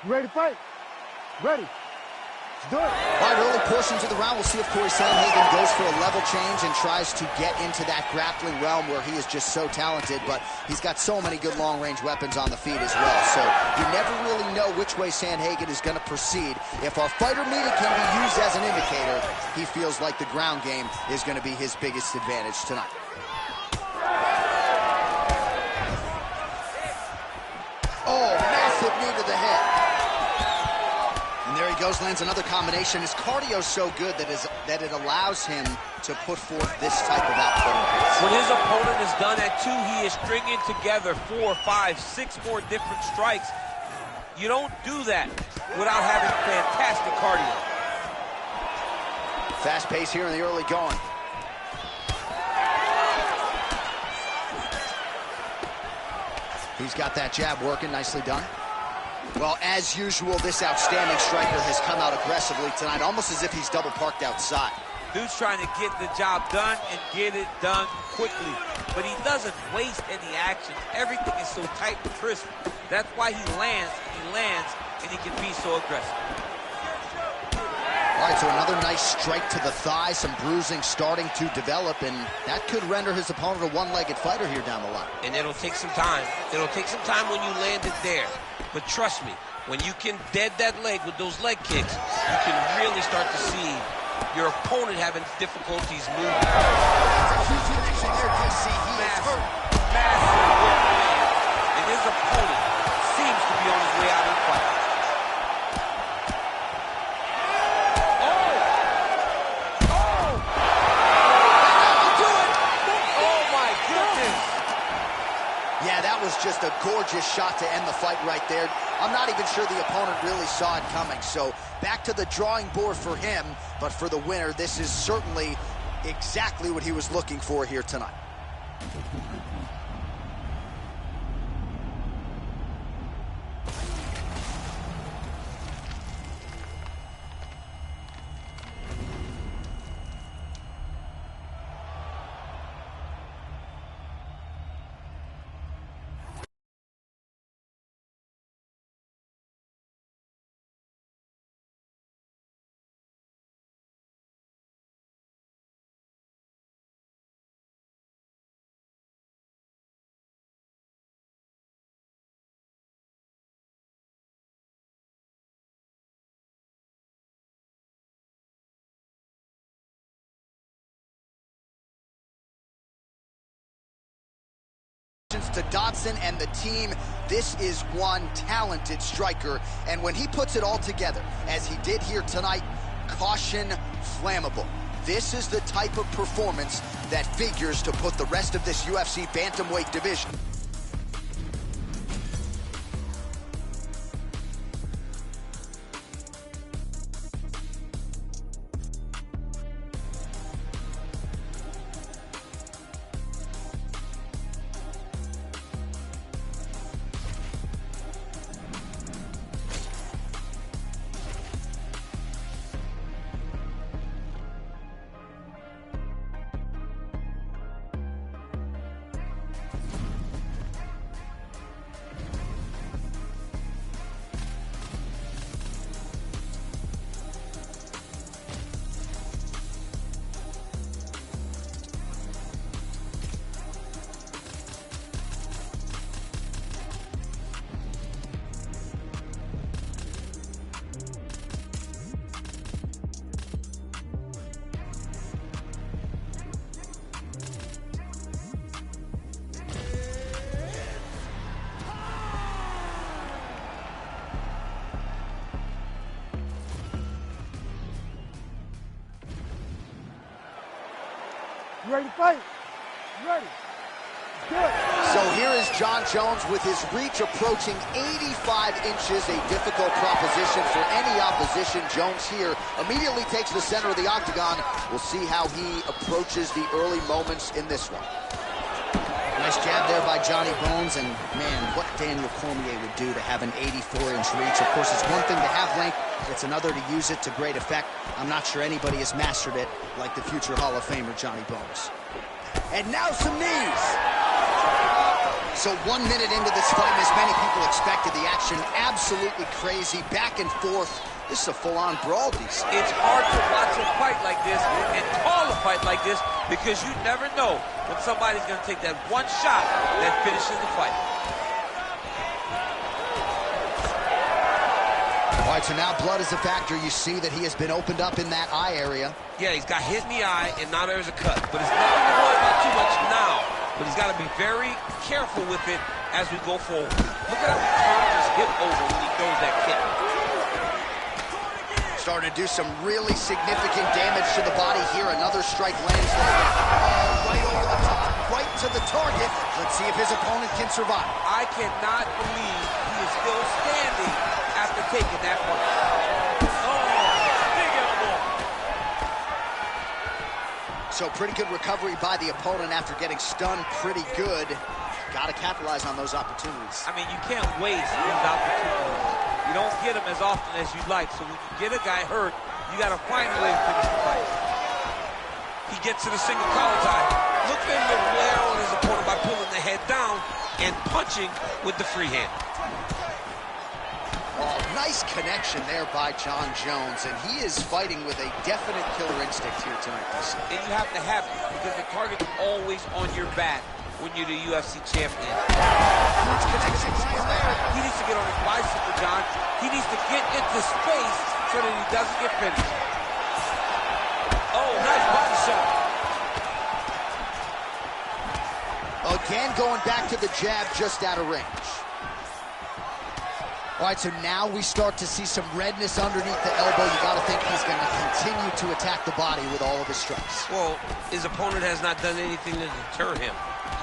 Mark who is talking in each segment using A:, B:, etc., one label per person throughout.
A: You ready to fight? Ready. Let's do it.
B: All right, early portions of the round, we'll see if Corey Sandhagen goes for a level change and tries to get into that grappling realm where he is just so talented, but he's got so many good long-range weapons on the feet as well. So you never really know which way Sandhagen is going to proceed. If our fighter meter can be used as an indicator, he feels like the ground game is going to be his biggest advantage tonight. Oh, massive knee to the head. And there he goes, lands another combination. His cardio is so good that it allows him to put forth this type of output.
C: When his opponent is done at 2, he is stringing together 4, 5, 6 more different strikes. You don't do that without having fantastic cardio.
B: Fast pace here in the early going. He's got that jab working, nicely done. Well, as usual, this outstanding striker has come out aggressively tonight, almost as if he's double parked outside.
C: Dude's trying to get the job done and get it done quickly, but he doesn't waste any action. Everything is so tight and crisp. That's why he lands, and he can be so aggressive.
B: All right, so another nice strike to the thigh, some bruising starting to develop, and that could render his opponent a one-legged fighter here down the line.
C: And it'll take some time. It'll take some time when you land it there. But trust me, when you can dead that leg with those leg kicks, you can really start to see your opponent having difficulties moving.
B: That's a huge connection there, DC. He is hurt.
C: Massive work, man. And his opponent seems to be on his way out of the fight.
B: Yeah, that was just a gorgeous shot to end the fight right there. I'm not even sure the opponent really saw it coming. So back to the drawing board for him, but for the winner, this is certainly exactly what he was looking for here tonight. To Dodson and the team, this is one talented striker, and when he puts it all together, as he did here tonight, caution flammable. This is the type of performance that figures to put the rest of this UFC bantamweight division.
A: You ready to fight? You ready? Let's do it.
B: So here is Jon Jones with his reach approaching 85 inches, a difficult proposition for any opposition. Jones here immediately takes the center of the octagon. We'll see how he approaches the early moments in this one. Nice jab there by Johnny Bones, and man, what Daniel Cormier would do to have an 84-inch reach. Of course, it's one thing to have length, it's another to use it to great effect. I'm not sure anybody has mastered it like the future Hall of Famer Johnny Bones. And now some knees. So 1 minute into this fight, as many people expected, the action absolutely crazy, back and forth. This is a full-on brawl, DC.
C: It's hard to watch a fight like this and call a fight like this because you never know when somebody's going to take that one shot that finishes the fight.
B: All right, so now blood is a factor. You see that he has been opened up in that eye area.
C: Yeah, he's got hit in the eye, and now there's a cut. But it's nothing to worry about too much now. But he's got to be very careful with it as we go forward. Look at how he turns his hip over when he throws that kick.
B: Starting to do some really significant damage to the body here. Another strike lands there. Right over the top, right to the target. Let's see if his opponent can survive.
C: I cannot believe he is still standing after taking that punch.
B: So pretty good recovery by the opponent after getting stunned pretty good. Got to capitalize on those opportunities.
C: I mean, you can't waste these opportunities. You don't get them as often as you'd like. So when you get a guy hurt, you got to find a way to finish the fight. He gets to the single collar tie. Look for him to wear on his opponent by pulling the head down and punching with the free hand.
B: Oh, nice connection there by Jon Jones, and he is fighting with a definite killer instinct here tonight, DC.
C: And you have to have it, because the target's always on your back when you're the UFC champion.
B: Huge connection there.
C: He needs to get on his bicycle, John. He needs to get into space so that he doesn't get finished. Oh, nice body shot.
B: Again, going back to the jab just out of range. All right, so now we start to see some redness underneath the elbow. You got to think he's going to continue to attack the body with all of his strikes.
C: Well, his opponent has not done anything to deter him.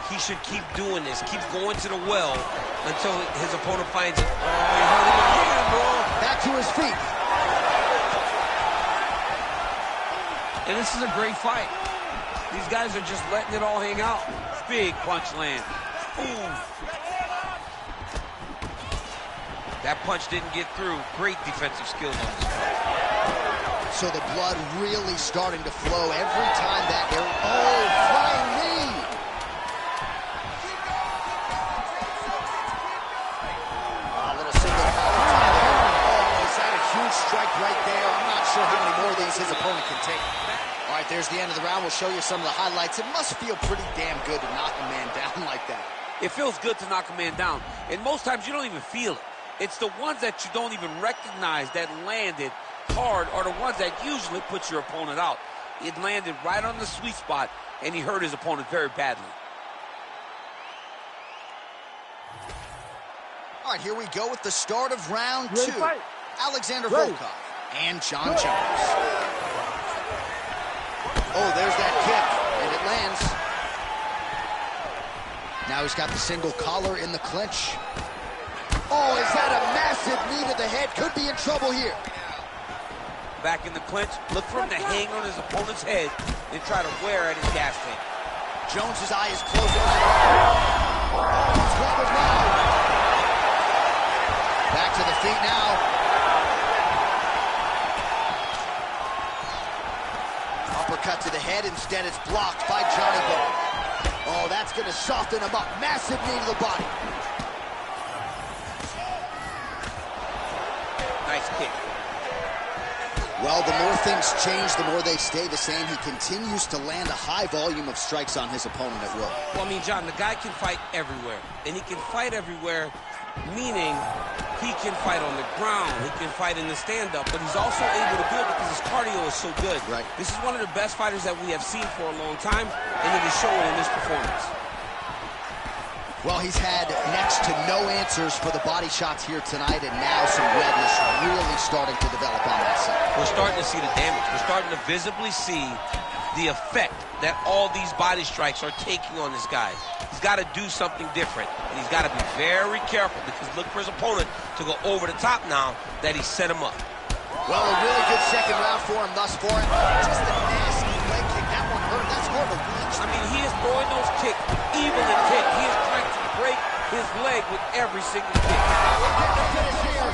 C: He should keep doing this, keep going to the well until his opponent finds it. Oh, he hurt him again, bro.
B: Back to his feet.
C: And this is a great fight. These guys are just letting it all hang out. Big punch land. Ooh. That punch didn't get through. Great defensive skills on this fight.
B: So the blood really starting to flow every time that they're... Oh, flying knee! A little single collar tie there. Oh, is that a huge strike right there? I'm not sure how many more of these his opponent can take. All right, there's the end of the round. We'll show you some of the highlights. It must feel pretty damn good to knock a man down like that.
C: It feels good to knock a man down. And most times you don't even feel it. It's the ones that you don't even recognize that landed hard are the ones that usually put your opponent out. It landed right on the sweet spot, and he hurt his opponent very badly.
B: All right, here we go with the start of round 2.
A: Fight.
B: Alexander
A: Ready.
B: Volkov and Jon Jones. Oh, there's that kick, and it lands. Now he's got the single collar in the clinch. Oh, is that a massive knee to the head? Could be in trouble here.
C: Back in the clinch, look for him to hang on his opponent's head and try to wear at his gas tank.
B: Jones's eye is closing. Oh, he's covered now. Back to the feet now. Uppercut to the head. Instead, it's blocked by Johnny Bone. Oh, that's going to soften him up. Massive knee to the body.
C: Nice kick.
B: Well, the more things change, the more they stay the same. He continues to land a high volume of strikes on his opponent at will.
C: Well, I mean, John, the guy can fight everywhere. And he can fight everywhere, meaning he can fight on the ground. He can fight in the stand-up. But he's also able to do it because his cardio is so good.
B: Right.
C: This is one of the best fighters that we have seen for a long time, and it is showing in this performance.
B: Well, he's had next to no answers for the body shots here tonight, and now some redness really starting to develop on that side.
C: We're starting to see the damage. We're starting to visibly see the effect that all these body strikes are taking on this guy. He's got to do something different, and he's got to be very careful because look for his opponent to go over the top now that he set him up.
B: Well, a really good second round for him thus far. Just a nasty leg kick. That one hurt. That's hard to reach.
C: I mean, he is throwing those kicks, even the kick. He is trying to break his leg with every single kick.
B: We're getting a finish here.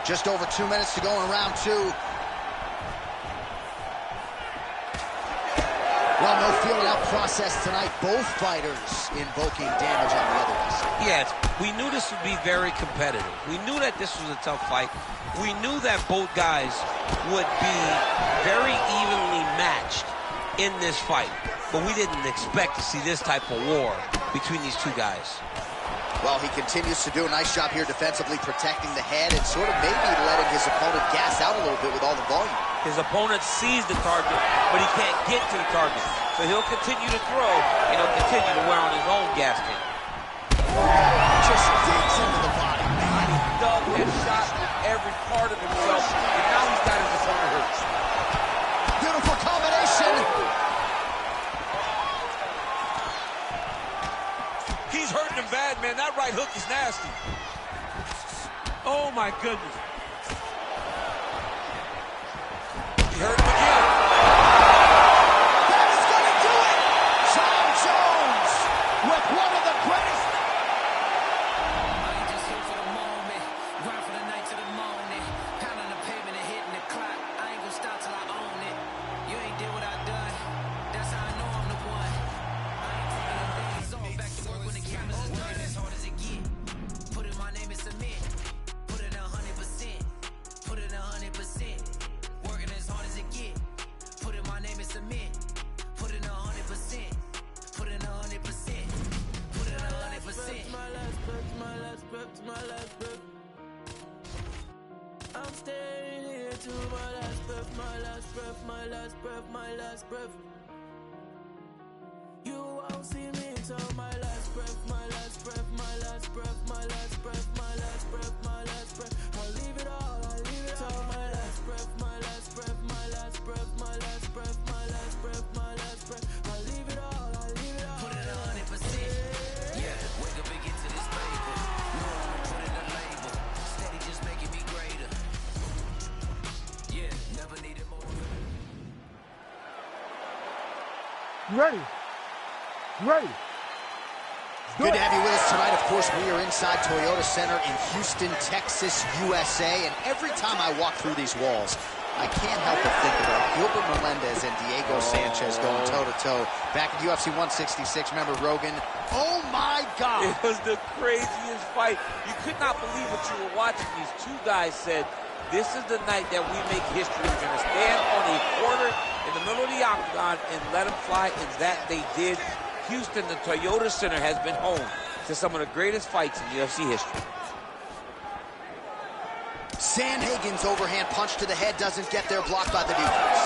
B: Just over 2 minutes to go in round 2. Well, no feeling out process tonight. Both fighters invoking damage on the other side.
D: Yes, we knew this would be very competitive. We knew that this was a tough fight. We knew that both guys would be very evenly matched in this fight. But we didn't expect to see this type of war between these two guys.
B: Well, he continues to do a nice job here defensively, protecting the head and sort of maybe letting his opponent gas out a little bit with all the volume.
C: His opponent sees the target, but he can't get to the target. So he'll continue to throw, and he'll continue to wear on his own gas tank.
B: Just digs into the body.
C: Doug has shot every part of himself, and now he's got his opponent hurt.
B: Beautiful combination.
C: He's hurting him bad, man. That right hook is nasty. Oh, my goodness. He hurt him again.
B: That is going to do it. John Jones with one of the greatest.
E: I ain't just here for the moment. Grind for the night to the morning. Pounding the pavement and hitting the clock. I ain't gonna stop till I own it. You ain't did what I done. That's how I know I'm the one. I ain't taking no days off. Back to work when the cameras is done. As hard as it get. Put in my name in cement. Put it 100%. Put it 100%. Working as hard as it get. Put in my name in cement. Put it 100%. Put it 100%. Put it 100%. My last breath, my last breath, my last breath. I'm staying here to my last breath, my last breath, my last breath, my last breath. You won't see me till my last breath, my last breath, my last breath, my last breath, my last breath, my last breath. I'll leave it all, I'll leave it all. My last breath, my last breath, my last breath, my last breath, my last breath, my last breath. I'll leave it all, I'll leave it all. Put it 100%. Yeah, wake up and get to this paper. No, put in a label. Steady just making me greater. Yeah, never needed more.
A: You ready? You ready?
B: Good to have you with us tonight. Of course, we are inside Toyota Center in Houston, Texas, USA. And every time I walk through these walls, I can't help but think about Gilbert Melendez and Diego Sanchez going toe-to-toe. Back in UFC 166, remember Rogan? Oh, my God!
C: It was the craziest fight. You could not believe what you were watching. These two guys said, this is the night that we make history. We're going to stand on a quarter in the middle of the octagon and let them fly, and that they did. Houston, the Toyota Center, has been home to some of the greatest fights in UFC history.
B: Sandhagen's overhand punch to the head doesn't get there, blocked by the defense.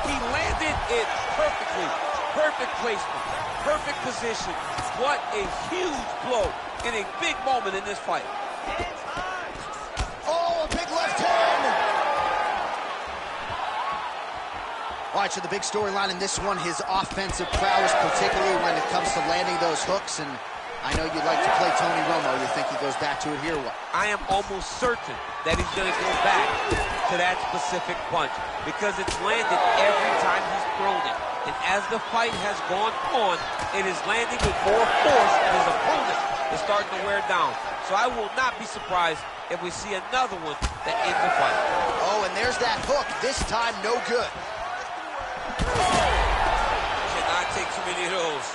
C: He landed it perfectly. Perfect placement. Perfect position. What a huge blow in a big moment in this fight.
B: Oh, a big left hand! All right, so the big storyline in this one, his offensive prowess, particularly when it comes to landing those hooks. And I know you'd like to play Tony Romo. You think he goes back to it here? What?
C: I am almost certain that he's going to go back to that specific punch because it's landed every time he's thrown it. And as the fight has gone on, it is landing with more force, and his opponent is starting to wear down. So I will not be surprised if we see another one that ends the fight.
B: Oh, and there's that hook. This time, no good.
C: Cannot take too many of those.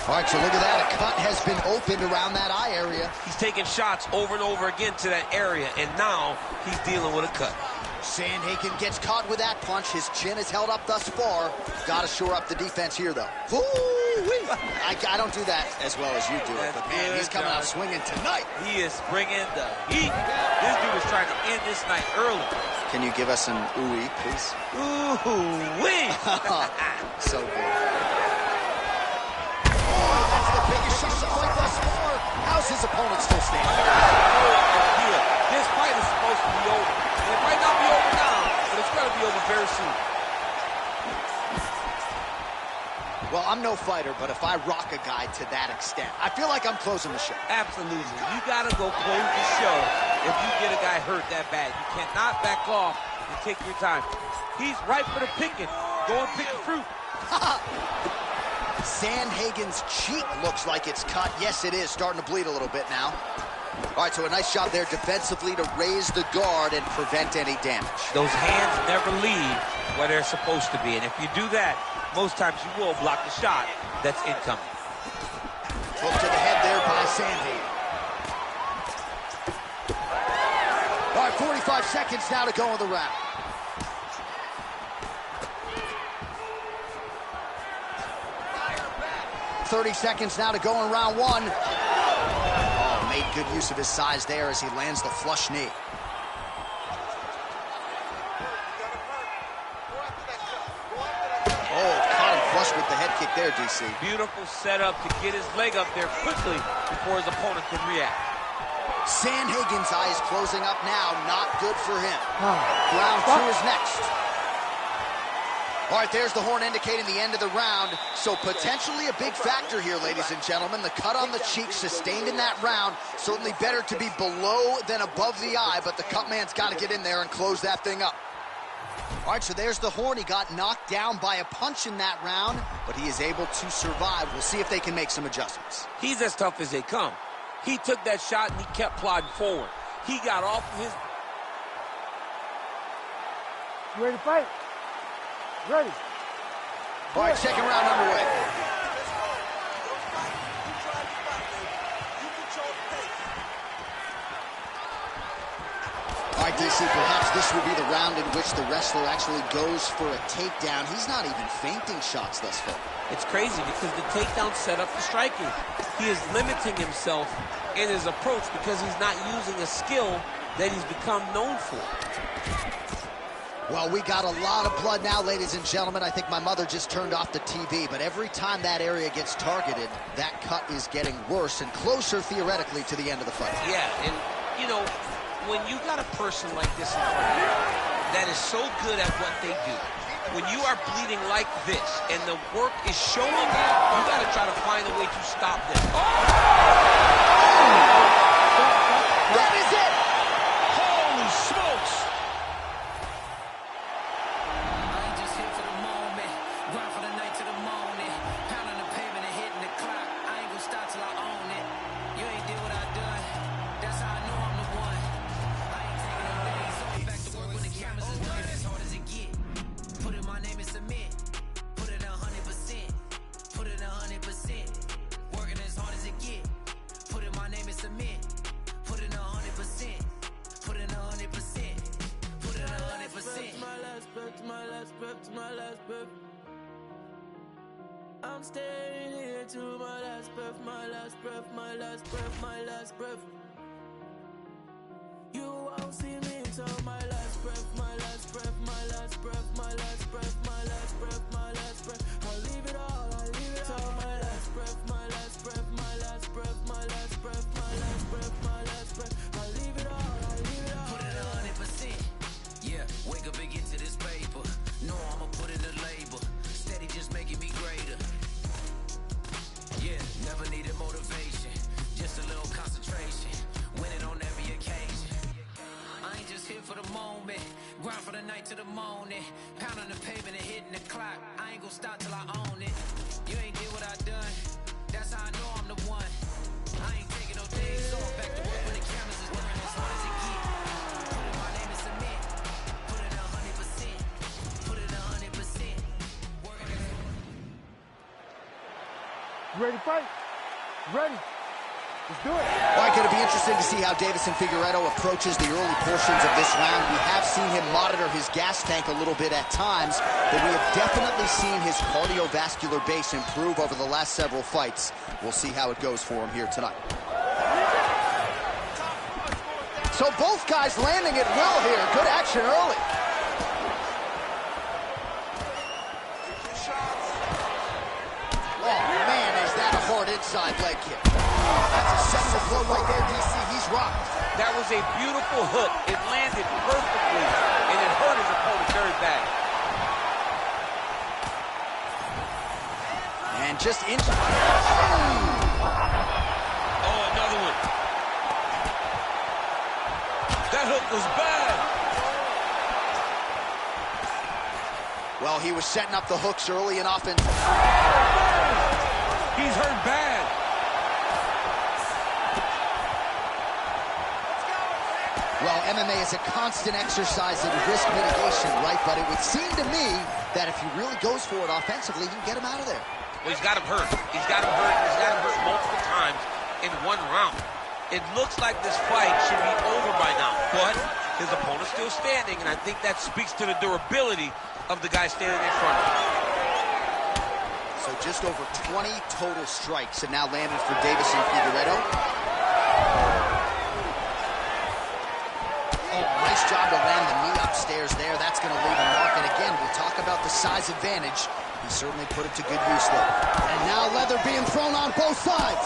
B: All right, so look at that. A cut has been opened around that eye area.
C: He's taking shots over and over again to that area, and now he's dealing with a cut.
B: Sandhagen gets caught with that punch. His chin is held up thus far. Got to shore up the defense here, though. I don't do that as well as you do it, but man, he's coming out swinging tonight.
C: He is bringing the heat. This dude is trying to end this night early.
B: Can you give us an ooh-wee, please?
C: Ooh-wee!
B: So good. Oh, that's the biggest shot of the fight thus far. How's his opponent still standing?
C: This fight is supposed to be over. It might not be over now, but it's going to be over very soon.
B: Well, I'm no fighter, but if I rock a guy to that extent, I feel like I'm closing the show.
C: Absolutely. You got to go close the show if you get a guy hurt that bad. You cannot back off and take your time. He's right for the picking. Go and pick the fruit.
B: Sandhagen's cheek looks like it's cut. Yes, it is. Starting to bleed a little bit now. All right, so a nice job there defensively to raise the guard and prevent any damage.
C: Those hands never leave where they're supposed to be, and if you do that, most times you will block the shot that's incoming.
B: Hook to the head there by Sandy. All right, 45 seconds now to go in the round. .30 seconds now to go in round one. Oh, made good use of his size there as he lands the flush knee. Oh, caught him flush with the head kick there, DC.
C: Beautiful setup to get his leg up there quickly before his opponent can react.
B: Sandhagen's eye is closing up now. Not good for him. Round two is next. All right, there's the horn indicating the end of the round. So potentially a big factor here, ladies and gentlemen. The cut on the cheek sustained in that round. Certainly better to be below than above the eye, but the cut man's got to get in there and close that thing up. All right, so there's the horn. He got knocked down by a punch in that round, but he is able to survive. We'll see if they can make some adjustments.
C: He's as tough as they come. He took that shot and he kept plodding forward. He got off of his...
A: You ready to fight? Ready.
B: All right, second round underway. All right, DC, perhaps this will be the round in which the wrestler actually goes for a takedown. He's not even feinting shots thus far.
C: It's crazy because the takedown set up the striking. He is limiting himself in his approach because he's not using a skill that he's become known for.
B: Well, we got a lot of blood now, ladies and gentlemen. I think my mother just turned off the TV, but every time that area gets targeted, that cut is getting worse and closer, theoretically, to the end of the fight.
D: Yeah, and, you know, when you got a person like this in front of you that is so good at what they do, when you are bleeding like this and the work is showing that, you got to try to find a way to stop this.
B: That is it!
D: Holy smokes!
E: I ain't just here for the moment. Grind for the night to the morning. Pounding the pavement and hitting the clock. I ain't gonna stop till I own it. You ain't did what I done. That's how I know I'm the one. I ain't taking no days off. Back to work when the cameras is working as hard as it get. Put in my name and submit. Put it 100%. Put it 100%. Working as hard as it get. Put in my name and submit. Put in 100%. Put in 100%. Put in 100%. My last breath, my last breath, my last breath. I'm staying here to my last breath, my last breath, my last breath, my last breath. You won't see me till my last breath, my last breath, my last breath, my last breath, my last breath, my last breath. I'll leave it all, I'll leave it all. My last breath, my last breath, my last breath, my last breath, my last breath, my last breath. I'll leave it all, I'll leave it all. Put it 100%. Yeah, wake up and get to this paper. No, I'ma put in the labor. Steady just making me greater. Yeah, never needed motivation. Just a little concentration. Winning on every occasion. I ain't just here for the moment. Grind for the night to the morning. Pounding the pavement and hitting the clock. I ain't gonna stop till I own it. You ain't did what I done. That's how I know I'm the one. I ain't taking no days off. Back to work when the cameras is working as hard as it get. Put in my name and submit. Put it 100%. Put it 100%. Working as hard.
A: You ready to fight? Ready. Let's do it.
B: All right, going to be interesting to see how Davison Figueiredo approaches the early portions of this round. We have seen him monitor his gas tank a little bit at times, but we have definitely seen his cardiovascular base improve over the last several fights. We'll see how it goes for him here tonight. So both guys landing at will here. Good action early. Oh, man, is that a hard inside leg kick. That's a sensible blow right there, DC. He's rocked.
C: That was a beautiful hook. It landed perfectly, and it hurt his opponent very bad.
B: And just inch.
D: Oh, another one. That hook was bad.
B: Well, he was setting up the hooks early and often.
C: He's hurt bad.
B: Well, MMA is a constant exercise in risk mitigation, right? But it would seem to me that if he really goes for it offensively, he can get him out of there.
D: Well, he's got him hurt. He's got him hurt. He's got him hurt multiple times in one round. It looks like this fight should be over by now, but his opponent's still standing, and I think that speaks to the durability of the guy standing in front of him.
B: So just over 20 total strikes have now landed for Davison Figueiredo. Oh, nice job to land the knee upstairs there. That's going to leave a mark. And again, we talk about the size advantage. He certainly put it to good use there. And now leather being thrown on both sides.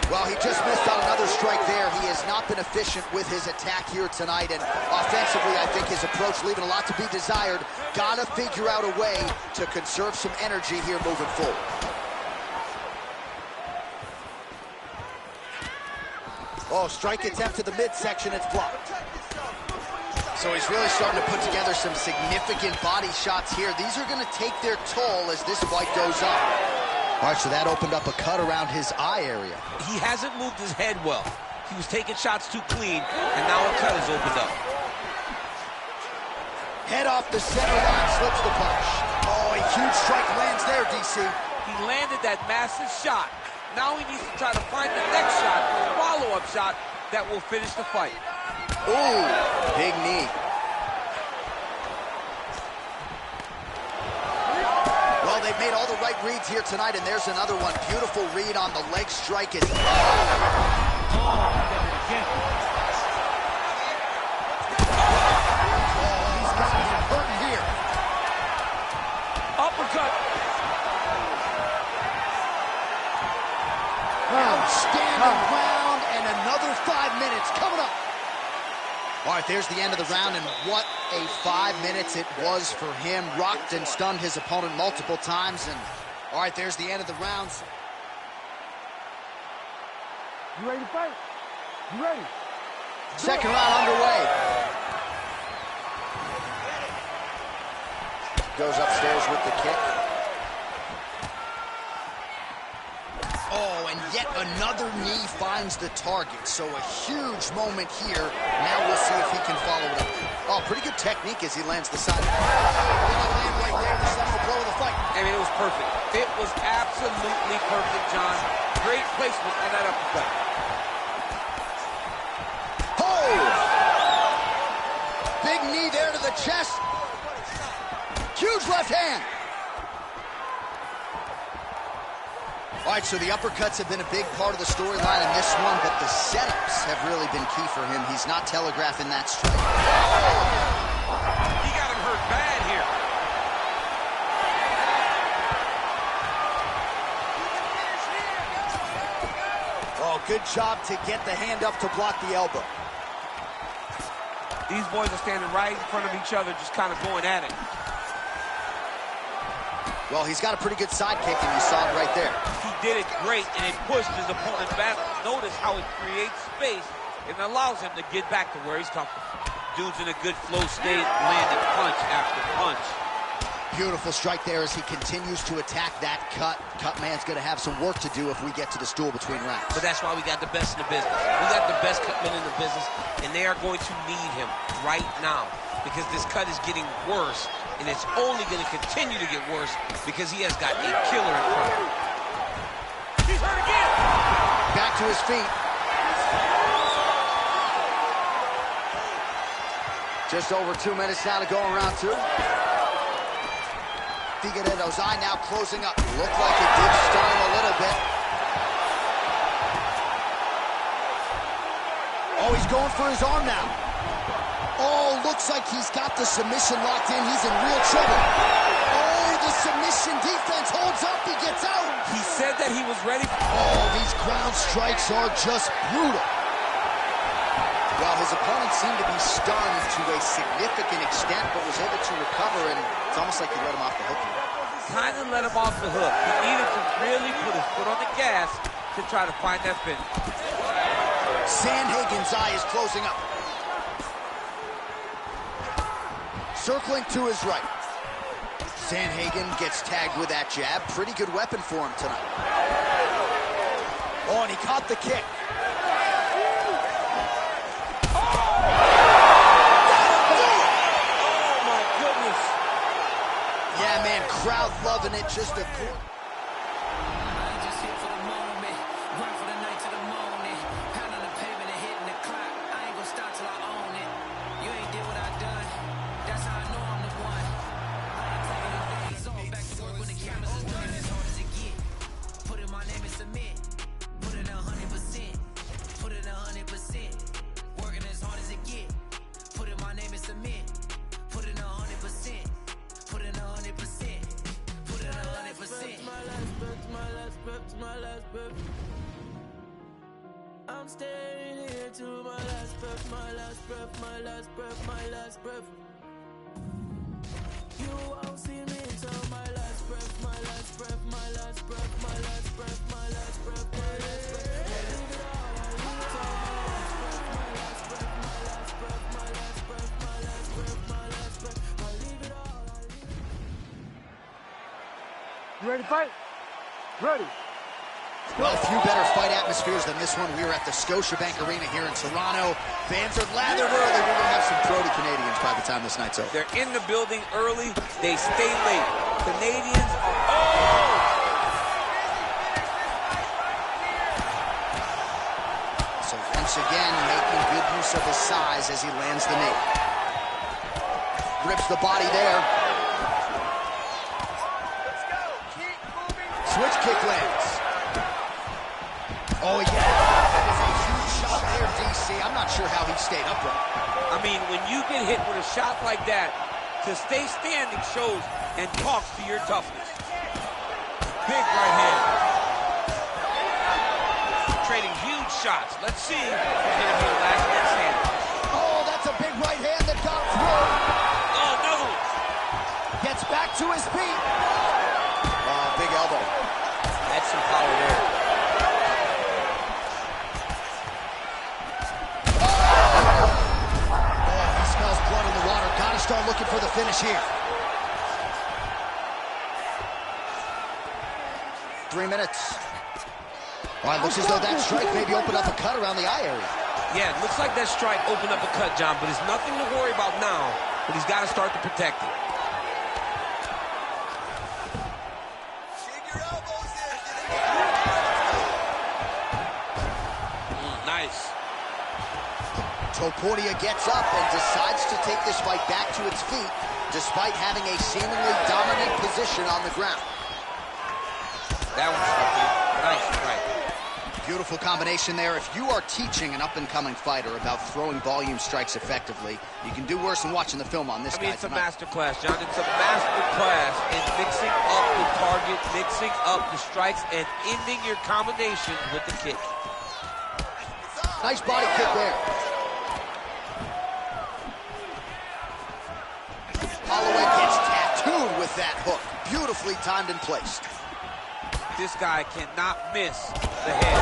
B: Well, he just missed on another strike there. He has not been efficient with his attack here tonight, and offensively, I think his approach leaving a lot to be desired. Gotta figure out a way to conserve some energy here moving forward. Oh, strike attempt to the midsection, it's blocked. So he's really starting to put together some significant body shots here. These are gonna take their toll as this fight goes on. All right, so that opened up a cut around his eye area.
D: He hasn't moved his head well. He was taking shots too clean, and now a cut has opened up.
B: Head off the center line, slips the punch. Oh, a huge strike lands there, DC.
C: He landed that massive shot. Now he needs to try to find the next shot, the follow-up shot that will finish the fight.
B: Ooh, big knee. Well, they've made all the right reads here tonight, and there's another one. Beautiful read on the leg strike. He's hurting here.
C: Uppercut.
B: Outstanding round, and another 5 minutes coming up. All right, there's the end of the round, and what a 5 minutes it was for him. Rocked and stunned his opponent multiple times, and all right, there's the end of the rounds.
A: You ready to fight? You ready?
B: Second round underway. Goes upstairs with the kick. Oh, and yet another knee finds the target. So a huge moment here. Now we'll see if he can follow it up. Oh, pretty good technique as he lands the side. Land right there to settle the blow of the fight.
C: I mean, it was perfect. It was absolutely perfect, John. Great placement on that uppercut.
B: Oh! Big knee there to the chest. Huge left hand. All right, so the uppercuts have been a big part of the storyline in this one, but the setups have really been key for him. He's not telegraphing that strike.
D: He got him hurt bad here.
B: Oh, good job to get the hand up to block the elbow.
C: These boys are standing right in front of each other, just kind of going at it.
B: Well, he's got a pretty good sidekick, and you saw it right there.
C: He did it great, and it pushed his opponent back. Notice how it creates space and allows him to get back to where he's comfortable. Dude's in a good flow state, landing punch after punch.
B: Beautiful strike there as he continues to attack that cut. Cut man's going to have some work to do if we get to the stool between rounds.
D: But that's why we got the best in the business. We got the best cut men in the business, and they are going to need him right now because this cut is getting worse, and it's only going to continue to get worse because he has got a killer in front of him.
C: He's hurt again.
B: Back to his feet. Just over 2 minutes now to go in round two. Figueiredo's eye now closing up. Looked like it did stun him a little bit. Oh, he's going for his arm now. Oh, looks like he's got the submission locked in. He's in real trouble. Oh, the submission defense holds up. He gets out.
C: He said that he was ready.
B: Oh, these ground strikes are just brutal. Well, his opponent seemed to be stunned to a significant extent, but was able to recover, and it's almost like he let him off the hook here.
C: Kind of let him off the hook. He needed to really put his foot on the gas to try to find that finish.
B: Sandhagen's eye is closing up. Circling to his right. Sandhagen gets tagged with that jab. Pretty good weapon for him tonight. Oh, and he caught the kick. Yeah, man, crowd loving it. Just a cool.
E: I ain't just here for the moment. Run for the night to the morning. Pound on the pavement and hitting the clock. I ain't gonna stop till I own it. You ain't did what I done. That's how I know I'm the one. I ain't taking the days off. Back to work when the cameras is running as hard as it get. Put in my name and submit. Put it 100%. Put it 100%. Working as hard as it get. Put in my name and submit. Put it 100%. Put in 100%. Put in 100%. My last breath. I'm staying here to my last breath, my last breath, my last breath, my last breath. You won't see me until my last breath, my last breath, my last breath, my last breath, my last breath, my last breath. I leave it all, I leave it all. My last breath, my last breath, my last breath, my last breath, my last breath, my last breath. I leave it all, I leave it all.
A: You ready to fight? Ready.
B: Well, a few better fight atmospheres than this one. We were at the Scotiabank Arena here in Toronto. Fans are lathered early. We're going to have some Brody Canadians by the time this night's over.
C: They're in the building early. They stay late. Canadians are... Oh!
B: So once again, making good use of his size as he lands the knee. Rips the body there. Switch kick lands. Oh, yeah. That is a huge shot there, DC. I'm not sure how he stayed upright.
C: I mean, when you get hit with a shot like that, to stay standing shows and talks to your toughness. Big right hand. Trading huge shots. Let's see if it's going to be a last man standing.
B: Oh, that's a big right hand that got through.
C: Oh, another one.
B: Gets back to his feet. Oh, big elbow.
C: That's some power there.
B: Start looking for the finish here. 3 minutes. All right, looks as though that strike maybe opened up a cut around the eye area.
D: Yeah, it looks like that strike opened up a cut, John, but it's nothing to worry about now, but he's got to start to protect it. Nice.
B: Topuria gets up and decides to take this fight back to its feet, despite having a seemingly dominant position on the ground.
D: That one's nice strike.
B: Beautiful combination there. If you are teaching an up-and-coming fighter about throwing volume strikes effectively, you can do worse than watching the film on this guy.
C: It's a master class, John. It's a master class in mixing up the target, mixing up the strikes, and ending your combination with the kick.
B: Nice body kick there. Holloway gets tattooed with that hook. Beautifully timed and placed.
C: This guy cannot miss the head.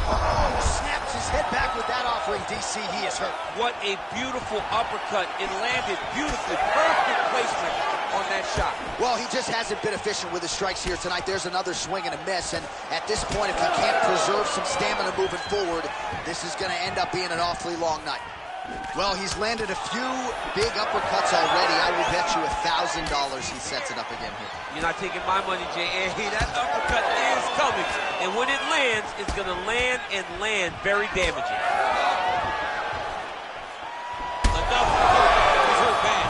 B: Oh, snaps his head back with that offering, DC. He is hurt.
C: What a beautiful uppercut. It landed beautifully. Perfect placement on that shot.
B: Well, he just hasn't been efficient with his strikes here tonight. There's another swing and a miss, and at this point, if he can't preserve some stamina moving forward, this is going to end up being an awfully long night. Well, he's landed a few big uppercuts already. I will bet you $1,000 he sets it up again here.
C: You're not taking my money, J.A. That uppercut is coming. And when it lands, it's going to land and land very damaging. Enough. He's hurt bad.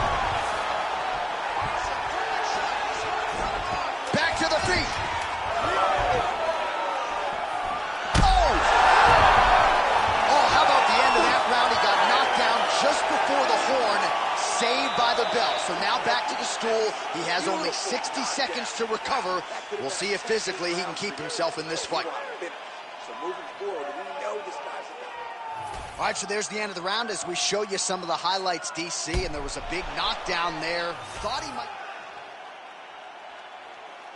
B: Back to the feet. Just before the horn, saved by the bell. So now back to the stool. He has only 60 seconds to recover. We'll see if physically he can keep himself in this fight. All right, so there's the end of the round as we show you some of the highlights, DC, and there was a big knockdown there. Thought he might...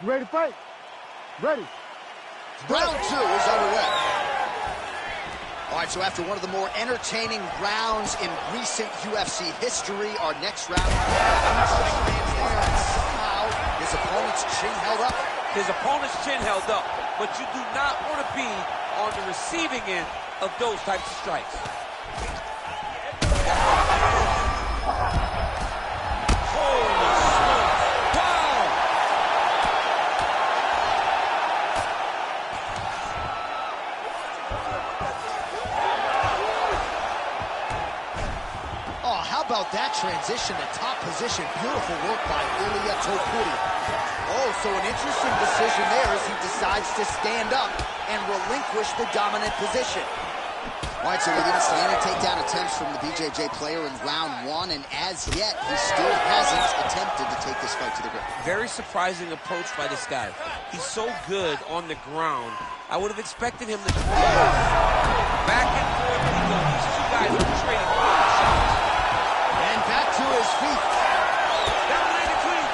A: You ready to fight? Ready.
B: Round 2 is underway. All right, so after one of the more entertaining rounds in recent UFC history, our next round, somehow his opponent's chin held up.
C: His opponent's chin held up, but you do not want to be on the receiving end of those types of strikes. Holy smokes. Wow!
B: Oh, how about that transition to top position? Beautiful work by Ilia Topuria. Oh, so an interesting decision there as he decides to stand up and relinquish the dominant position. All right, so we didn't see any takedown attempts from the BJJ player in round one, and as yet, he still hasn't attempted to take this fight to the ground.
D: Very surprising approach by this guy. He's so good on the ground. I would have expected him to...
C: Back and forth we go. These two guys are trading shots.
B: And back to his feet.
C: That landed clean.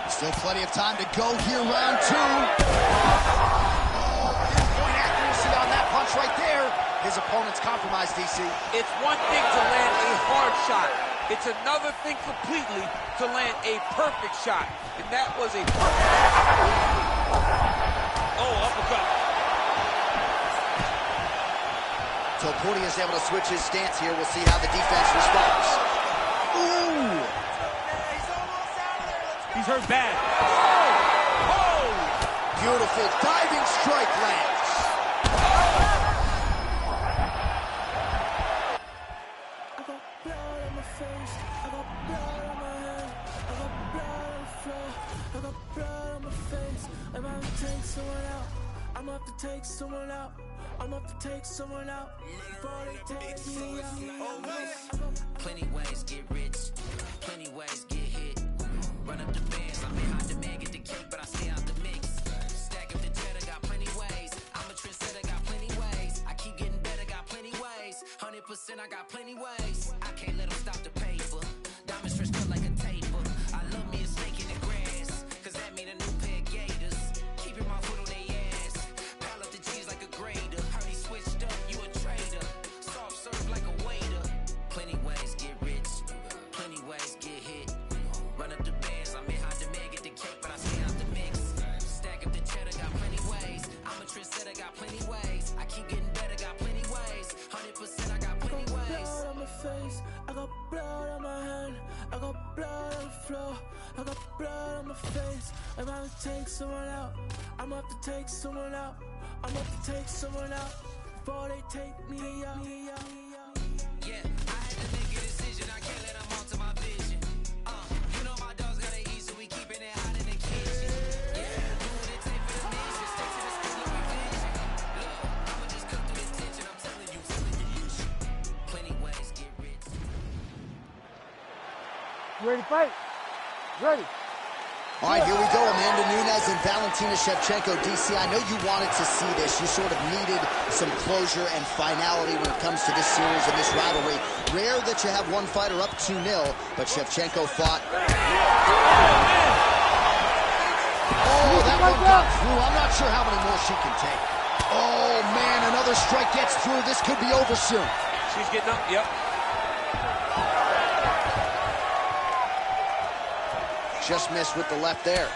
B: Still plenty of time to go here, round two. Oh, pinpoint accuracy on that punch right there. His opponent's compromised, DC.
C: It's one thing to land a hard shot. It's another thing completely to land a perfect shot. And that was a perfect... Oh, uppercut.
B: Topuria is able to switch his stance here. We'll see how the defense responds. Ooh!
A: He's hurt bad.
C: Oh!
B: Beautiful diving strike lands.
E: I got blood on my face, I got blood on my head, I got blood on the floor, I got blood on my face. I'm about to take someone out, I'm about to take someone out, I'm about to take someone out. Before they take me out.
F: Plenty ways get rich, plenty ways get hit. Run up the bands, I'm behind the man, get the cake, but I stay out the mix. Stack up the cheddar, got plenty ways. I'm a trendsetter, got plenty ways. I keep getting better, got plenty ways. 100%, I got plenty ways. I can't let them stop the paper. Diamonds fresh cut like a taper. I love me a snake in the grass, cause that mean a new pair of gators. Keeping my foot on their ass. Pile up the cheese like a grater. Heard he switched up, you a traitor. Soft serve like a waiter. Plenty ways get rich, plenty ways get hit. Run up the bands, I'm behind the man, get the cake, but I stay out the mix. Stack up the cheddar, got plenty ways. I'm a trendsetter, got plenty ways. I keep getting better, got plenty ways. 100%, I got plenty ways.
E: Blood on my face, I got blood on my hand, I got blood on the floor, I got blood on my face. I'm about to take someone out, I'm about to take someone out, I'm about to take someone out. Before they take me out.
F: Yeah, I had to make a decision, I can't let them alter my vision. You know my dogs gotta eat, so we keeping it hot in the kitchen. Yeah, do what it take for the mission, stick to the script, no revision. Look, I'ma just cut through the tension, I'm telling you. Plenty ways get rich.
A: You ready to fight? Ready.
B: All right, here we go. Amanda Nunes and Valentina Shevchenko. DC, I know you wanted to see this. You sort of needed some closure and finality when it comes to this series and this rivalry. Rare that you have one fighter up 2-0, but Shevchenko fought. Oh, that one got through. I'm not sure how many more she can take. Oh, man, another strike gets through. This could be over soon.
C: She's getting up, yep.
B: Just missed with the left there.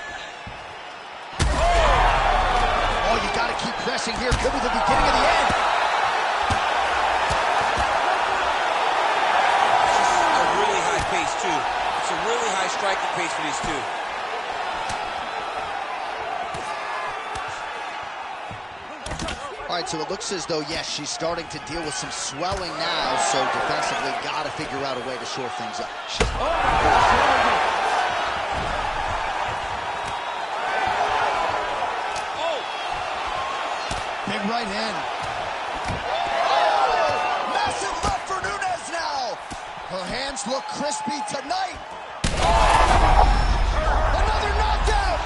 B: Oh, you got to keep pressing here. Could be the beginning of the end.
D: It's a really high pace, too. It's a really high striking pace for these two.
B: All right, so it looks as though, yes, she's starting to deal with some swelling now, so defensively got to figure out a way to shore things up. Big right hand. Oh, massive left for Nunes now. Her hands look crispy tonight. Another knockout.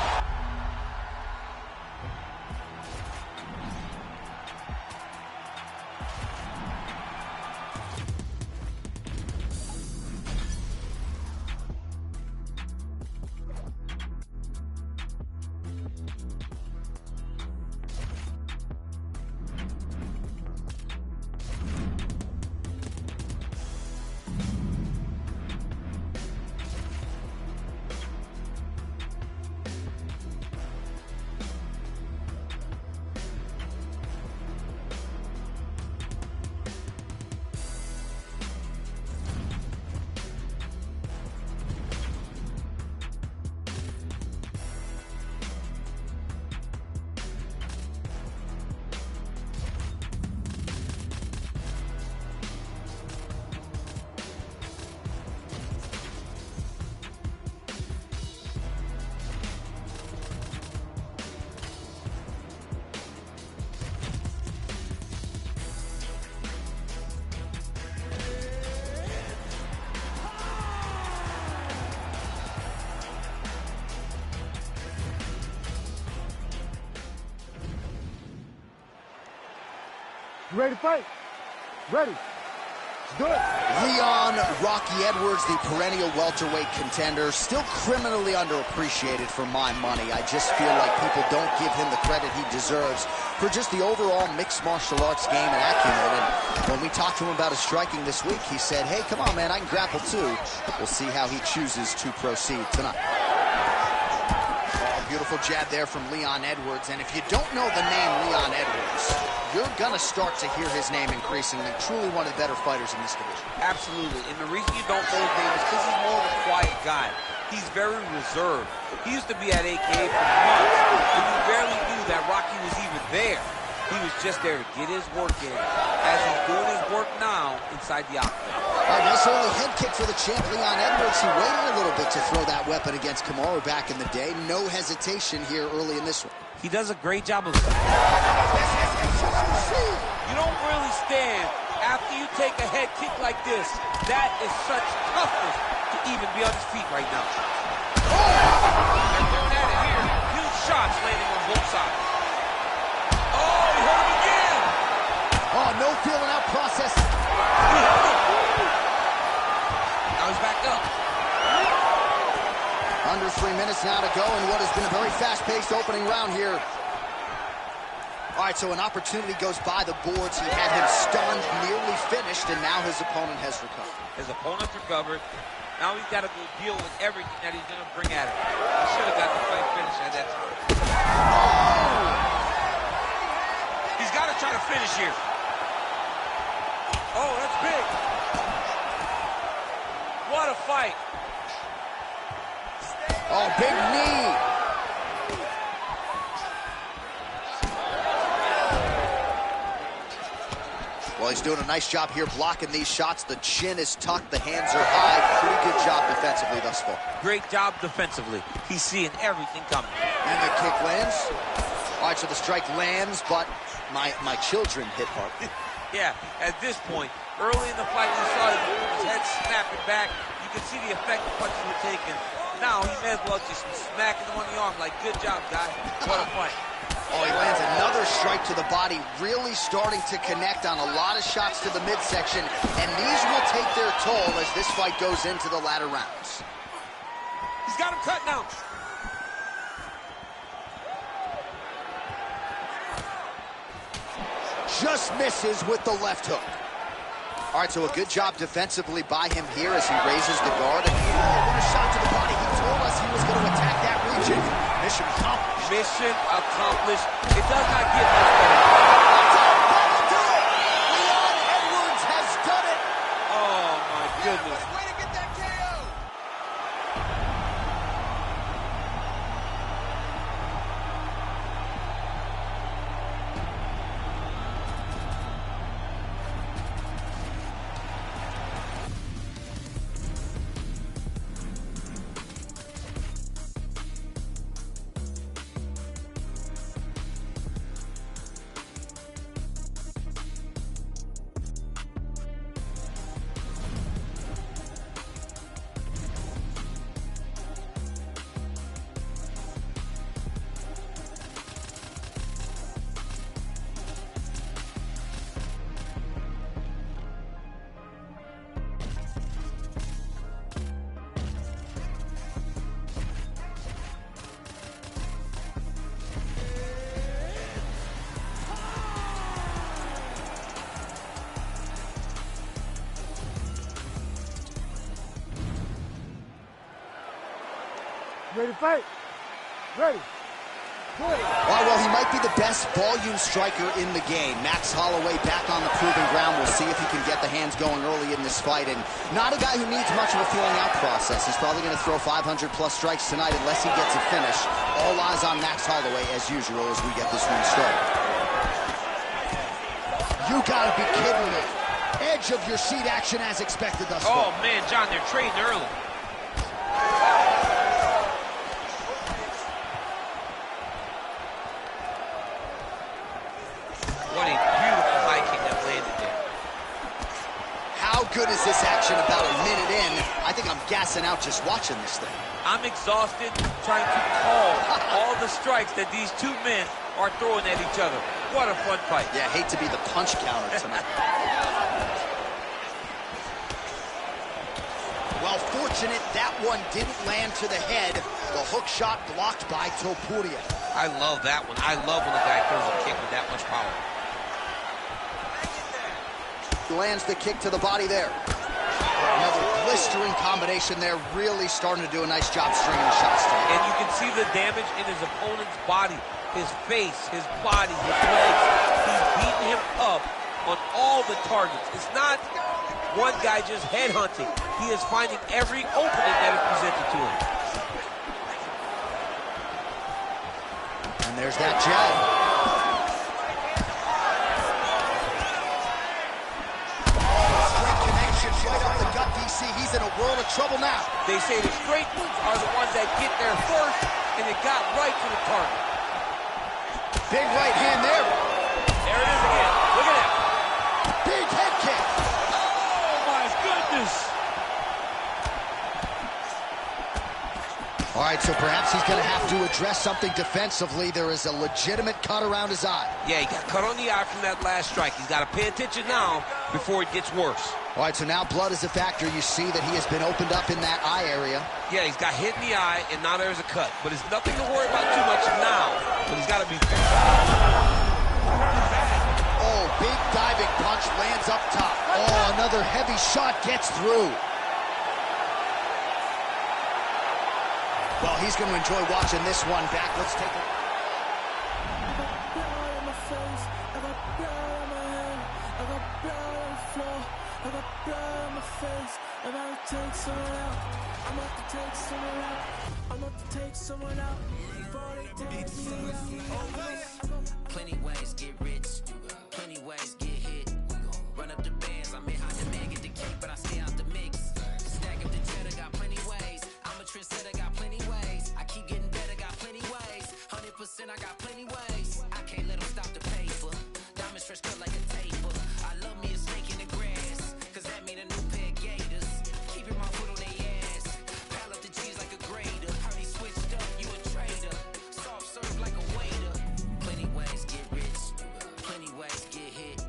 A: You ready to fight? Ready. Do it.
B: Leon Rocky Edwards, the perennial welterweight contender, still criminally underappreciated for my money. I just feel like people don't give him the credit he deserves for just the overall mixed martial arts game and acumen. And when we talked to him about his striking this week, he said, hey, come on, man, I can grapple too. We'll see how he chooses to proceed tonight. Oh, beautiful jab there from Leon Edwards. And if you don't know the name Leon Edwards, you're going to start to hear his name increasingly. Truly one of the better fighters in this division.
C: Absolutely. And the reason you don't know his name is because he's more of a quiet guy. He's very reserved. He used to be at AKA for months, and you barely knew that Rocky was even there. He was just there to get his work in, as he's doing his work now inside the octagon.
B: All right, nice early head kick for the champ, Leon Edwards. He waited a little bit to throw that weapon against Kamaru back in the day. No hesitation here early in this one.
C: He does a great job of... You don't really stand after you take a head kick like this. That is such toughness to even be on his feet right now. They're doing that here. Huge shots landing on both sides. Oh, he hurt him again.
B: Oh, no feeling out process.
C: Now he's back up.
B: Under 3 minutes now to go in what has been a very fast-paced opening round here. All right, so an opportunity goes by the boards. He had him stunned, nearly finished, and now his opponent has recovered.
C: His opponent's recovered. Now he's got to go deal with everything that he's going to bring at him. He should have got the fight finished at that time. Oh! He's got to try to finish here. Oh, that's big. What a fight.
B: Oh, big knee. Well, he's doing a nice job here blocking these shots. The chin is tucked, the hands are high. Pretty good job defensively thus far.
C: Great job defensively. He's seeing everything coming.
B: And the kick lands. All right, so the strike lands, but my children hit hard.
C: Yeah, at this point, early in the fight, you saw his head snapping back. You could see the effect the punches were taking. Now, he may as well just be smacking him on the arm like, good job, guy. What a fight.
B: Oh, he lands another strike to the body, really starting to connect on a lot of shots to the midsection, and these will take their toll as this fight goes into the latter rounds.
C: He's got him cut now.
B: Just misses with the left hook. All right, so a good job defensively by him here as he raises the guard. And what a shot to the body. He told us he was going to attack that region. Mission accomplished.
C: Mission accomplished. It does not get much better.
B: Leon Edwards has done it.
C: Oh, my goodness.
B: Way to get that KO.
A: Ready to fight? Ready. Good.
B: All right, well, he might be the best volume striker in the game. Max Holloway back on the proving ground. We'll see if he can get the hands going early in this fight. And not a guy who needs much of a feeling out process. He's probably going to throw 500-plus strikes tonight unless he gets a finish. All eyes on Max Holloway, as usual, as we get this one started. You got to be kidding me. Edge of your seat action as expected thus far.
C: Oh, man, John, they're trading early. What a beautiful high kick that landed there.
B: How good is this action about a minute in? I think I'm gassing out just watching this thing.
C: I'm exhausted trying to call all the strikes that these two men are throwing at each other. What a fun fight.
B: Yeah, hate to be the punch counter tonight. Well, fortunate that one didn't land to the head. The hook shot blocked by Topuria.
D: I love that one. I love when the guy throws a kick with that much power.
B: Lands the kick to the body there. Another blistering combination there, really starting to do a nice job stringing the shots tonight.
C: And you can see the damage in his opponent's body, his face, his body, his legs. He's beating him up on all the targets. It's not one guy just headhunting. He is finding every opening that is presented to him.
B: And there's that jab. Right up the gut, DC. He's in a world of trouble now.
C: They say the straight ones are the ones that get there first, and it got right to the target.
B: Big right hand there.
C: There it is again. Look at that.
B: Big head kick.
C: Oh, my goodness.
B: All right, so perhaps he's going to have to address something defensively. There is a legitimate cut around his eye.
D: Yeah, he got cut on the eye from that last strike. He's got to pay attention now before it gets worse.
B: All right, so now blood is a factor. You see that he has been opened up in that eye area.
D: Yeah, he's got hit in the eye, and now there's a cut. But it's nothing to worry about too much now. But he's got to be...
B: Oh, big diving punch lands up top. Oh, another heavy shot gets through. Well, he's going to enjoy watching this one back. Let's take it.
F: Plenty ways get rich, plenty ways get hit. Run up the bands, I'm in high demand, get the cake, but I stay out the mix. Stack up the cheddar, got plenty ways. I'm a trendsetter, got plenty ways. I keep getting better, got plenty ways. 100%, I got plenty ways. I can't let them stop the paper. Diamond stretch cut like a taper. I love me a snake in the grass, cause that mean a new pair of gators. Keeping my foot on their ass. Pile up the cheese like a grater. Heard he switched up, you a traitor. Soft serve like a waiter. Plenty ways get rich, plenty ways get hit.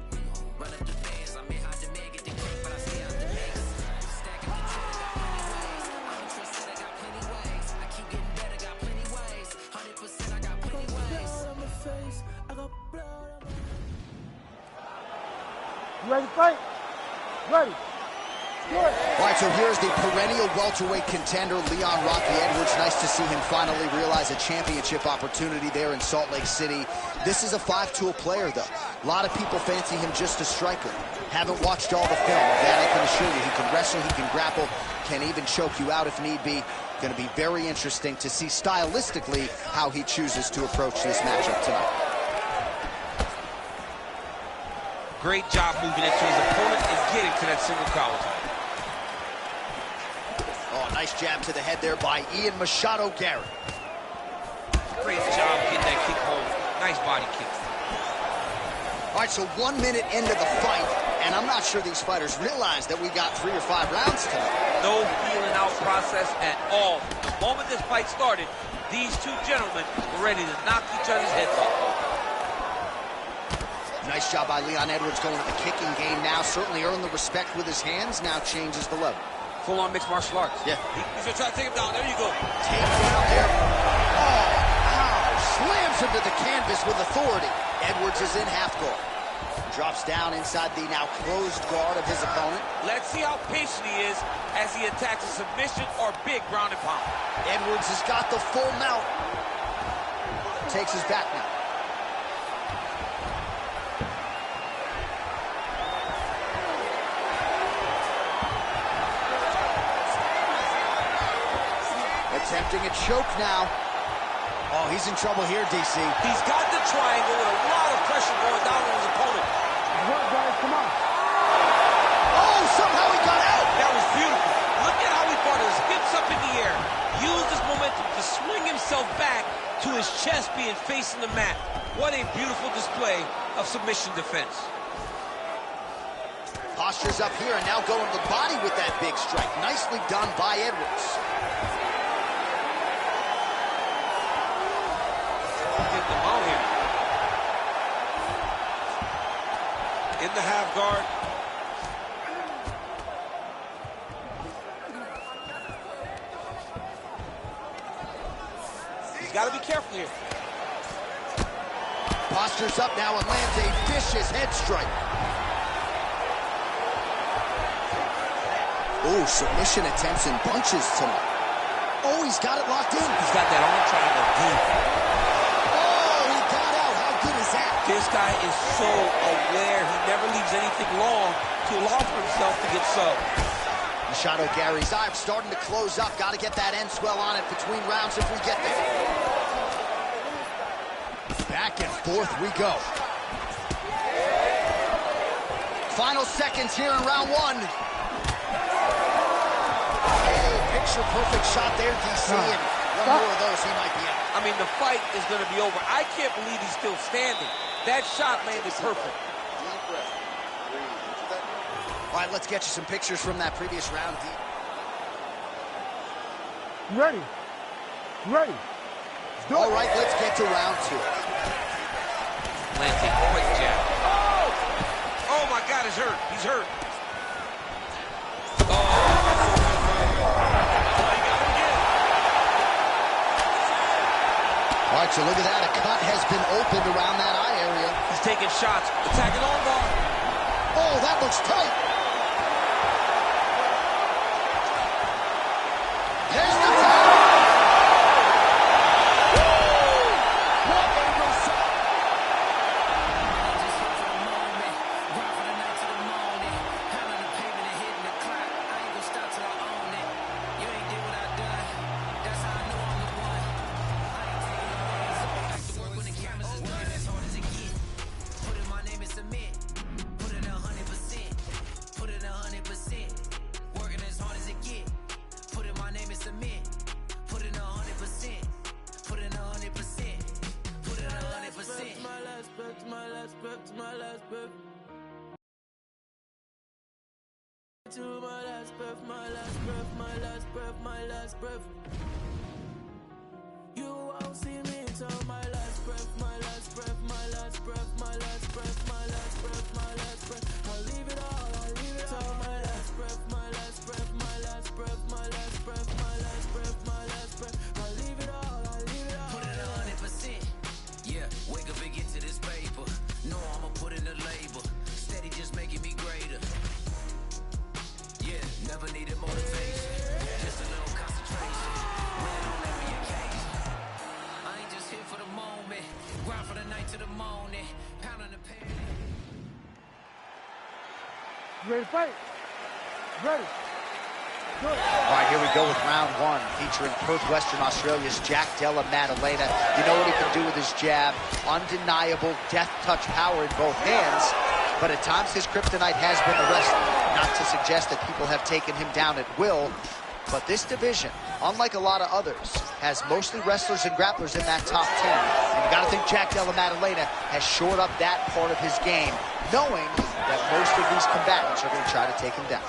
F: Run up the bands, I'm in high demand, get the cake, but I stay out the mix. Stack up the cheddar, got plenty ways. I'm a trendsetter, got plenty ways. I keep getting better, got plenty ways. 100%, I got plenty ways.
A: You ready to fight? Ready. Good.
B: All right, so here's the perennial welterweight contender, Leon Rocky Edwards. Nice to see him finally realize a championship opportunity there in Salt Lake City. This is a five-tool player, though. A lot of people fancy him just a striker. Haven't watched all the film. That I can assure you. He can wrestle, he can grapple, can even choke you out if need be. Going to be very interesting to see stylistically how he chooses to approach this matchup tonight.
D: Great job moving into his opponent and getting to that single collar tie.
B: Oh, nice jab to the head there by Ian Machado Garrett.
D: Great job getting that kick home. Nice body kick.
B: All right, so 1 minute into the fight, and I'm not sure these fighters realize that we got 3 or 5 rounds tonight.
C: No feeling out process at all. The moment this fight started, these two gentlemen were ready to knock each other's heads off.
B: Nice job by Leon Edwards going to the kicking game now. Certainly earned the respect with his hands, now changes the level.
C: Full-on mixed martial arts.
B: Yeah.
C: He's gonna try to take him down. There you go.
B: Take down there. Oh, ow. Slams him to the canvas with authority. Edwards is in half guard. Drops down inside the now closed guard of his opponent.
C: Let's see how patient he is as he attacks a submission or big ground and pound.
B: Edwards has got the full mount. Takes his back now. Attempting a choke now. Oh, he's in trouble here, DC.
C: He's got the triangle with a lot of pressure going down on his opponent.
A: Work, guys, come on.
B: Oh, somehow he got out.
C: That was beautiful. Look at how he brought his hips up in the air. Used this momentum to swing himself back to his chest being facing the mat. What a beautiful display of submission defense.
B: Posture's up here and now going to the body with that big strike. Nicely done by Edwards.
C: Get them out here.
D: in the half guard. He's got to be careful here.
B: Postures up now and lands a vicious head strike. Oh, submission attempts and bunches tonight. Oh, he's got it locked in.
D: He's got that arm triangle deep.
B: Oh, he got out. How good is that?
D: This guy is so aware. He never leaves anything long to allow for himself to get subbed.
B: Machado Gary's eye starting to close up. Got to get that end swell on it between rounds if we get there. Back and forth we go. Final seconds here in round one. Picture-perfect shot there, DC, and one more of those, he might be out.
D: I mean, the fight is going to be over. I can't believe he's still standing. That shot landed perfect.
B: All right, let's get you some pictures from that previous round.
A: You ready? You ready? Let's do it.
B: All right, let's get to round two.
D: Lands a quick jab. Oh, my God, he's hurt. He's hurt.
B: All right, so look at that. A cut has been opened around that eye area.
D: He's taking shots, attacking on guard.
B: Oh, that looks tight. There's the tap. What a result.
E: Just here for the moment, grind for the night to the morning, pound on the pavement and hitting the clock. I ain't gonna stop till I own it. You ain't did what I done. That's how I know I'm the one. I ain't taking no days off. Back to work when the cameras is looking as hard as it get. Put in my name and submit. Put in 100%. Put in 100%. Working as hard as it get. Put in my name and submit. Put in 100%. Put in 100%. Put in 100%. My last breath, my last breath, my last breath. To my last breath, my last breath, my last breath, my last breath. You won't see me until my last breath, my last breath, my last breath, my last breath, my last breath, my last breath. I'll leave it all, I'll leave it all. My last breath, my last breath, my last breath, my last breath, my last breath, my last breath. I'll leave it all, I'll leave it all. Put it 100%. Yeah, wake up and get to this paper. No, I'ma put in the label. Steady just making me greater. Yeah, never needed motivation. Just a little concentration. Winning on every occasion. I ain't just here for the moment. Grind for the night to the morning. Pound on the pavement.
A: You ready to fight? You ready? Do it.
B: All right, here we go with round one, featuring Perth, Western Australia's Jack Della Maddalena. You know what he can do with his jab. Undeniable death touch power in both hands. But at times his kryptonite has been the wrestling. Not to suggest that people have taken him down at will. But this division, unlike a lot of others, has mostly wrestlers and grapplers in that top 10. And you got to think Jack Della Maddalena has shored up that part of his game, knowing that most of these combatants are going to try to take him down.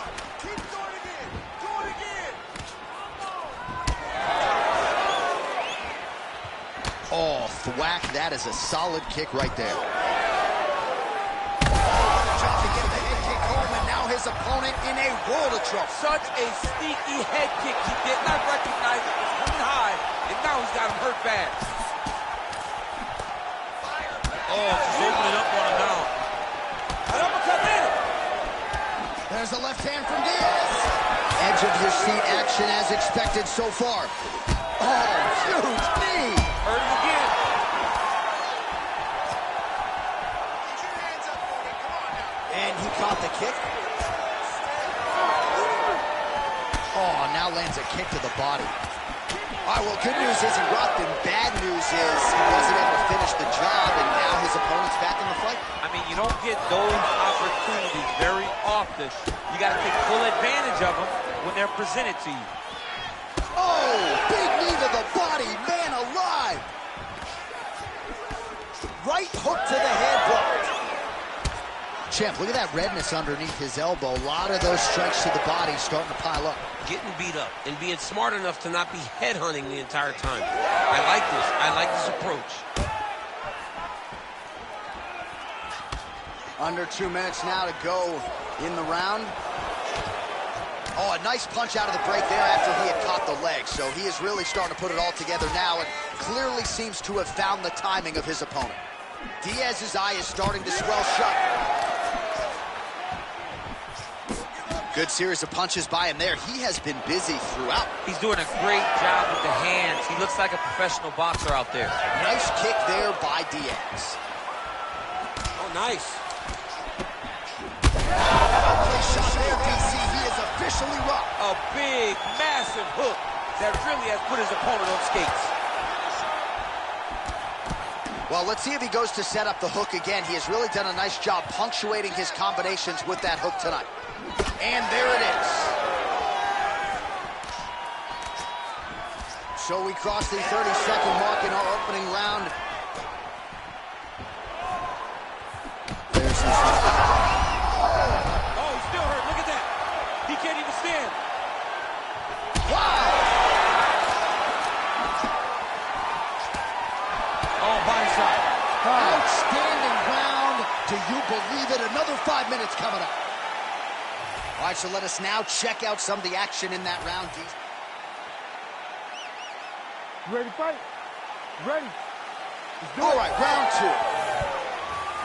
B: Oh, thwack, that is a solid kick right there. Trying to get the head kick home, and now his opponent in a world of trouble.
C: Such a sneaky head kick. He did not recognize it was coming high, and now he's got him hurt bad. Oh, just opening up on him now. An uppercut in.
B: There's a left hand from Diaz. Edge of your seat action as expected so far. Oh, huge knee.
C: Hurt him again.
B: And he caught the kick. Oh, now lands a kick to the body. All right, well, good news is he rocked him. Bad news is he wasn't able to finish the job, and now his opponent's back in the fight.
C: I mean, you don't get those opportunities very often. You got to take full advantage of them when they're presented to you.
B: Oh, big knee to the body, man alive. Right hook to the head blocked. Champ, look at that redness underneath his elbow. A lot of those strikes to the body starting to pile up.
D: Getting beat up and being smart enough to not be headhunting the entire time. I like this. I like this approach.
B: Under 2 minutes now to go in the round. Oh, a nice punch out of the break there after he had caught the leg. So he is really starting to put it all together now and clearly seems to have found the timing of his opponent. Diaz's eye is starting to swell shut. Good series of punches by him there. He has been busy throughout.
C: He's doing a great job with the hands. He looks like a professional boxer out there.
B: Nice kick there by Diaz.
D: Oh, nice.
B: Okay, shot there, DC. He is officially rocked.
C: A big, massive hook that really has put his opponent on skates.
B: Well, let's see if he goes to set up the hook again. He has really done a nice job punctuating his combinations with that hook tonight. And there it is. So we crossed the 30-second mark in our opening round. There's his...
C: Oh, he's still hurt. Look at that. He can't even stand.
B: Wow!
C: Oh, body shot.
B: Outstanding round. Do you believe it? Another 5 minutes coming up. All right, so let us now check out some of the action in that round.
A: You ready to fight? Ready.
B: All right, round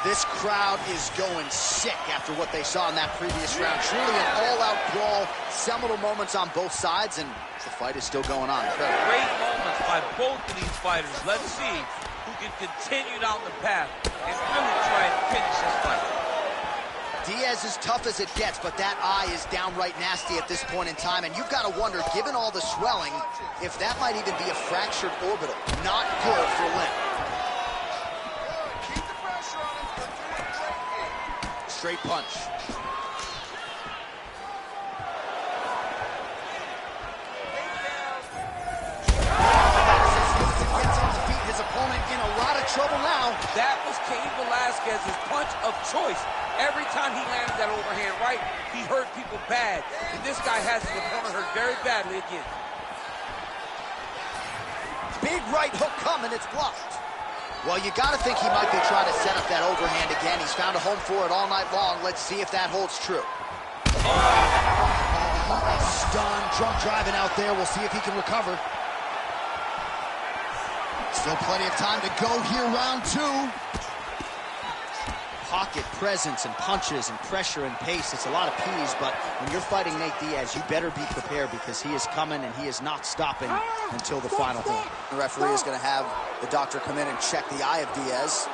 B: 2. This crowd is going sick after what they saw in that previous round. Truly an all-out brawl, seminal moments on both sides, and the fight is still going on. Incredible.
C: Great moments by both of these fighters. Let's see who can continue down the path and really try and finish this fight.
B: Diaz is tough as it gets, but that eye is downright nasty at this point in time, and you've got to wonder, given all the swelling, if that might even be a fractured orbital. Not good for Lim.
G: Keep the pressure on him. You're doing great here.
B: Straight punch. Gets on the feet. His opponent in a lot of trouble now.
C: That was Cain Velasquez's punch of choice. Every time he landed that overhand right, he hurt people bad. And this guy has his opponent hurt very badly again.
B: Big right hook coming, it's blocked. Well, you got to think he might be trying to set up that overhand again. He's found a home for it all night long. Let's see if that holds true. Oh, stunned, drunk driving out there. We'll see if he can recover. Still plenty of time to go here, round 2. Pocket presence and punches and pressure and pace. It's a lot of P's, but when you're fighting Nate Diaz, you better be prepared because he is coming and he is not stopping until the final horn. The referee is going to have the doctor come in and check the eye of Diaz.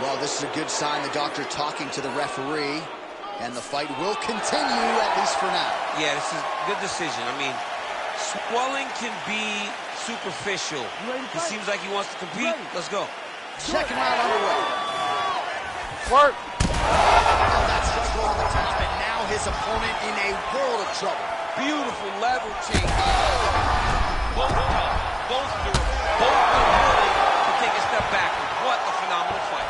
B: Well, this is a good sign. The doctor talking to the referee, and the fight will continue, at least for now.
D: Yeah, this is a good decision. I mean, swelling can be superficial. He seems like he wants to compete. Let's go.
B: Second round underway.
A: Work.
B: Oh, that's just over the top, and now his opponent in a world of trouble.
C: Beautiful level change. Both tough, both durable, both unwilling to take a step backward. What a phenomenal fight.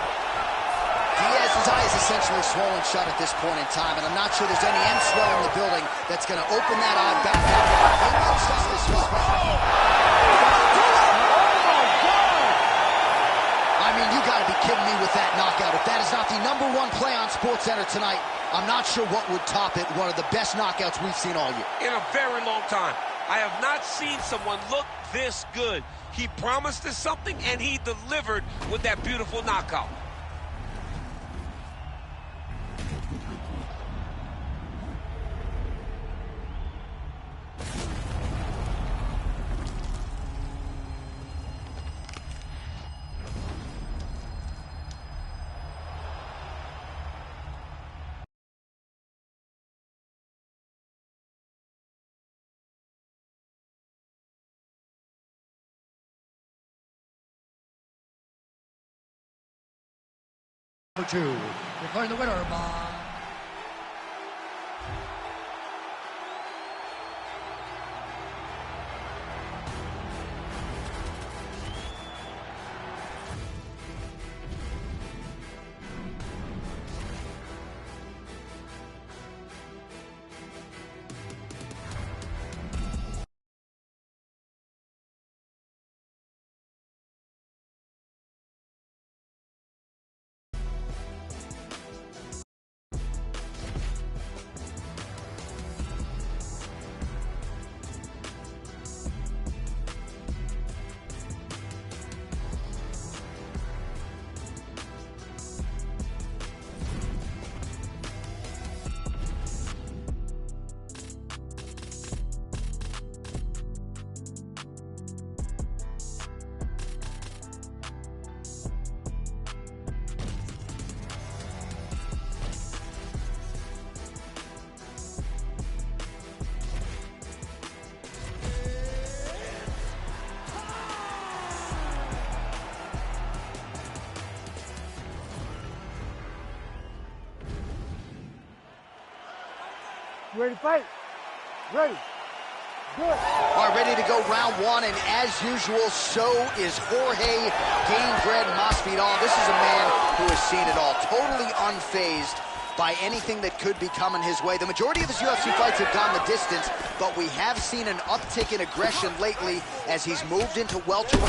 B: Diaz's eye is essentially swollen shut at this point in time, and I'm not sure there's any end swell in the building that's going to open that eye back up. Maybe it'll stop this fight. I mean, you got to be kidding me with that knockout. If that is not the #1 play on SportsCenter tonight, I'm not sure what would top it. One of the best knockouts we've seen all year.
D: In a very long time. I have not seen someone look this good. He promised us something, and he delivered with that beautiful knockout.
H: Number 2, declaring the winner by
A: You ready to fight? Ready. Good.
B: All right, ready to go round one, and as usual, so is Jorge Gamebred Masvidal. This is a man who has seen it all, totally unfazed by anything that could be coming his way. The majority of his UFC fights have gone the distance, but we have seen an uptick in aggression lately as he's moved into welterweight.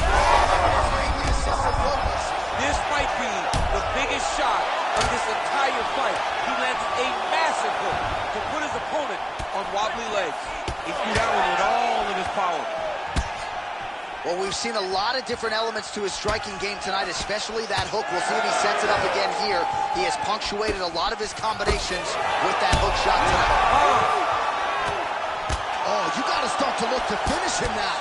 C: This might be the biggest shot of this entire fight. He landed a massive hook to put his opponent on wobbly legs. He threw that one with all of his power.
B: Well, we've seen a lot of different elements to his striking game tonight, especially that hook. We'll see if he sets it up again here. He has punctuated a lot of his combinations with that hook shot tonight. Oh, you got to start to look to finish him now.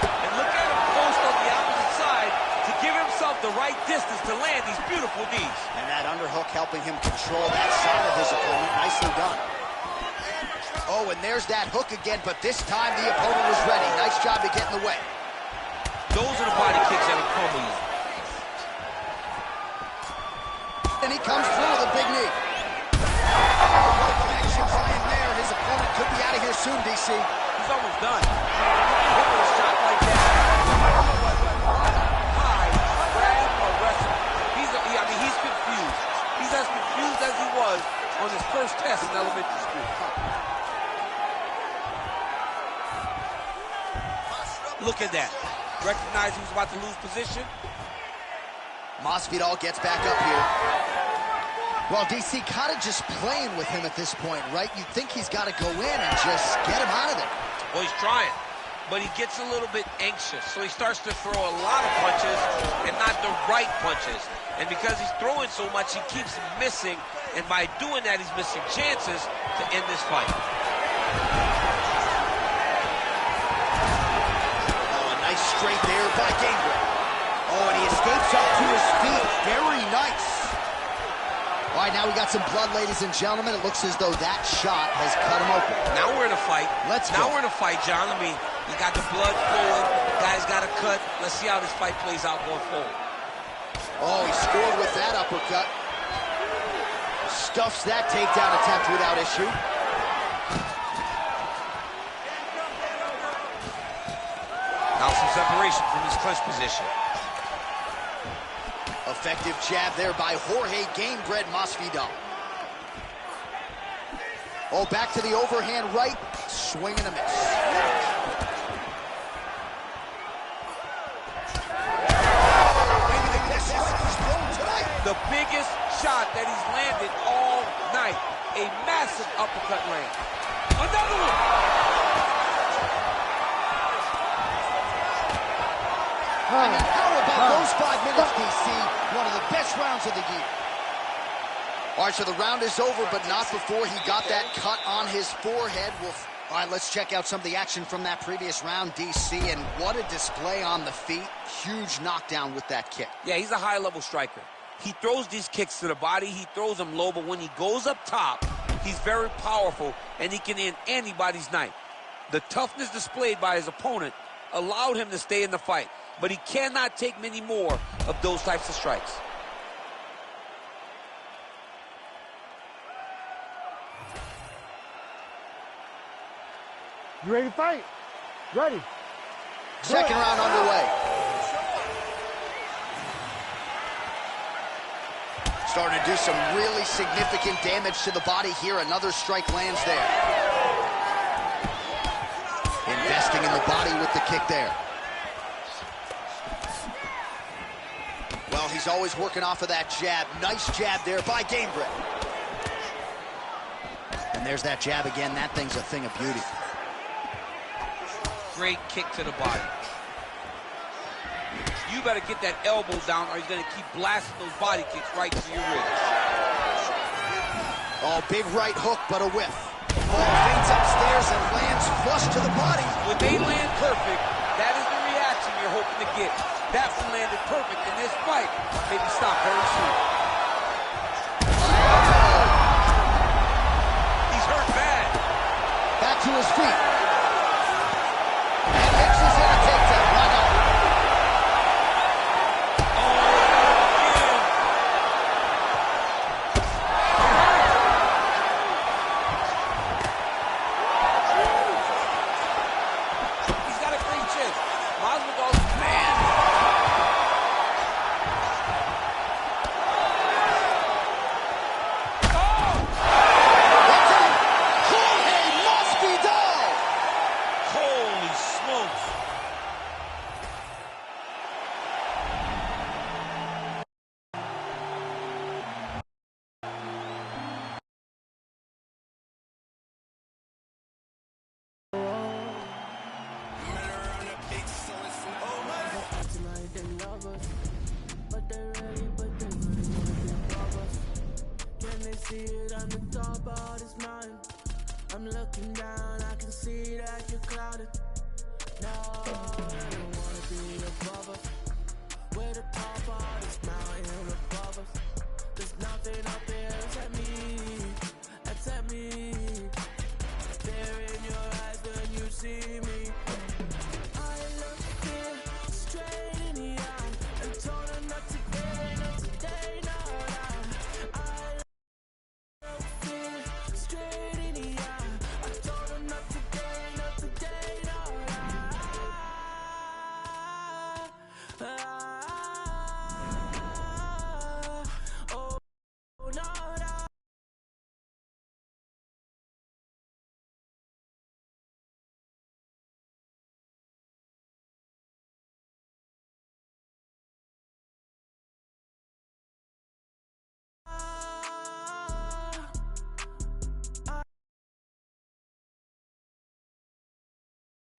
C: And look at him post on the opposite side to give himself the right distance to land these beautiful knees.
B: And that underhook helping him control that side of his opponent. Nicely done. Oh, and there's that hook again, but this time the opponent was ready. Nice job to get in the way.
C: Those are the body kicks that will crumble you.
B: And he comes through with a big knee. Connection by him there. His opponent could be out of here soon, DC.
C: He's almost done. Hit with a shot like that. High, grab, or wrestle. He's confused. He's as confused as he was on his first test in elementary school. Look at that. Recognized he was about to lose position.
B: Masvidal gets back up here. Well, DC kind of just playing with him at this point, right? You'd think he's got to go in and just get him out of there.
D: Well, he's trying, but he gets a little bit anxious, so he starts to throw a lot of punches and not the right punches. And because he's throwing so much, he keeps missing, and by doing that, he's missing chances to end this fight.
B: Straight there by Gamebred. Oh, and he escapes up to his feet. Very nice. All right, now we got some blood, ladies and gentlemen. It looks as though that shot has cut him open.
D: Now we're in a fight.
B: Now
D: we're in a fight, John. I mean, you got the blood flowing. Guy's got a cut. Let's see how this fight plays out going forward.
B: Oh, he scored with that uppercut. Stuffs that takedown attempt without issue.
D: Now some separation from his clinch position.
B: Effective jab there by Jorge Gamebred Masvidal. Oh, back to the overhand right. Swing and a miss. Maybe this is explode tonight.
C: The biggest shot that he's landed all night. A massive uppercut land. Another one.
B: I mean, how about those 5 minutes, DC? One of the best rounds of the year. All right, so the round is over, but not before he got that cut on his forehead. All right, let's check out some of the action from that previous round, DC, and what a display on the feet. Huge knockdown with that kick.
C: Yeah, he's a high-level striker. He throws these kicks to the body. He throws them low, but when he goes up top, he's very powerful, and he can end anybody's night. The toughness displayed by his opponent allowed him to stay in the fight, but he cannot take many more of those types of strikes.
A: You ready to fight? Ready.
B: Second round underway. Starting to do some really significant damage to the body here. Another strike lands there. Investing in the body with the kick there. Well, he's always working off of that jab. Nice jab there by Gamebred. And there's that jab again. That thing's a thing of beauty.
D: Great kick to the body.
C: You better get that elbow down or he's going to keep blasting those body kicks right to your ribs.
B: Oh, big right hook, but a whiff. Oh, feints upstairs and lands flush to the body.
C: When they land perfect, that is the reaction you're hoping to get. That one landed perfect in this fight. Maybe stop very soon. He's hurt bad.
B: Back to his feet. And mixes in a takedown. Why not?
E: see it on the top of this mountain. I'm looking down, I can see that you're clouded. No, I don't wanna be above us. We're the top of this mountain above us. There's nothing up there except me, except me. There in your eyes when you see me. I look fear straight in the eye and told her not today, not today, no, no. I look fear straight in the eye. I told her not today, not today, no, no. Oh, no, no.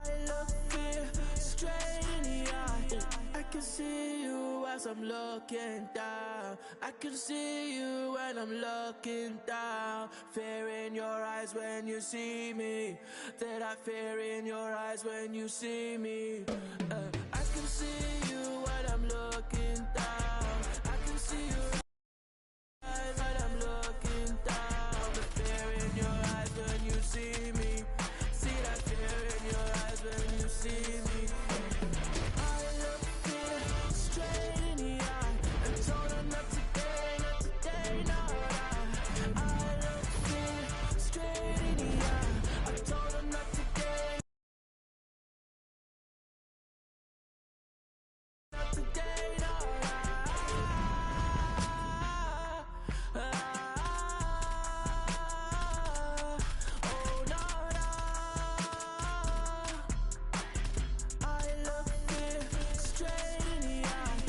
E: I look fear straight in the eye. I can see you as I'm looking down. I can see you when I'm looking down. Fear in your eyes when you see me. That fear in your eyes when you see me. I can see you when I'm looking down. I can see your eyes when I'm looking down. The fear in your eyes when you see me. See that fear in your eyes when you see me. I look fear straight in the eye and told her not today, not today, no, no. I look fear straight in the eye. I told her not today, not today, no, no. Oh, no, no. I look fear straight in the eye.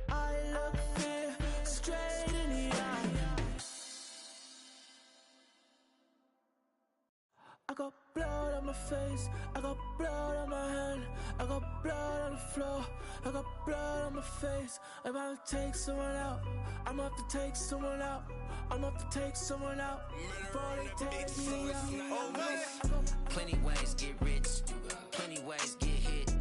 E: I look fear straight in the eye. I got blood on my face, I got blood on my hand, I got blood on the floor, I got blood on my face. I'm about to take someone out, I'm about to take someone out, I'm about to take someone out before they take me out.
F: Plenty ways get rich, plenty ways get hit.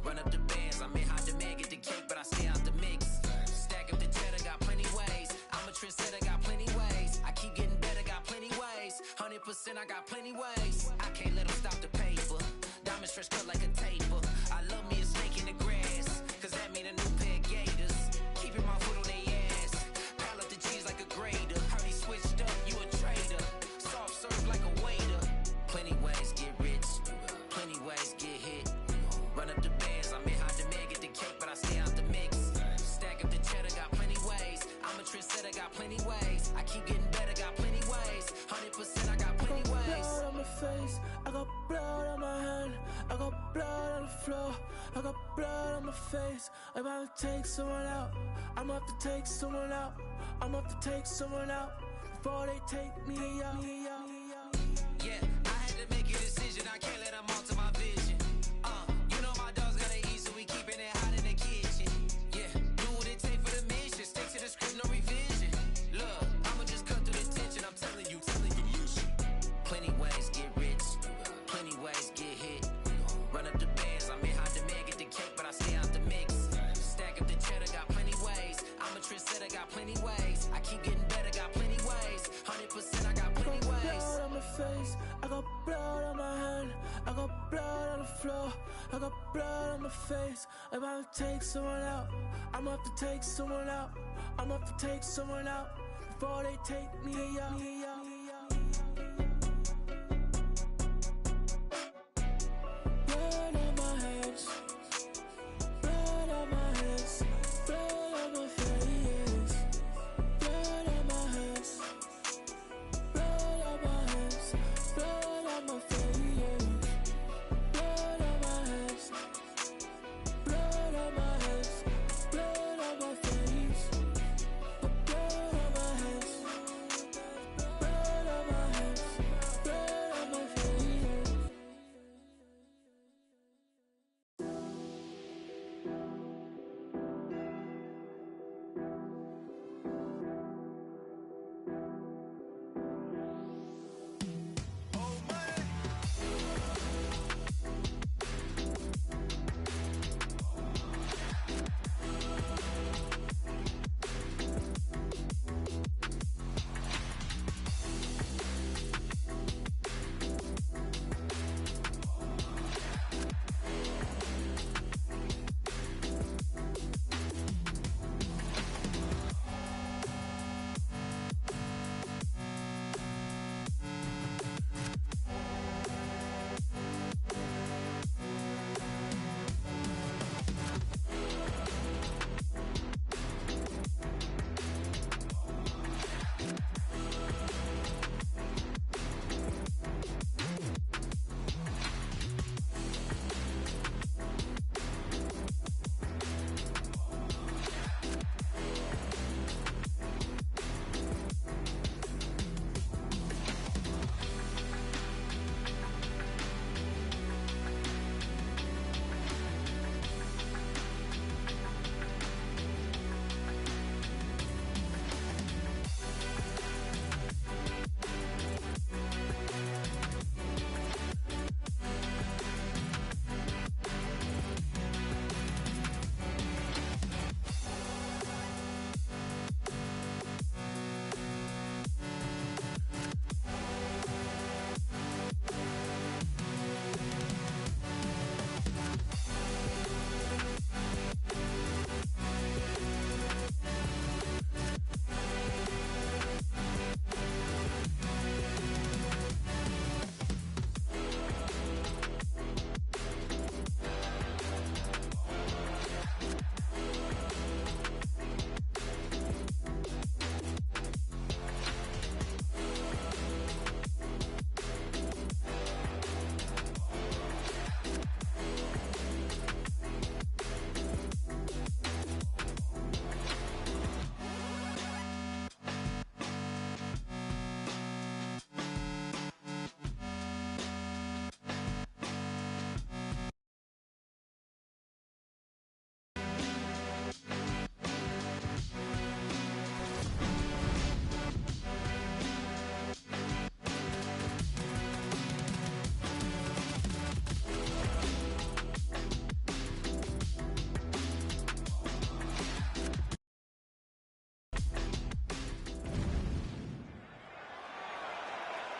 F: Run up the bands, I'm in high demand, get the cake, but I stay out the mix. Stack up the cheddar, got plenty ways. I'm a trendsetter, got plenty ways. I keep getting better, got plenty ways. 100%, I got plenty ways. I can't let them stop the paper. Diamonds fresh cut like a taper. I love me a snake in the grass, cause that mean a new pair of gators. Keeping my foot on their ass. Pile up the cheese like a grater. Heard he switched up, you a traitor. Soft serve like a waiter. Plenty ways get rich, plenty ways get hit. Run up the bands, I'm in high demand, get the cake, but I stay out the mix. Stack up the cheddar, got plenty ways. I'm a trendsetter, got plenty ways. I keep getting better, got plenty ways. 100%, I got plenty ways.
E: Blood on my face, I got blood on my hand, I got blood on the floor, I got blood on my face. I'm about to take someone out, I'm about to take someone out, I'm about to take someone out before they take me out.
F: Yeah, I had to make a decision, I can't let them alter my vision. You know my dogs gotta eat, so we keeping it hot in the kitchen. Yeah, do what it take for the mission, stick to the script, no revision. Look, I'ma just cut through the tension, I'm telling you, listen. Plenty ways get rich, plenty ways get hit. Run up the bands, I'm in high demand, get the cake, but I stay out the mix. Stack up the cheddar, got plenty ways. I'm a trendsetter, got plenty ways. I keep getting better, got plenty ways. 100%, I got plenty ways.
E: Blood on my face, I got blood on my hand, I got blood on the floor, I got blood on my face. I'm about to take someone out, I'm about to take someone out, I'm about to take someone out before they take me out. Blood on my hands, blood on my hands, blood on my face, blood on my hands, blood on my hands, blood on my face, blood on my hands, blood on my hands, blood on my face, blood on my hands, blood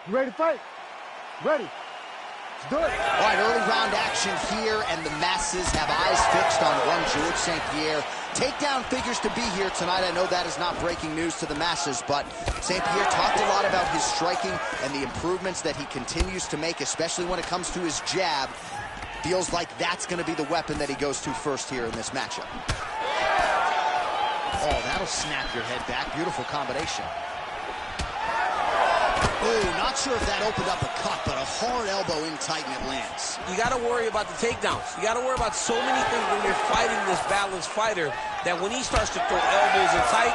A: You ready to fight? Ready. Let's do it.
B: All right, early round action here, and the masses have eyes fixed on one George St. Pierre. Takedown figures to be here tonight. I know that is not breaking news to the masses, but St. Pierre talked a lot about his striking and the improvements that he continues to make, especially when it comes to his jab. Feels like that's going to be the weapon that he goes to first here in this matchup. Oh, that'll snap your head back. Beautiful combination. Oh, not sure if that opened up a cut, but a hard elbow in tight and it lands.
D: You got to worry about the takedowns. You got to worry about so many things when you're fighting this balanced fighter that when he starts to throw elbows in tight,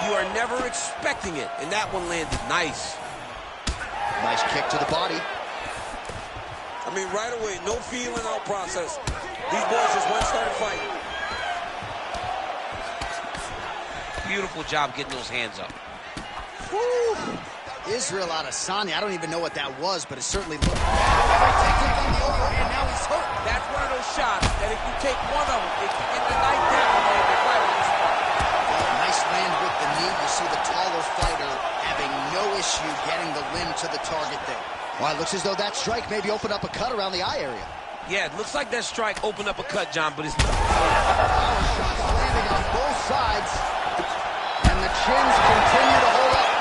D: you are never expecting it. And that one landed nice.
B: Nice kick to the body.
D: I mean, right away, no feeling out process. These boys just went started fighting. Beautiful job getting those hands up.
B: Woo! Israel Adesanya, I don't even know what that was, but it certainly looked bad. On the overhand, now he's hurt.
C: That's one of those shots that if you take one of them, it can end the night down and the fight on the spot.
B: Nice land with the knee. You see the taller fighter having no issue getting the limb to the target there. Well, it looks as though that strike maybe opened up a cut around the eye area.
D: Yeah, it looks like that strike opened up a cut, John, but it's not.
B: Power shots landing on both sides, and the chins continue to hold up.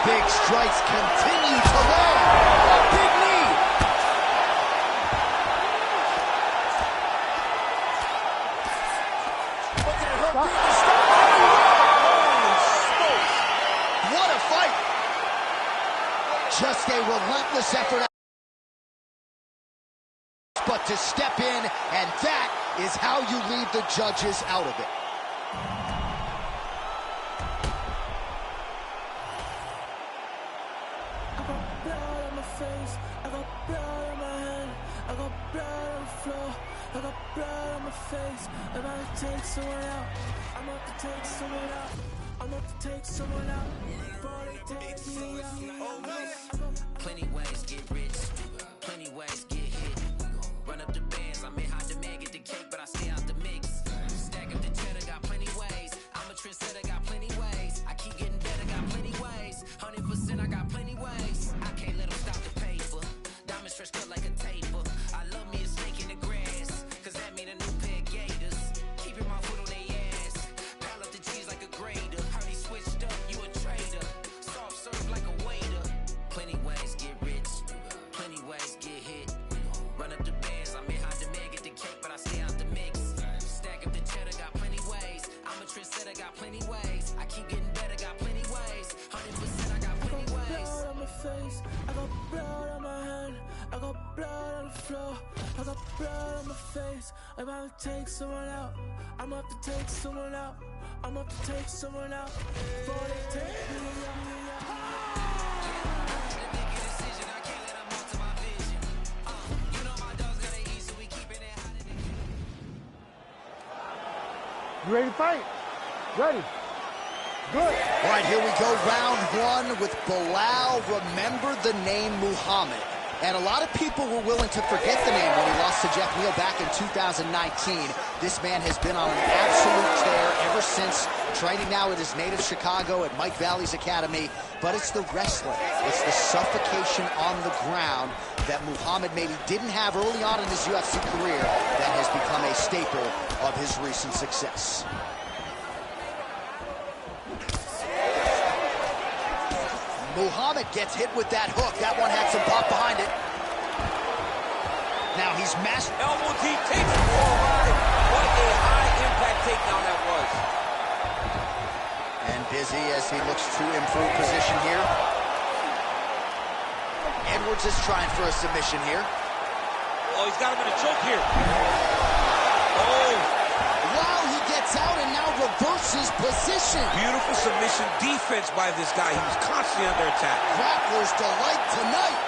B: Big strikes continue to land. A big knee. Look at her being disturbed. Holy smokes. What a fight. Just a relentless effort. But to step in, and that is how you leave the judges out of it.
E: I got blood on my hand, I got blood on the floor, I got blood on my face. I'm about to take someone out, I'm about to take someone out, I'm about to take someone out. Before they take me out.
F: Plenty ways get rich, plenty ways get hit. Run up the bands, I may hide the man, get the cake, but I stay out the mix. Stack up the cheddar, got plenty ways. I'm a trendsetter, got plenty ways. I keep getting better, got plenty ways. 100%, I got plenty ways. I can't let them stop the paper. Diamonds fresh cut like a taper. I love me a snake in the grass, cause that mean a new pair of gators. Keeping my foot on their ass. Pile up the cheese like a grater. Heard he switched up, you a traitor. Soft serve like a waiter. Plenty ways get rich, plenty ways get hit. Run up the bands, I may hide the man, get the cake, but I stay out the mix. Stack up the cheddar, got plenty ways. I'm a trendsetter, got plenty ways. I keep getting better, got plenty ways. 100%, I got plenty ways.
E: Blood on my face, I got blood on my hand, I got blood on the floor, I got blood on my face. I'm about to take someone out, I'm about to take someone out, I'm about to take someone out. Before they take me out.
A: You ready to fight? Ready. Good.
B: All right, here we go, round one with Bilal. Remember the name Muhammad. And a lot of people were willing to forget the name when he lost to Jeff Neal back in 2019. This man has been on an absolute tear ever since, training now at his native Chicago at Mike Valley's Academy. But it's the wrestling. It's the suffocation on the ground that Muhammad maybe didn't have early on in his UFC career that has become a staple of his recent success. Muhammad gets hit with that hook. That one had some pop behind it. Now he's mashed.
D: Elbow deep, takes it for a ride. What a high-impact takedown that was.
B: And busy as he looks to improve position here. Edwards is trying for a submission here.
D: Oh, he's got him in a choke here. Oh.
B: Wow, he gets out and now reverses position.
D: Beautiful submission defense by this guy. He was constantly under attack.
B: Grappler's delight tonight.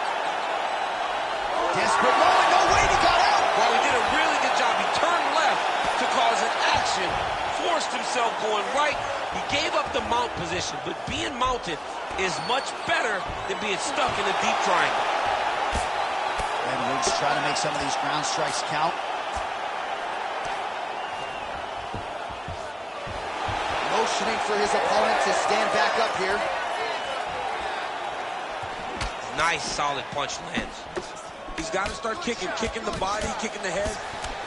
B: Desperate moment, no way, he got out.
D: Well, he did a really good job. He turned left to cause an action, forced himself going right. He gave up the mount position, but being mounted is much better than being stuck in a deep triangle.
B: Edwards trying to make some of these ground strikes count. Motioning for his opponent to stand back up here.
D: Nice, solid punch lands.
A: He's got to start kicking the body, kicking the head.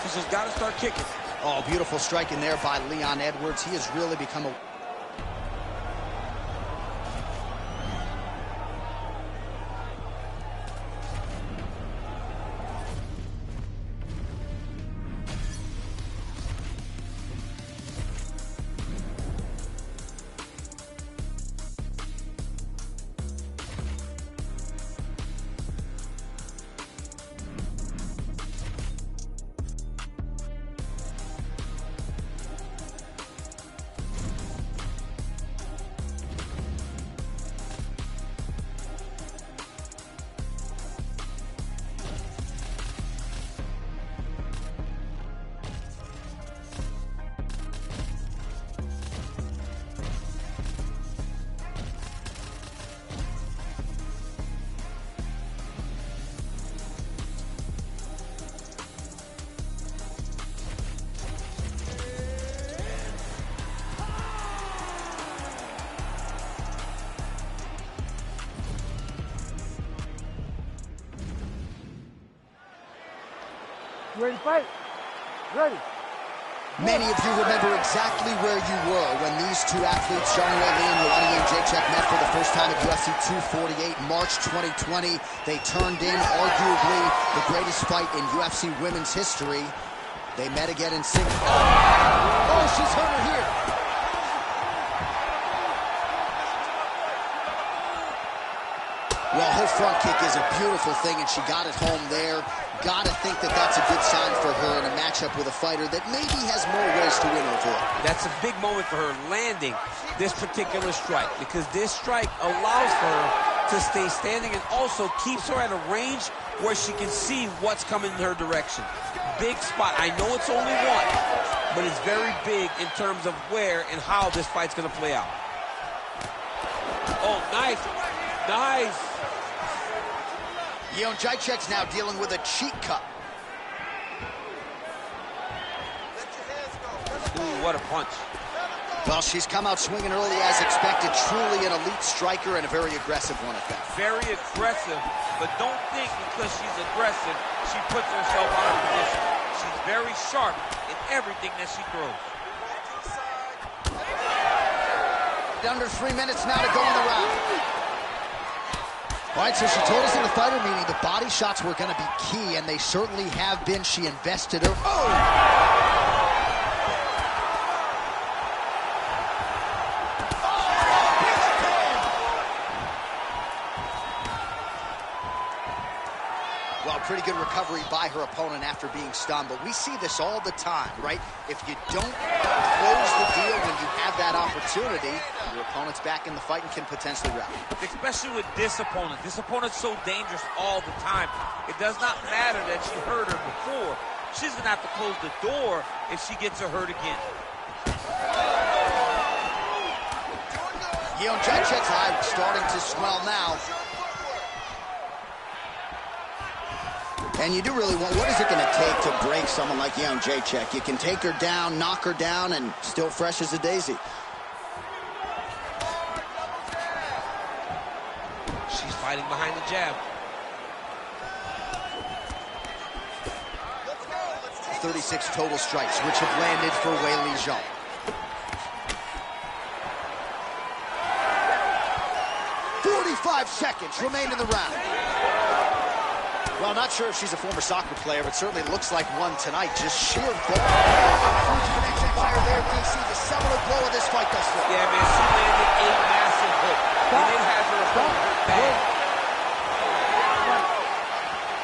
A: He's just got to start kicking.
B: Oh, beautiful striking there by Leon Edwards. He has really become a...
A: You ready to fight? Ready.
B: Many of you remember exactly where you were when these two athletes, Zhang Weili and Joanna Jędrzejczyk, met for the first time at UFC 248 March 2020. They turned in arguably the greatest fight in UFC women's history. They met again in Singapore. Oh, she's hurt her here. Well, her front kick is a beautiful thing, and she got it home there. Gotta think that that's a good sign for her in a matchup with a fighter that maybe has more ways to win over her.
D: That's a big moment for her, landing this particular strike, because this strike allows for her to stay standing and also keeps her at a range where she can see what's coming in her direction. Big spot. I know it's only one, but it's very big in terms of where and how this fight's going to play out. Oh, nice. Nice.
B: Jędrzejczyk's now dealing with a cheek cut.
D: Ooh, what a punch.
B: Well, she's come out swinging early as expected. Truly an elite striker and a very aggressive one at that.
C: Very aggressive, but don't think because she's aggressive, she puts herself out of position. She's very sharp in everything that she throws.
B: Under 3 minutes now to go in the round. All right, so she told us in the fighter meeting the body shots were going to be key, and they certainly have been. She invested her. Oh! Well, pretty good recovery by her opponent after being stunned, but we see this all the time, right? If you don't close the deal when you have that opportunity, your opponent's back in the fight and can potentially rally.
C: Especially with this opponent. This opponent's so dangerous all the time. It does not matter that she hurt her before. She's going to have to close the door if she gets her hurt again.
B: Jędrzejczyk's eye starting to swell now. And you do really want, what is it going to take to break someone like Jędrzejczyk? You can take her down, knock her down, and still fresh as a daisy.
D: She's fighting behind the jab.
B: 36 total strikes, which have landed for Weili Zhang. "45 seconds remain in the round." Well, not sure if she's a former soccer player, but certainly looks like one tonight. Just sheer ball. Fire there, DC, the seminal blow of this fight thus far.
C: Yeah, man, she landed a massive hook. And it has her opponent bad.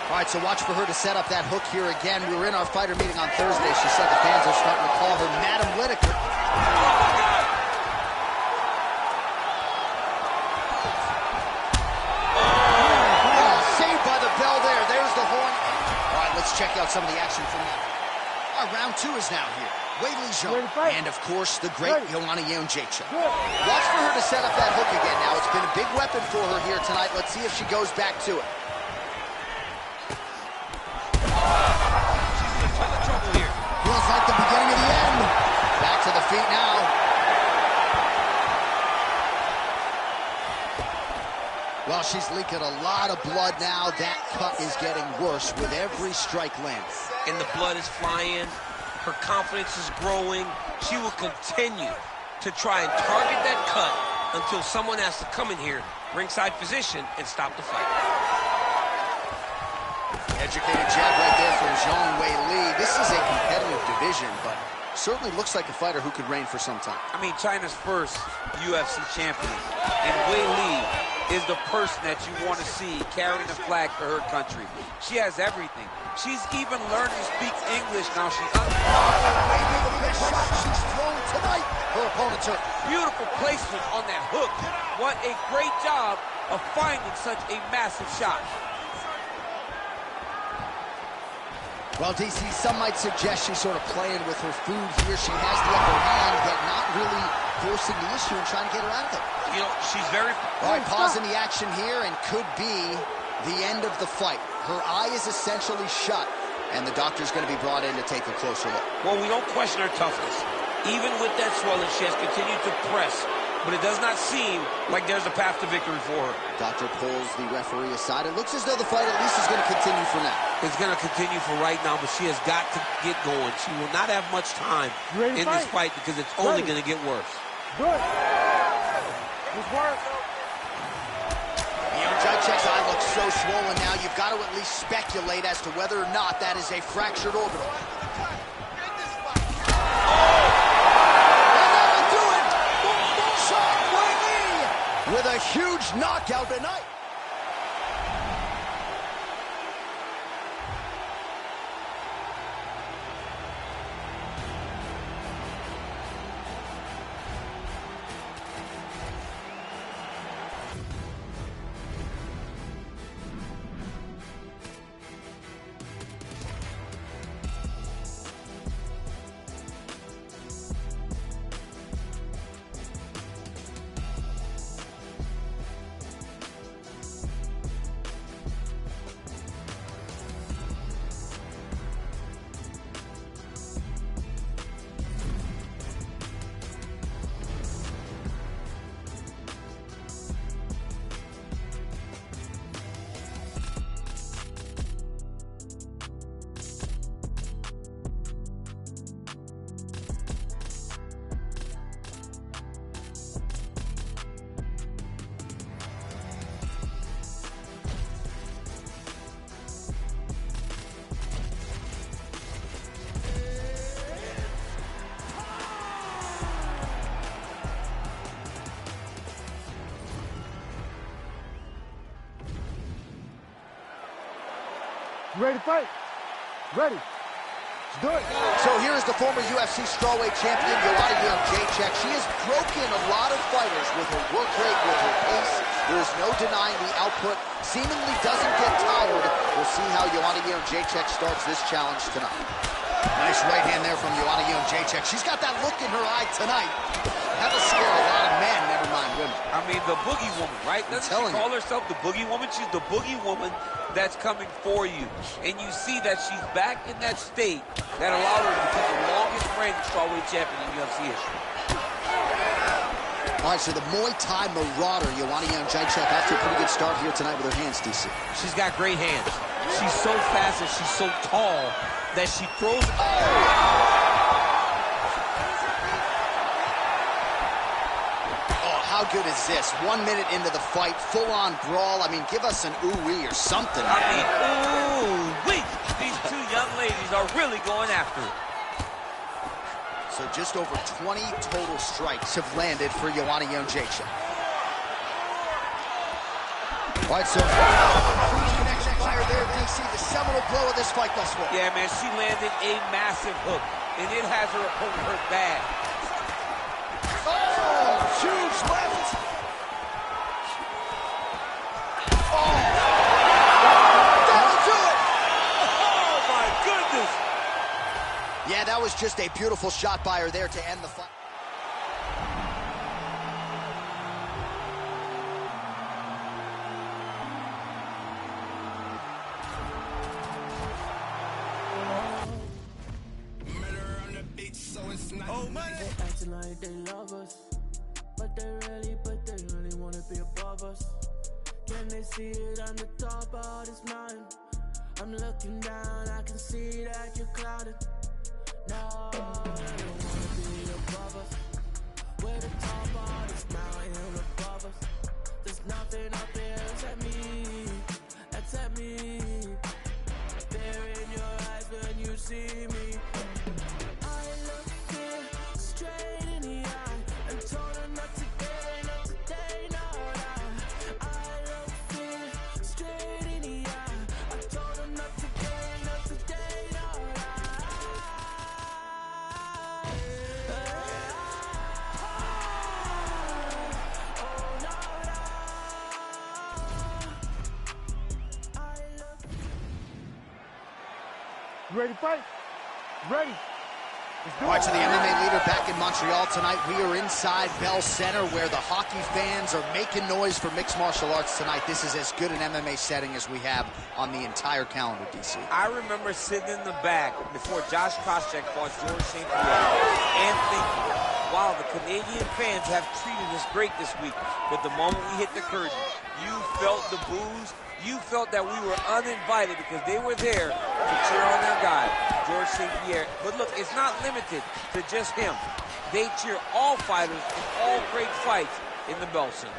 B: All right, so watch for her to set up that hook here again. We were in our fighter meeting on Thursday. She said the fans are starting to call her Madam Whitaker. Check out some of the action from that. Our round 2 is now here. Weili Zhang and, of course, the great Joanna Jędrzejczyk. Watch for her to set up that hook again now. It's been a big weapon for her here tonight. Let's see if she goes back to it.
C: She's in a ton of trouble here.
B: Feels like the beginning of the end. Back to the feet now. Well, she's leaking a lot of blood now. That cut is getting worse with every strike landed.
D: And the blood is flying. Her confidence is growing. She will continue to try and target that cut until someone has to come in here, ringside position, and stop the fight.
B: Educated jab right there from Zhang Weili. This is a competitive division, but certainly looks like a fighter who could reign for some time.
C: I mean, China's first UFC champion. And Weili is the person that you want to see carrying the flag for her country. She has everything. She's even learned to speak English now.
B: She's thrown tonight. Her opponent's hurt.
C: Beautiful placement on that hook. What a great job of finding such a massive shot.
B: Well, DC, some might suggest she's sort of playing with her food here. She has the upper hand, but not really forcing the issue and trying to get her out of it.
D: You know, she's very...
B: All right, pausing the action here, and could be the end of the fight. Her eye is essentially shut, and the doctor's going to be brought in to take a closer look.
D: Well, we don't question her toughness. Even with that swelling, she has continued to press, but it does not seem like there's a path to victory for her.
B: Doctor pulls the referee aside. It looks as though the fight at least is going to continue for now.
D: It's going to continue for right now, but she has got to get going. She will not have much time in this fight because it's only going to get worse.
A: Good. Good work.
B: Jacek's eye looks so swollen now, you've got to at least speculate as to whether or not that is a fractured orbital. With a huge knockout tonight.
A: You ready to fight? Ready. Let's do it.
B: So here's the former UFC strawweight champion, Joanna Jacek. She has broken a lot of fighters with her work rate, with her pace. There is no denying the output. Seemingly doesn't get tired. We'll see how Joanna Jacek starts this challenge tonight. Nice right hand there from Joanna Jacek. She's got that look in her eye tonight. That'll scare a lot of men, never mind women.
C: I mean, the boogie woman, right? Doesn't she call herself the boogie woman? She's the boogie woman that's coming for you. And you see that she's back in that state that allowed her to become the longest reigning strawweight champion in UFC history.
B: All right, so the Muay Thai marauder, Joanna Jacek, off to a pretty good start here tonight with her hands, DC.
D: She's got great hands. She's so fast and she's so tall that she throws...
B: How good is this? 1 minute into the fight, full-on brawl. I mean, give us an ooh-wee or something.
C: I mean, ooh-wee. These two young ladies are really going after it.
B: So just over 20 total strikes have landed for Joanna Jacek. All right, so huge connection fire there, DC. The seminal blow of this fight thus far.
C: Yeah, man, she landed a massive hook, and it has her opponent hurt bad.
B: Huge left. Oh, that'll do it.
C: Oh, my goodness.
B: Yeah, that was just a beautiful shot by her there to end the fight.
G: Oh, money.
E: They acting like they love us, but they really wanna be above us. Can they see it on the top of this mountain? I'm looking down, I can see that you're clouded. No, I don't wanna be above us. We're the top of this mountain above us. There's nothing up there except me, except me. There in your eyes when you see me. I looked her straight in the eye and told her not today, not today, no, no. I looked her straight in the eye. I told her not today, not today, no,
A: You ready to fight? Ready.
B: All right, so the MMA leader back in Montreal tonight. We are inside Bell Center where the hockey fans are making noise for mixed martial arts tonight. This is as good an MMA setting as we have on the entire calendar, DC.
C: I remember sitting in the back before Josh Koscheck fought George St. Pierre and thinking, wow, the Canadian fans have treated us great this week. But the moment we hit the curtain, you felt the boos. You felt that we were uninvited because they were there to cheer on their guy, George St. Pierre. But look, it's not limited to just him. They cheer all fighters in all great fights in the Bell Center.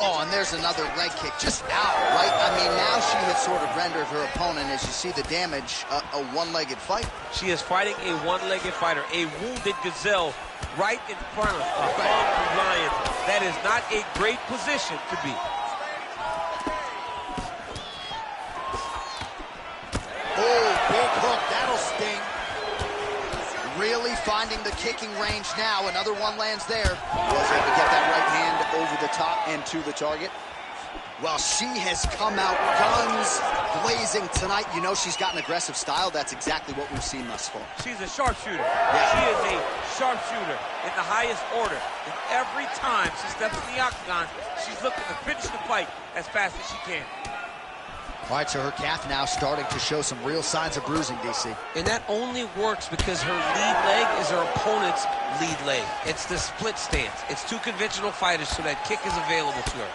B: Oh, and there's another leg kick just out, right? I mean, now she has sort of rendered her opponent, as you see the damage, a one-legged fight.
D: She is fighting a one-legged fighter, a wounded gazelle right in front of a hungry lion. That is not a great position to be.
B: Oh, big hook, that'll sting. Really finding the kicking range now. Another one lands there. Was able to get that right hand over the top and to the target. Well, she has come out guns blazing tonight. You know she's got an aggressive style. That's exactly what we've seen thus far.
C: She's a sharpshooter.
B: Yeah.
C: She is a sharpshooter in the highest order. And every time she steps in the octagon, she's looking to finish the fight as fast as she can.
B: All right, so her calf now starting to show some real signs of bruising, DC.
D: And that only works because her lead leg is her opponent's lead leg. It's the split stance. It's two conventional fighters, so that kick is available to her.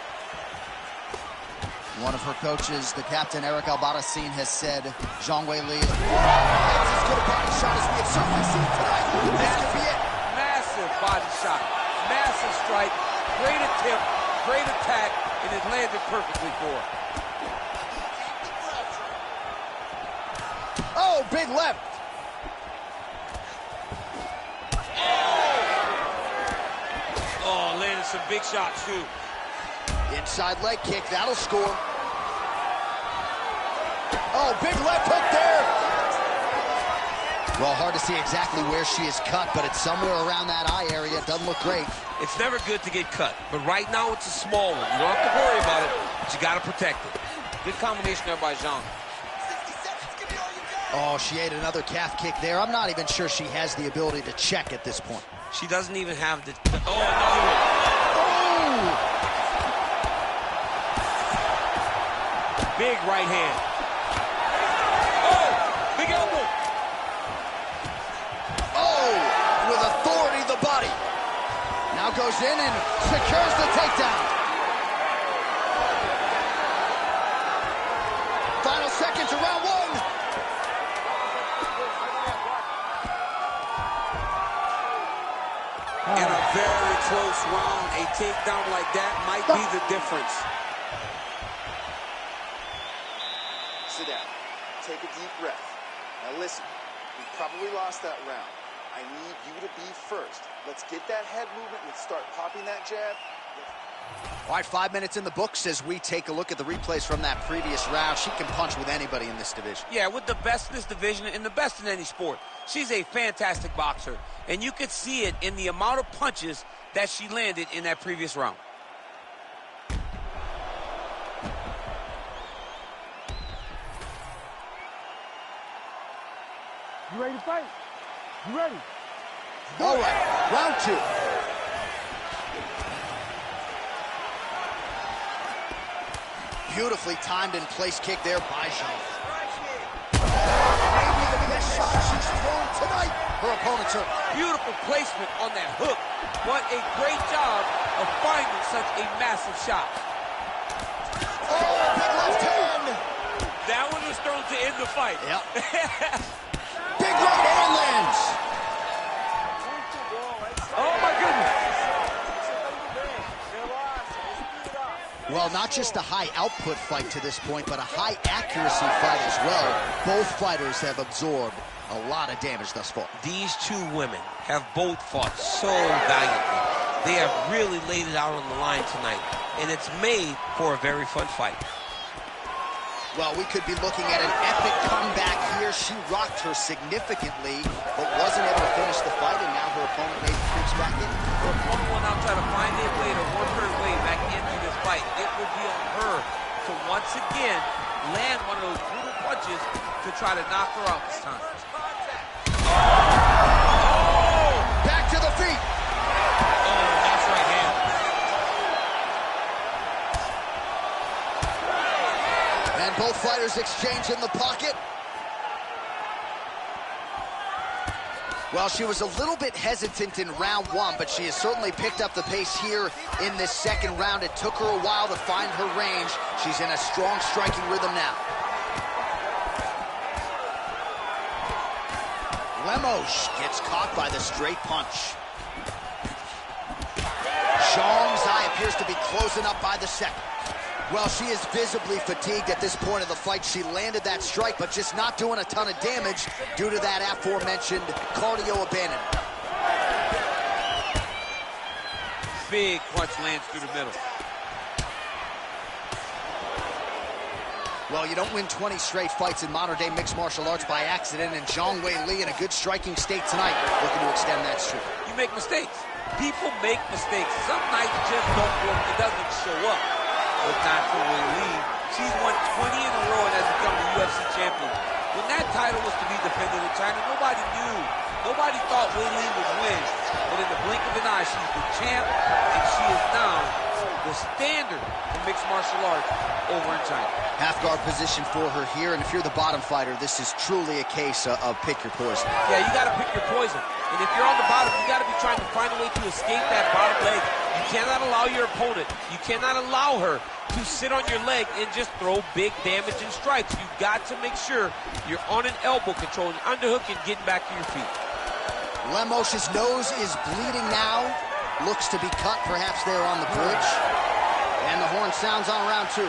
B: One of her coaches, the captain, Eric Albarracin, has said, Zhang Weili, that's as good a body shot as we have certainly seen tonight. This could be it.
C: Massive body shot, massive strike, great attempt, great attack, and it landed perfectly for her.
B: Oh, big left.
C: Oh, landed some big shots, too.
B: Inside leg kick, that'll score. Oh, big left hook there. Well, hard to see exactly where she is cut, but it's somewhere around that eye area. It doesn't look great.
D: It's never good to get cut, but right now it's a small one. You don't have to worry about it, but you got to protect it.
C: Good combination there by Zhang.
B: Oh, she ate another calf kick there. I'm not even sure she has the ability to check at this point.
D: She doesn't even have the... Oh, another one.
B: Oh!
C: Big right hand. Oh, big elbow.
B: Oh, with authority, the body. Now goes in and secures the takedown. Final seconds of round one.
C: In a very close round, a takedown like that might be the difference.
G: Sit down. Take a deep breath. Now listen, we probably lost that round. I need you to be first. Let's get that head movement. Let's start popping that jab.
B: All right, 5 minutes in the books as we take a look at the replays from that previous round. She can punch with anybody in this division.
C: Yeah, with the best in this division and the best in any sport. She's a fantastic boxer, and you could see it in the amount of punches that she landed in that previous round.
A: You ready to fight? You ready?
B: All right, round two. Beautifully timed and placed kick there by Zhang. Maybe the best shot she's thrown tonight. her opponent's hurt.
C: Beautiful placement on that hook. What a great job of finding such a massive shot.
B: Oh, big left hand.
C: That one was thrown to end the fight.
B: Yep. Big right hand lands.
C: Oh, my goodness.
B: Well, not just a high output fight to this point, but a high accuracy fight as well. Both fighters have absorbed a lot of damage thus far.
D: These two women have both fought so valiantly. They have really laid it out on the line tonight, and it's made for a very fun fight.
B: Well, we could be looking at an epic comeback here. She rocked her significantly, but wasn't able to finish the fight, and now her opponent maybe creeps back in.
C: Her opponent will now try to find a way to work her way back into this fight. It will be on her to once again land one of those brutal punches to try to knock her out this time.
B: Oh! Back to the feet.
C: Oh, nice right hand.
B: And both fighters exchange in the pocket. Well, she was a little bit hesitant in round one, but she has certainly picked up the pace here in this second round. It took her a while to find her range. She's in a strong striking rhythm now. Lemos gets caught by the straight punch. Zhang's eye appears to be closing up by the second. Well, she is visibly fatigued at this point of the fight. She landed that strike, but just not doing a ton of damage due to that aforementioned cardio abandonment.
C: Big punch lands through the middle.
B: Well, you don't win 20 straight fights in modern-day mixed martial arts by accident, and Zhang Weili in a good striking state tonight, looking to extend that streak.
C: You make mistakes. People make mistakes. Some nights just don't work. It doesn't show up. But not for Weili. She's won 20 in a row and has become the UFC champion. When that title was to be defended in China, nobody knew. Nobody thought Weili would win. But in the blink of an eye, she's the champ, and she is now the standard in mixed martial arts over in China.
B: Half guard position for her here, and if you're the bottom fighter, this is truly a case of pick your poison.
C: Yeah, you got to pick your poison. And if you're on the bottom, you got to be trying to find a way to escape that bottom leg. You cannot allow your opponent, you cannot allow her to sit on your leg and just throw big damage and strikes. You've got to make sure you're on an elbow, controlling underhook and getting back to your feet.
B: Lemos's nose is bleeding now. Looks to be cut, perhaps there on the bridge. And the horn sounds on round two.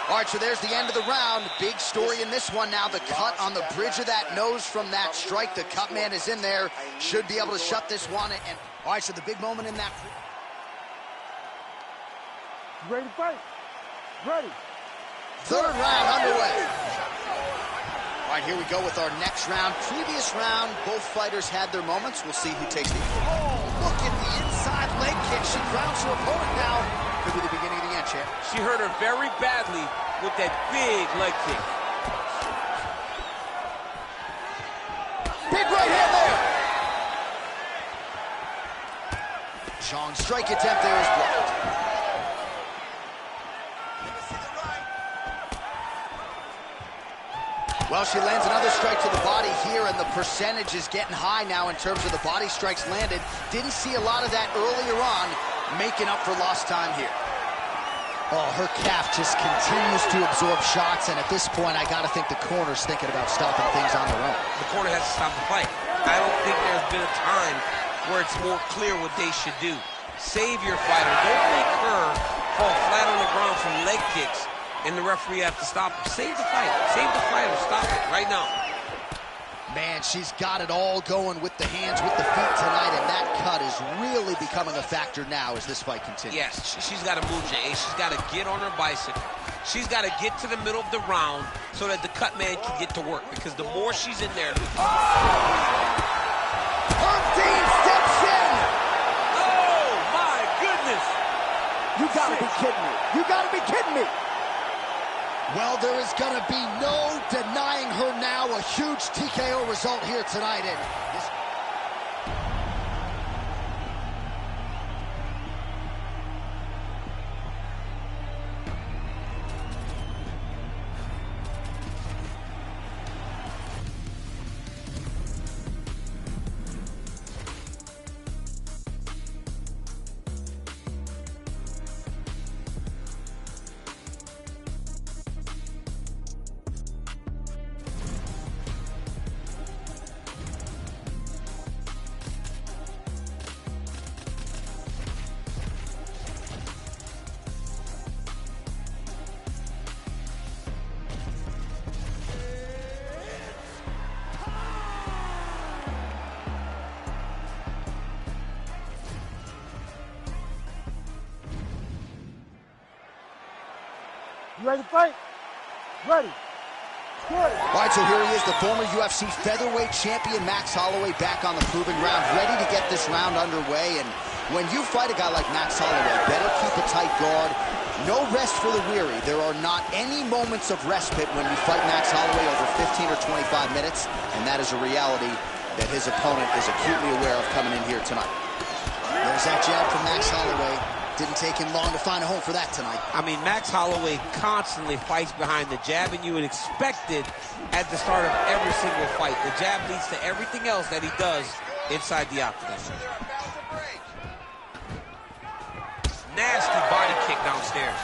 B: All right, so there's the end of the round. Big story in this one now. The cut on the bridge of that nose from that strike. The cut man is in there. Should be able to shut this one. And all right, so the big moment in that.
A: You ready to fight? Ready.
B: Third round underway. All right, here we go with our next round. Previous round, both fighters had their moments. We'll see who takes the... Oh, look at the inside leg kick. She grounds her opponent now. Could be the beginning of the end, champ.
C: She hurt her very badly with that big leg kick.
B: Big right hand there. Zhang's strike attempt there is blocked. Well, she lands another strike to the body here, and the percentage is getting high now in terms of the body strikes landed. Didn't see a lot of that earlier on, making up for lost time here. Oh, her calf just continues to absorb shots, and at this point, I got to think the corner's thinking about stopping things on their own.
D: The corner has to stop the fight. I don't think there's been a time where it's more clear what they should do. Save your fighter. Don't make her fall flat on the ground from leg kicks, and the referee have to stop him. Save the fight. Save the fighter. Stop it right now.
B: Man, she's got it all going with the hands, with the feet tonight, and that cut is really becoming a factor now as this fight continues.
D: Yes, she's got to move, Jay. She's got to get on her bicycle. She's got to get to the middle of the round so that the cut man can get to work, because the more she's in there...
B: Herb Dean steps in!
C: Oh, my goodness!
A: You gotta be kidding me. You gotta be kidding me.
B: Well, there is going to be no denying her now. A huge TKO result here tonight. And this
A: You ready to fight? Ready. Good.
B: All right, so here he is, the former UFC featherweight champion, Max Holloway, back on the proving ground, ready to get this round underway. And when you fight a guy like Max Holloway, better keep a tight guard. No rest for the weary. There are not any moments of respite when you fight Max Holloway over 15 or 25 minutes, and that is a reality that his opponent is acutely aware of coming in here tonight. There's that jab from Max Holloway. Didn't take him long to find a home for that tonight.
D: I mean, Max Holloway constantly fights behind the jab, and you would expect it at the start of every single fight. The jab leads to everything else that he does inside the octagon. Nasty body kick downstairs.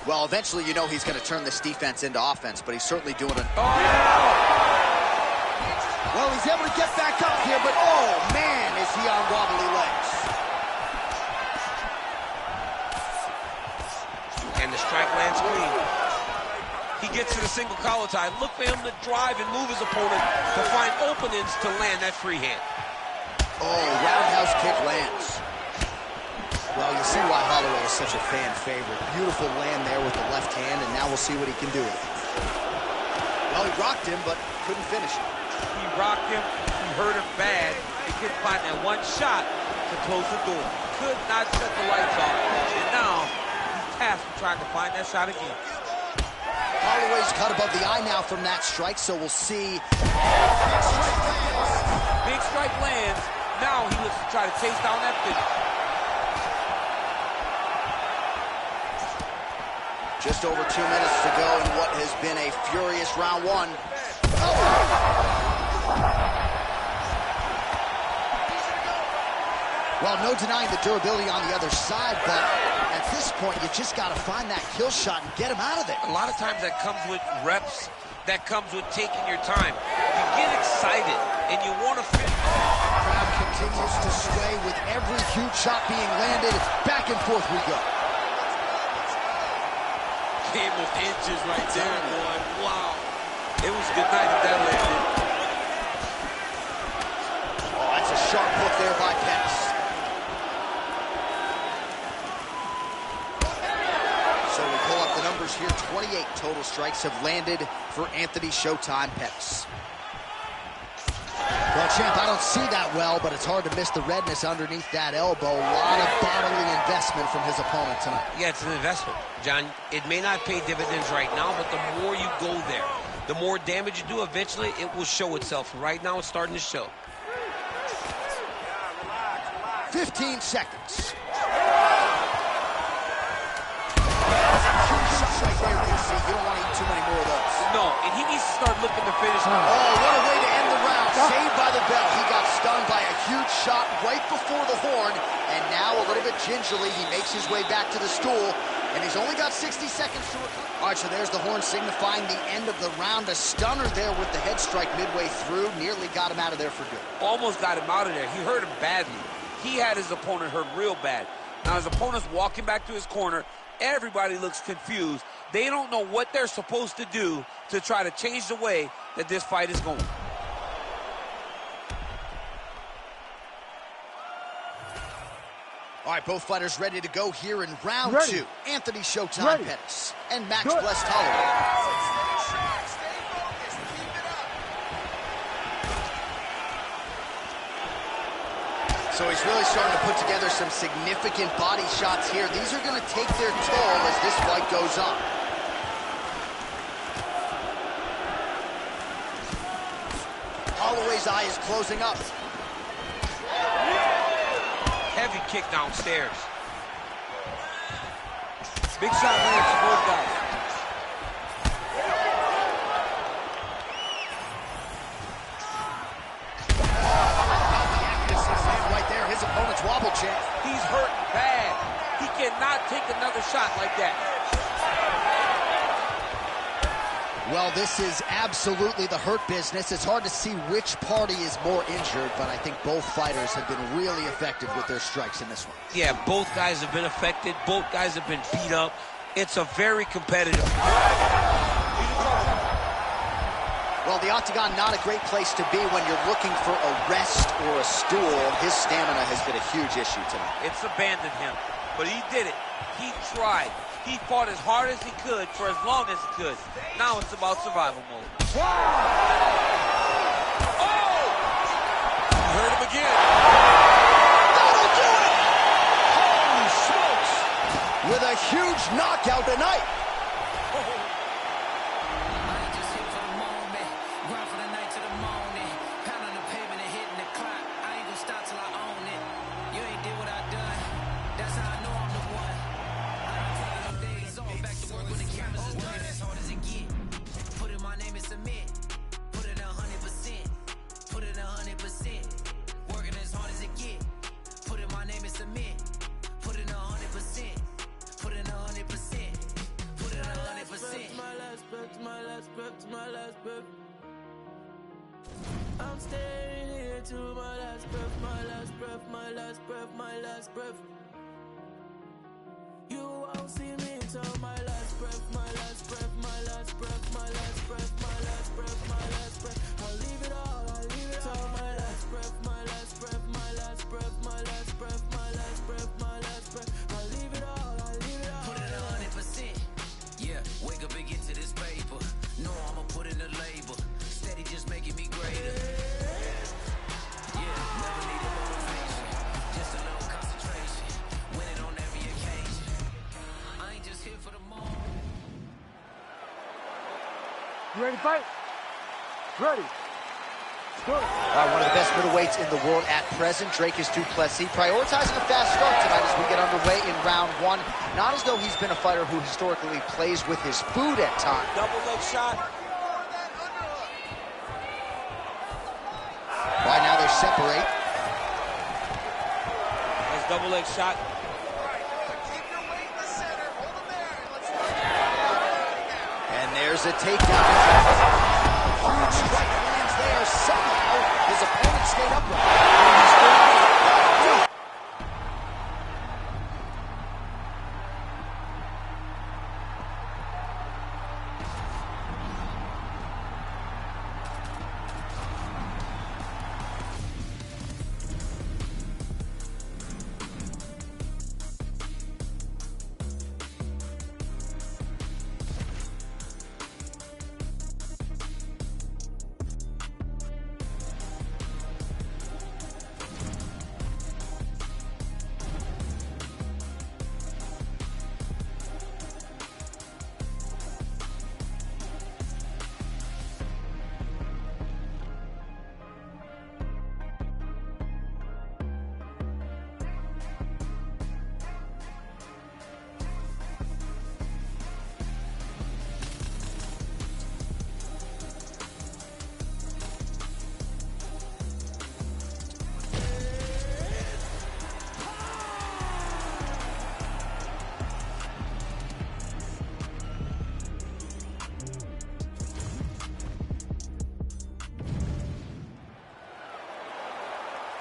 B: Well, eventually you know he's going to turn this defense into offense, but he's certainly doing it. Well, he's able to get back up here, but oh, man, is he on wobbly legs.
D: And the strike lands clean. He gets to the single collar tie. Look for him to drive and move his opponent to find openings to land that free hand.
B: Oh, roundhouse kick lands. Well, you see why Holloway is such a fan favorite. Beautiful land there with the left hand, and now we'll see what he can do with it. Well, he rocked him, but couldn't finish it.
C: He rocked him, he hurt him bad. He couldn't find that one shot to close the door. Could not shut the lights off. And now, he's tasked with trying to find that shot again.
B: Holloway's cut above the eye now from that strike, so we'll see.
C: Big strike lands. Now he looks to try to chase down that finish.
B: Just over 2 minutes to go in what has been a furious round one. Well, no denying the durability on the other side, but at this point, you just got to find that kill shot and get him out of there.
D: A lot of times that comes with reps, that comes with taking your time. You get excited, and you want to finish.
B: Crowd continues to sway with every huge shot being landed. Back and forth we go.
D: Game of inches right there, boy. Wow. It was good night if that landed.
B: Oh, that's a sharp hook there by Pettis. So we pull up the numbers here. 28 total strikes have landed for Anthony Showtime Pettis. Well, champ, I don't see that well, but it's hard to miss the redness underneath that elbow. A lot of bodily investment from his opponent tonight.
D: Yeah, it's an investment, John. It may not pay dividends right now, but the more you go there, the more damage you do, eventually it will show itself. Right now, it's starting to show.
B: 15 seconds. You don't want to eat too many more of those.
C: No, and he needs to start looking to finish.
B: Oh, what a way to end the round. Saved by the bell. He got stung by a huge shot right before the horn, and now a little bit gingerly, he makes his way back to the stool, and he's only got 60 seconds to recover. All right, so there's the horn signifying the end of the round. A stunner there with the head strike midway through. Nearly got him out of there for good.
C: Almost got him out of there. He hurt him badly. He had his opponent hurt real bad. Now his opponent's walking back to his corner. Everybody looks confused. They don't know what they're supposed to do to try to change the way that this fight is going.
B: All right, both fighters ready to go here in round two. Anthony Showtime Pettis and Max Blessed Holloway. So he's really starting to put together some significant body shots here. These are going to take their toll as this fight goes on. Holloway's eye is closing up.
D: Heavy kick downstairs.
C: Big shot lands for both guys.
B: Right there, his opponent's wobble check.
C: He's hurting bad. He cannot take another shot like that.
B: Well, this is absolutely the hurt business. It's hard to see which party is more injured, but I think both fighters have been really effective with their strikes in this one.
D: Yeah, both guys have been affected. Both guys have been beat up. It's a very competitive.
B: Well, the octagon, not a great place to be when you're looking for a rest or a stool. His stamina has been a huge issue tonight.
C: It's abandoned him. but he did it. He tried. He fought as hard as he could for as long as he could. Now it's about survival mode.
D: Oh! You heard him again.
B: That'll do it! Holy smokes! With a huge knockout tonight.
I: I'm staying here to my last breath, my last breath, my last breath, my last breath. You won't see me till my last breath, my last breath, my last breath, my last breath, my last breath, my last breath. I'll leave it all, I'll leave it all. My last breath, my last breath, my last breath, my last breath, my last breath, my last breath. I'll leave it all, I'll leave it all.
F: Put it 100%. Yeah, wake up and get to this paper. No, I'ma put in the labor. Steady just making me greater. Yeah, never needed motivation. Just a little concentration. Winning on every occasion. I ain't just here for the moment.
A: You ready to fight? Ready. Good.
B: One of the best middleweights in the world at present, Drake is Du Plessis, prioritizing a fast start tonight as we get underway in round one. Not as though he's been a fighter who historically plays with his food at times.
C: Double leg shot.
B: Right now they separate.
C: Nice double leg shot.
B: And there's a takedown. Huge strike lands there. Somehow his opponent stayed upright.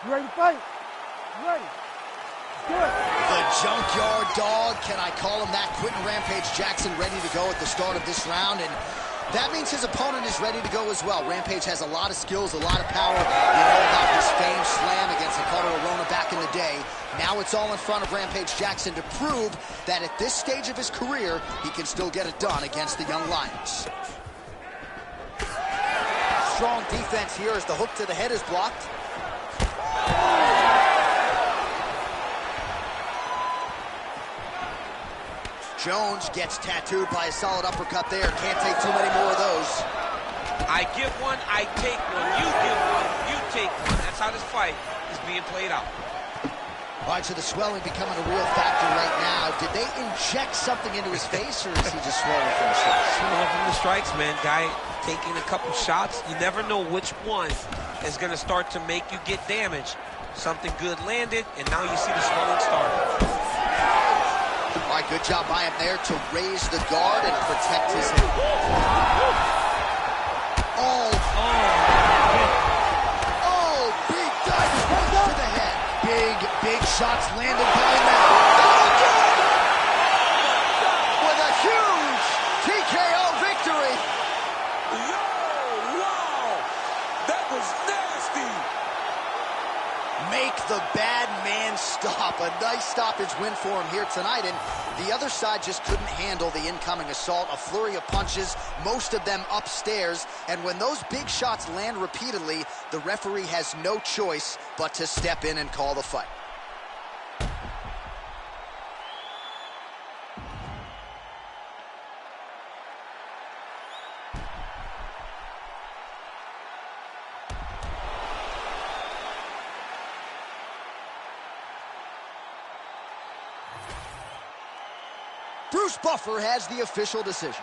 A: You ready to fight? Ready. Good.
B: The junkyard dog, can I call him that? Quentin Rampage Jackson ready to go at the start of this round, and that means his opponent is ready to go as well. Rampage has a lot of skills, a lot of power. You know about his famed slam against Ricardo Arona back in the day. Now it's all in front of Rampage Jackson to prove that at this stage of his career, he can still get it done against the young Lions. Strong defense here as the hook to the head is blocked. Jones gets tattooed by a solid uppercut there. Can't take too many more of those.
C: I give one, I take one. You give one, you take one. That's how this fight is being played out.
B: All right, so the swelling becoming a real factor right now. Did they inject something into his face, or is he just swollen from the strikes?
D: Swollen from the strikes, man. Guy taking a couple shots. You never know which one is going to start to make you get damaged. Something good landed, and now you see the swelling starting.
B: All right, good job by him there to raise the guard and protect his head. Oh, big dive right to the head. Big shots landed by him now. With a huge TKO victory.
D: Wow, that was nasty.
B: Make the bad man stop. A nice stoppage win for him here tonight, and the other side just couldn't handle the incoming assault. A flurry of punches, most of them upstairs, and when those big shots land repeatedly, the referee has no choice but to step in and call the fight. Bruce Buffer has the official decision.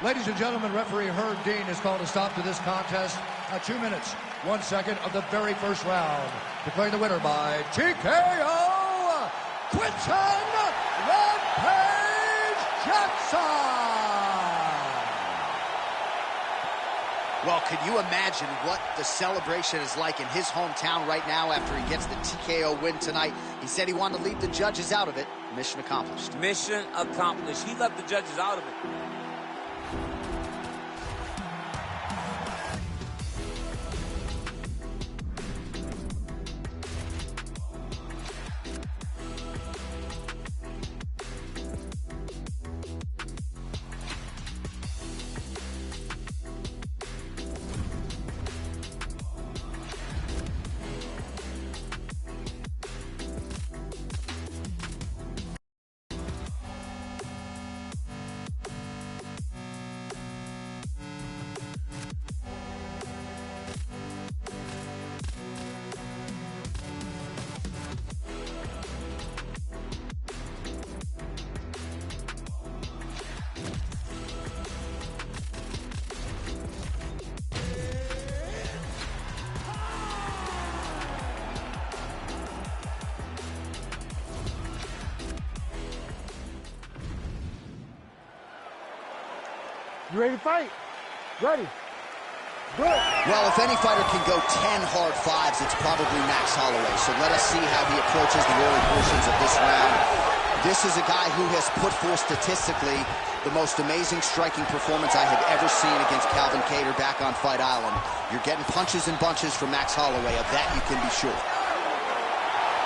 H: Ladies and gentlemen, referee Herb Dean has called a stop to this contest at 2 minutes, 1 second of the very first round. Declaring the winner by TKO, Quinton Rampage Jackson.
B: Well, could you imagine what the celebration is like in his hometown right now after he gets the TKO win tonight? He said he wanted to leave the judges out of it. Mission accomplished.
C: Mission accomplished. He left the judges out of it.
A: You ready to fight? Ready. Good.
B: Well, if any fighter can go 10 hard fives, it's probably Max Holloway. So let us see how he approaches the early portions of this round. This is a guy who has put forth statistically the most amazing striking performance I have ever seen against Calvin Kattar back on Fight Island. You're getting punches and bunches from Max Holloway. Of that, you can be sure.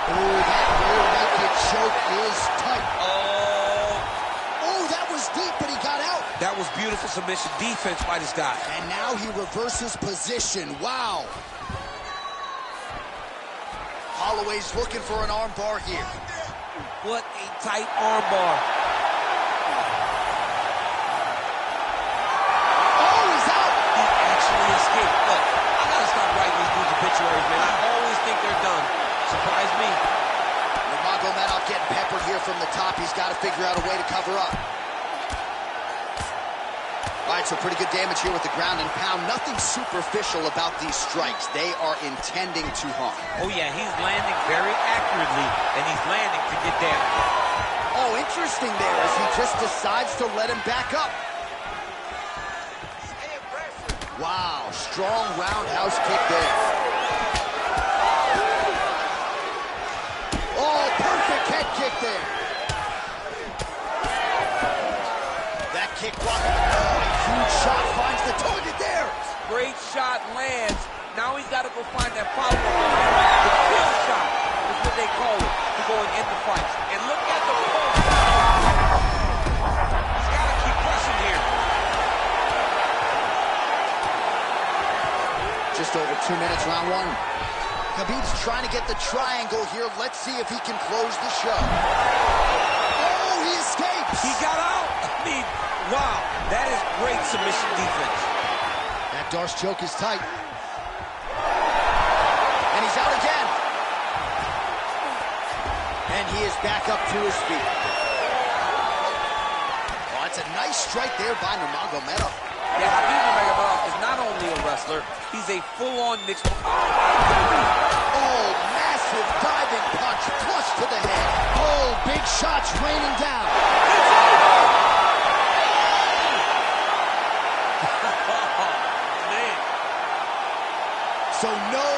B: Oh, that rear naked choke is tight. Oh, that was deep, but he got out.
D: That was beautiful submission defense by this guy.
B: And now he reverses position. Wow. Holloway's looking for an armbar here.
D: What a tight armbar.
B: Oh, he's out.
D: He actually escaped. Look, I gotta stop writing these dudes obituaries, man. I always think they're done. Surprise me.
B: Magomedov getting peppered here from the top. He's got to figure out a way to cover up. All right, so pretty good damage here with the ground and pound. Nothing superficial about these strikes. They are intending to harm.
C: Oh, yeah, he's landing very accurately, and he's landing to get down.
B: Oh, interesting there as he just decides to let him back up. Wow, strong roundhouse kick there. Oh, perfect head kick there. That kick blocking the ball. A huge shot finds the target there.
C: Great shot lands. Now he's got to go find that follow-up. The kill shot is what they call it to go and end the fight. And look at the post. He's got to keep pressing here.
B: Just over 2 minutes, round one. Khabib's trying to get the triangle here. Let's see if he can close the show. Oh, he escapes.
D: He got out. I mean, wow, that is great submission defense.
B: That Darce choke is tight. And he's out again. And he is back up to his feet. Oh, it's a nice strike there by Nurmagomedov.
C: Yeah, Khabib Nurmagomedov is not only a wrestler, he's a full-on mixed.
B: Oh, massive diving punch, flush to the head. Oh, big shots raining down. So no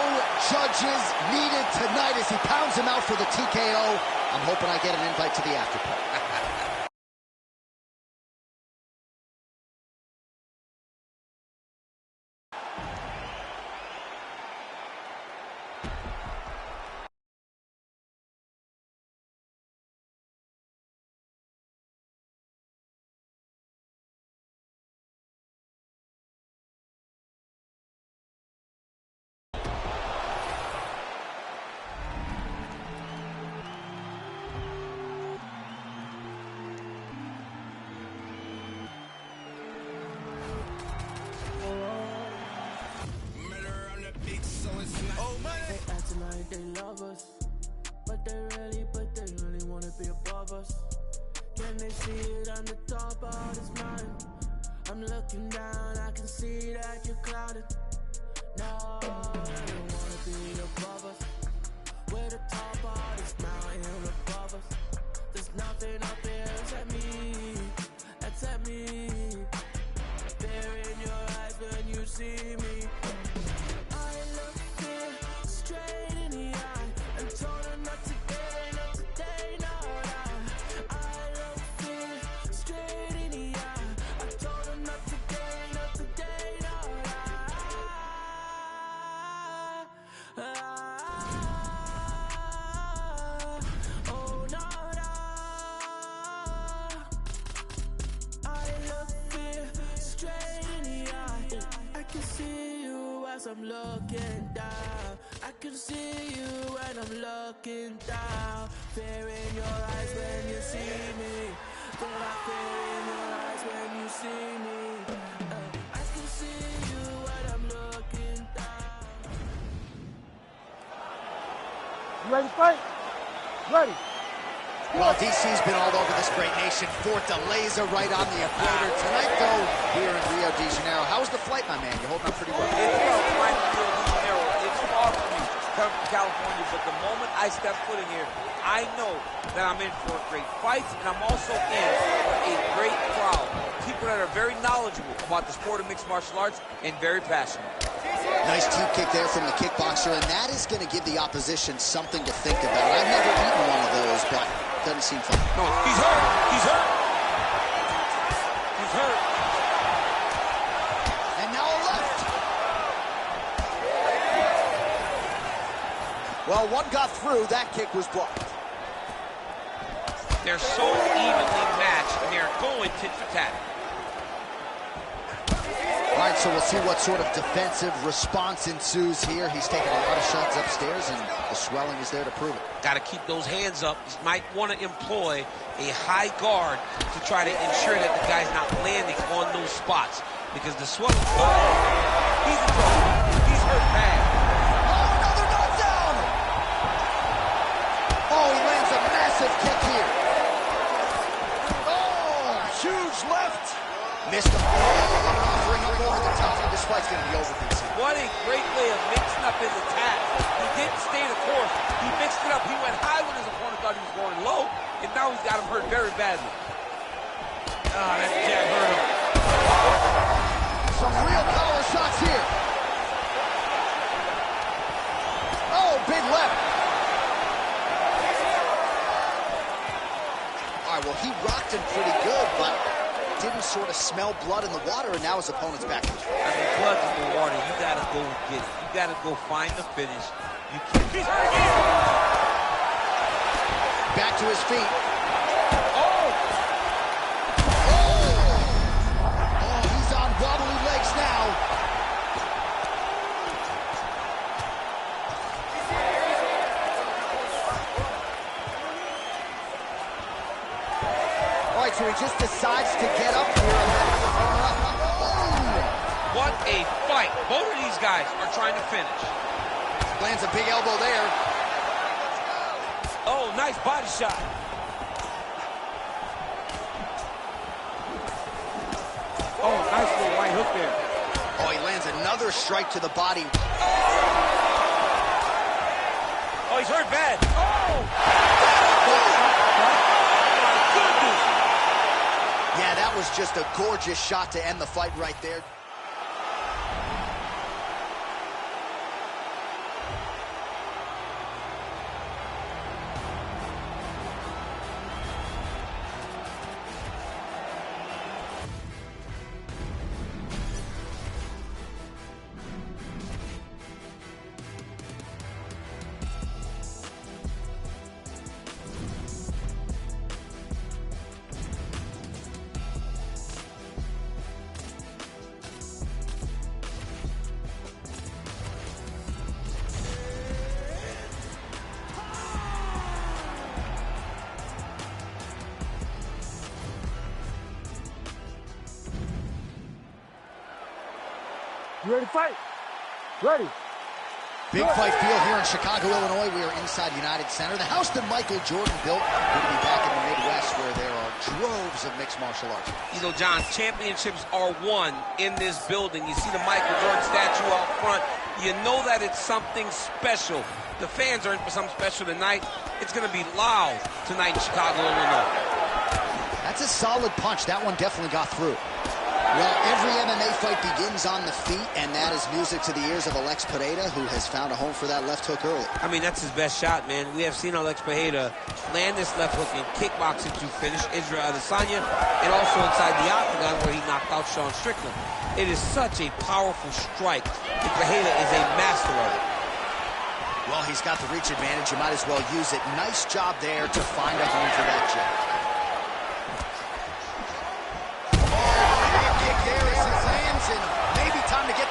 B: judges needed tonight as he pounds him out for the TKO. I'm hoping I get an invite to the after party.
I: smiling. I'm looking down, I can see that you're clouded. No, I don't wanna be above us. We're the top of this mountain above us. There's nothing up there except me, except me. There in your eyes when you see me. I look fear straight in the eye and told her not today, not today, no, no. I look fear straight in the eye. I told her not today, not today, no, no. Oh, no, no. I look fear straight in the eye. I can see you as I'm looking down. I can see you when I'm looking down. Fear in your eyes when you see me. There are fear in your eyes when you see me. I can see you when I'm looking down.
A: You ready to fight? Ready.
B: Well, DC's been all over this great nation. Fort de laser right on the equator. Tonight, though, here in Rio de Janeiro. How's the flight, my man? You're holding up pretty well.
C: It's rough flying to Rio de Janeiro. It's far from me, coming from California, but the moment I step foot in here, I know that I'm in for great fights, and I'm also in for a great crowd. People that are very knowledgeable about the sport of mixed martial arts and very passionate.
B: Nice teep kick there from the kickboxer, and that is going to give the opposition something to think about. I've never eaten one of those, but doesn't seem fun.
C: No, he's hurt. He's hurt. He's hurt.
B: And now a left. Well, one got through. That kick was blocked.
D: They're so evenly matched, and they're going tit for tat.
B: All right, so we'll see what sort of defensive response ensues here. He's taking a lot of shots upstairs, and the swelling is there to prove it.
D: Got to keep those hands up. He might want to employ a high guard to try to ensure that the guy's not landing on those spots, because the swelling... Oh,
C: He's in trouble. He's hurt bad.
B: Oh, another knockdown! Oh, he lands a massive kick here. Oh, huge left. Missed him. Offering up over the top. This fight's going to be over pretty soon.
C: What a great way of mixing up his attack. He didn't stay the course. He mixed it up. He went high when his opponent thought he was going low, and now he's got him hurt very badly. Ah, that jab hurt him.
B: Some real power shots here. Oh, big left. All right, well, he rocked him pretty good, but didn't sort of smell blood in the water, and now his opponent's back.
C: I mean, blood's in the water. You got to go get it. You got to go find the finish. You can't. He's hurt again.
B: Back to his feet.
C: Oh!
B: Oh, he's on wobbly legs now. All right, so he just decides to get up here.
D: What a fight. Both of these guys are trying to finish.
B: Lands a big elbow there.
C: Oh, nice body shot. Oh, nice little right hook there.
B: Oh, he lands another strike to the body.
C: Oh, he's hurt bad. Oh!
B: Yeah, that was just a gorgeous shot to end the fight right there.
A: You ready to fight? Ready.
B: Big fight field here in Chicago, Illinois. We are inside United Center, the house that Michael Jordan built. Good to be back in the Midwest. place where there are droves of mixed martial arts.
D: You know, John, championships are won in this building. You see the Michael Jordan statue out front. You know that it's something special. The fans are in for something special tonight. It's going to be loud tonight in Chicago, Illinois.
B: That's a solid punch. That one definitely got through. Well, every MMA fight begins on the feet, and that is music to the ears of Alex Pereira, who has found a home for that left hook early.
D: I mean, that's his best shot, man. We have seen Alex Pereira land this left hook in kickboxing to finish Israel Adesanya, and also inside the octagon where he knocked out Sean Strickland. It is such a powerful strike, and Pereira is a master of it.
B: Well, he's got the reach advantage. You might as well use it. Nice job there to find a home for that jab.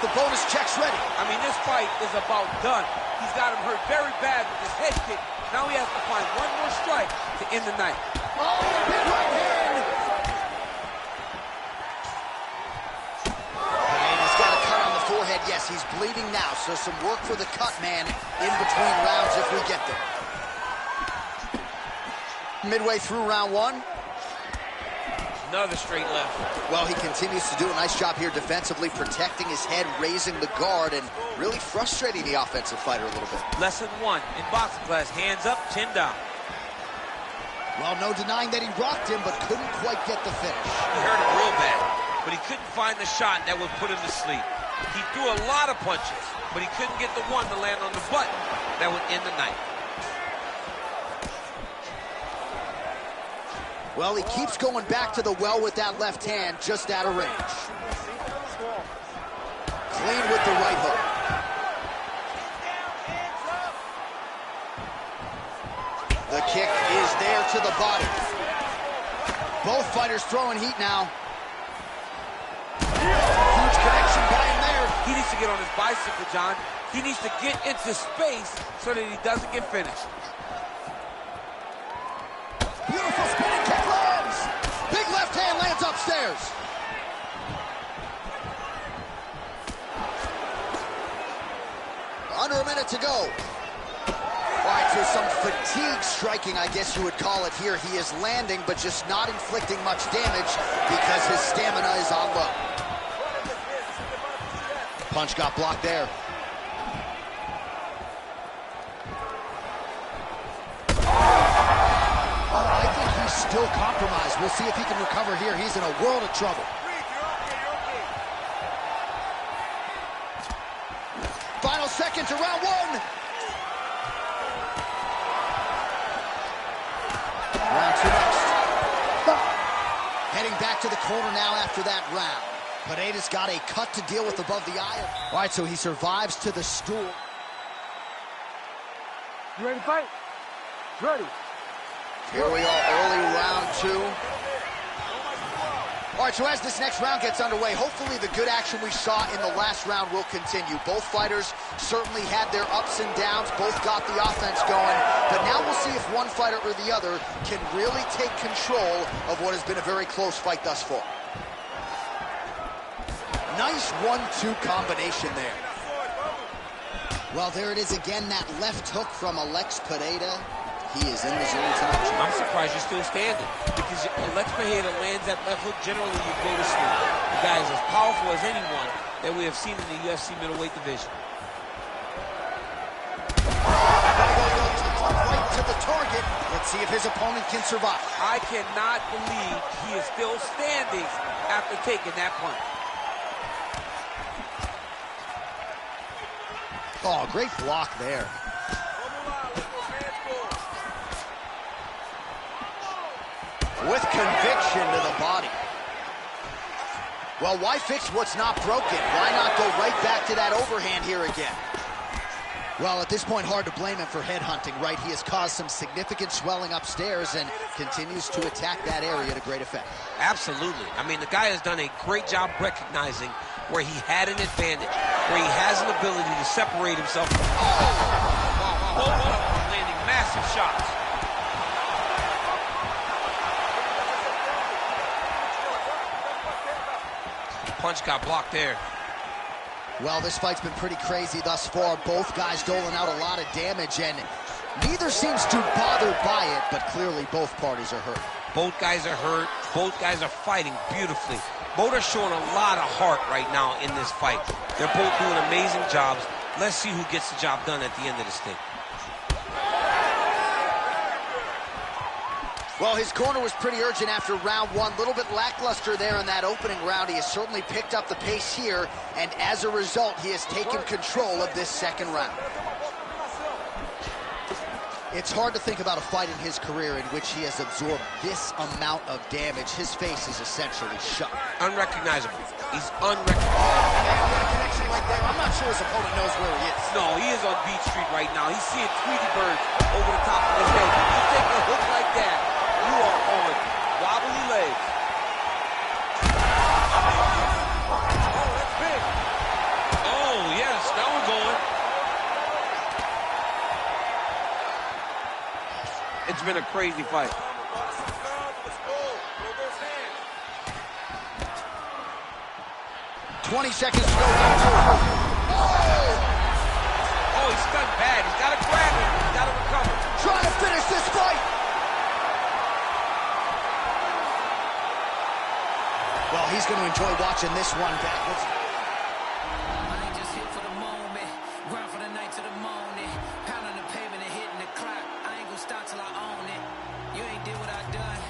B: The bonus checks ready.
C: I mean, this fight is about done. He's got him hurt very bad with his head kick. Now he has to find one more strike to end the night.
B: Oh, big right hand. Pereira's got a cut on the forehead. Yes, he's bleeding now, so some work for the cut man in between rounds if we get there. Midway through round one.
D: Another straight left.
B: Well, he continues to do a nice job here defensively, protecting his head, raising the guard, and really frustrating the offensive fighter a little bit.
C: Lesson one in boxing class, hands up, chin down.
B: Well, no denying that he rocked him, but couldn't quite get the finish.
C: He hurt him real bad, but he couldn't find the shot that would put him to sleep. He threw a lot of punches, but he couldn't get the one to land on the button that would end the night.
B: Well, he keeps going back to the well with that left hand, just out of range. Clean with the right hook. The kick is there to the body. Both fighters throwing heat now. Huge connection by him there.
C: He needs to get on his bicycle, John. He needs to get into space so that he doesn't get finished.
B: Beautiful spinning kick lands. Big left hand lands upstairs. Under a minute to go. All right, so some fatigue striking, I guess you would call it here. He is landing, but just not inflicting much damage because his stamina is on low. Punch got blocked there. Still compromised. We'll see if he can recover here. He's in a world of trouble. Final seconds of round one. Round two next. Heading back to the corner now after that round. Pereira's got a cut to deal with above the eye. All right, so he survives to the stool.
A: You ready to fight? Ready.
B: Here we are, early round two. All right, so as this next round gets underway, hopefully the good action we saw in the last round will continue. Both fighters certainly had their ups and downs, both got the offense going, but now we'll see if one fighter or the other can really take control of what has been a very close fight thus far. Nice 1-2 combination there. Well, there it is again, that left hook from Alex Pereira. He is in the zone tonight.
C: I'm surprised you're still standing because Alex Pereira lands that left hook. Generally, you go to sleep. The guy is as powerful as anyone that we have seen in the UFC middleweight division.
B: Right to the target. Let's see if his opponent can survive.
C: I cannot believe he is still standing after taking that punch.
B: Oh, great block there. With conviction to the body. Well, why fix what's not broken? Why not go right back to that overhand here again? Well, at this point, hard to blame him for headhunting, right? He has caused some significant swelling upstairs and continues to attack that area to great effect.
D: Absolutely. I mean, the guy has done a great job recognizing where he had an advantage, where he has an ability to separate himself.
C: Both of them landing massive shots.
D: Punch got blocked there.
B: Well, this fight's been pretty crazy thus far. Both guys doling out a lot of damage, and neither seems too bothered by it, but clearly both parties are hurt.
D: Both guys are hurt. Both guys are fighting beautifully. Both are showing a lot of heart right now in this fight. They're both doing amazing jobs. Let's see who gets the job done at the end of this thing.
B: Well, his corner was pretty urgent after round one. A little bit lackluster there in that opening round. He has certainly picked up the pace here, and as a result, he has taken control of this second round. It's hard to think about a fight in his career in which he has absorbed this amount of damage. His face is essentially shut.
D: Unrecognizable. He's unrecognizable.
B: Connection right there. I'm not sure his opponent knows where he is.
C: No, he is on Beach Street right now. He's seeing Tweety Bird over the top of his head. If you take a hook like that, you are on wobbly legs. Oh, that's big.
D: Oh, yes. Now we're going.
C: It's been a crazy fight.
B: 20 seconds to go.
C: Oh, he's stunned bad. He's got to grab him. He's got to recover.
B: Trying to finish this fight. Well, he's going to enjoy watching this one back.
E: I ain't just here for the moment. Grind for the night to the morning. Pounding the pavement and hitting the clock. I ain't gonna stop till I own it. You ain't did what I done.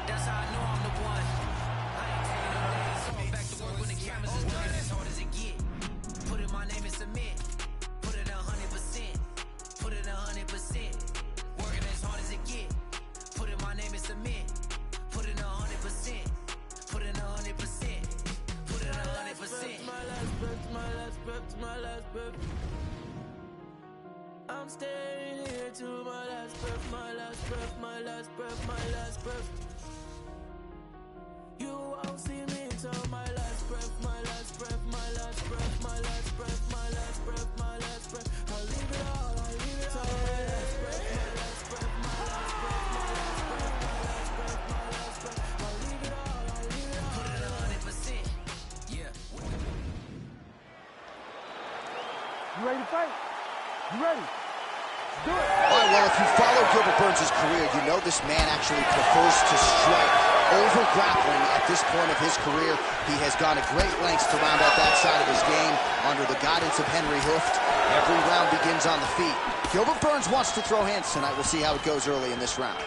E: That's how I know I'm the one. I ain't taking no days off. Back to work when the cameras is done. As hard as it get. Put in my name and submit. Put it 100%. Put it 100%. Working as hard as it get. Put in my name and submit. Put it 100%. Put in 100%. Put in 100%.
I: My last breath, my last breath, my last breath. I'm staying here to my last breath, my last breath, my last breath, my last breath. You won't see me till my last breath, my last breath, my last breath, my last breath, my last breath, my last breath. I'll leave it all, I'll leave it all. My last breath, my last breath, my last breath, my last breath, my last breath, my last breath. I'll leave it all, I'll leave it all.
E: Put it 100%. Yeah.
A: You ready to fight? You ready? Do it.
B: All right, well, if you follow Gilbert Burns' career, you know this man actually prefers to strike over grappling at this point of his career. He has gone to great lengths to round out that side of his game under the guidance of Henry Hooft. Every round begins on the feet. Gilbert Burns wants to throw hands tonight. We'll see how it goes early in this round.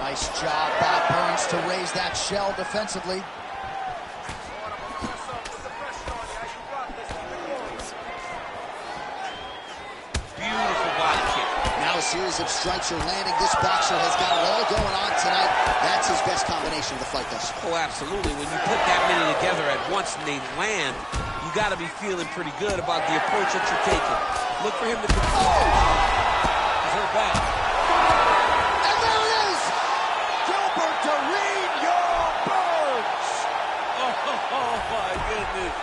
B: Nice job by Burns to raise that shell defensively. Series of strikes are landing. This boxer has got it all going on tonight. That's his best combination of the fight thus far.
D: Oh, absolutely. When you put that many together at once and they land, you got to be feeling pretty good about the approach that you're taking. Look for him to control. He's hurt back.
B: And there it is! Gilbert Dorino Burns!
C: Oh, my goodness.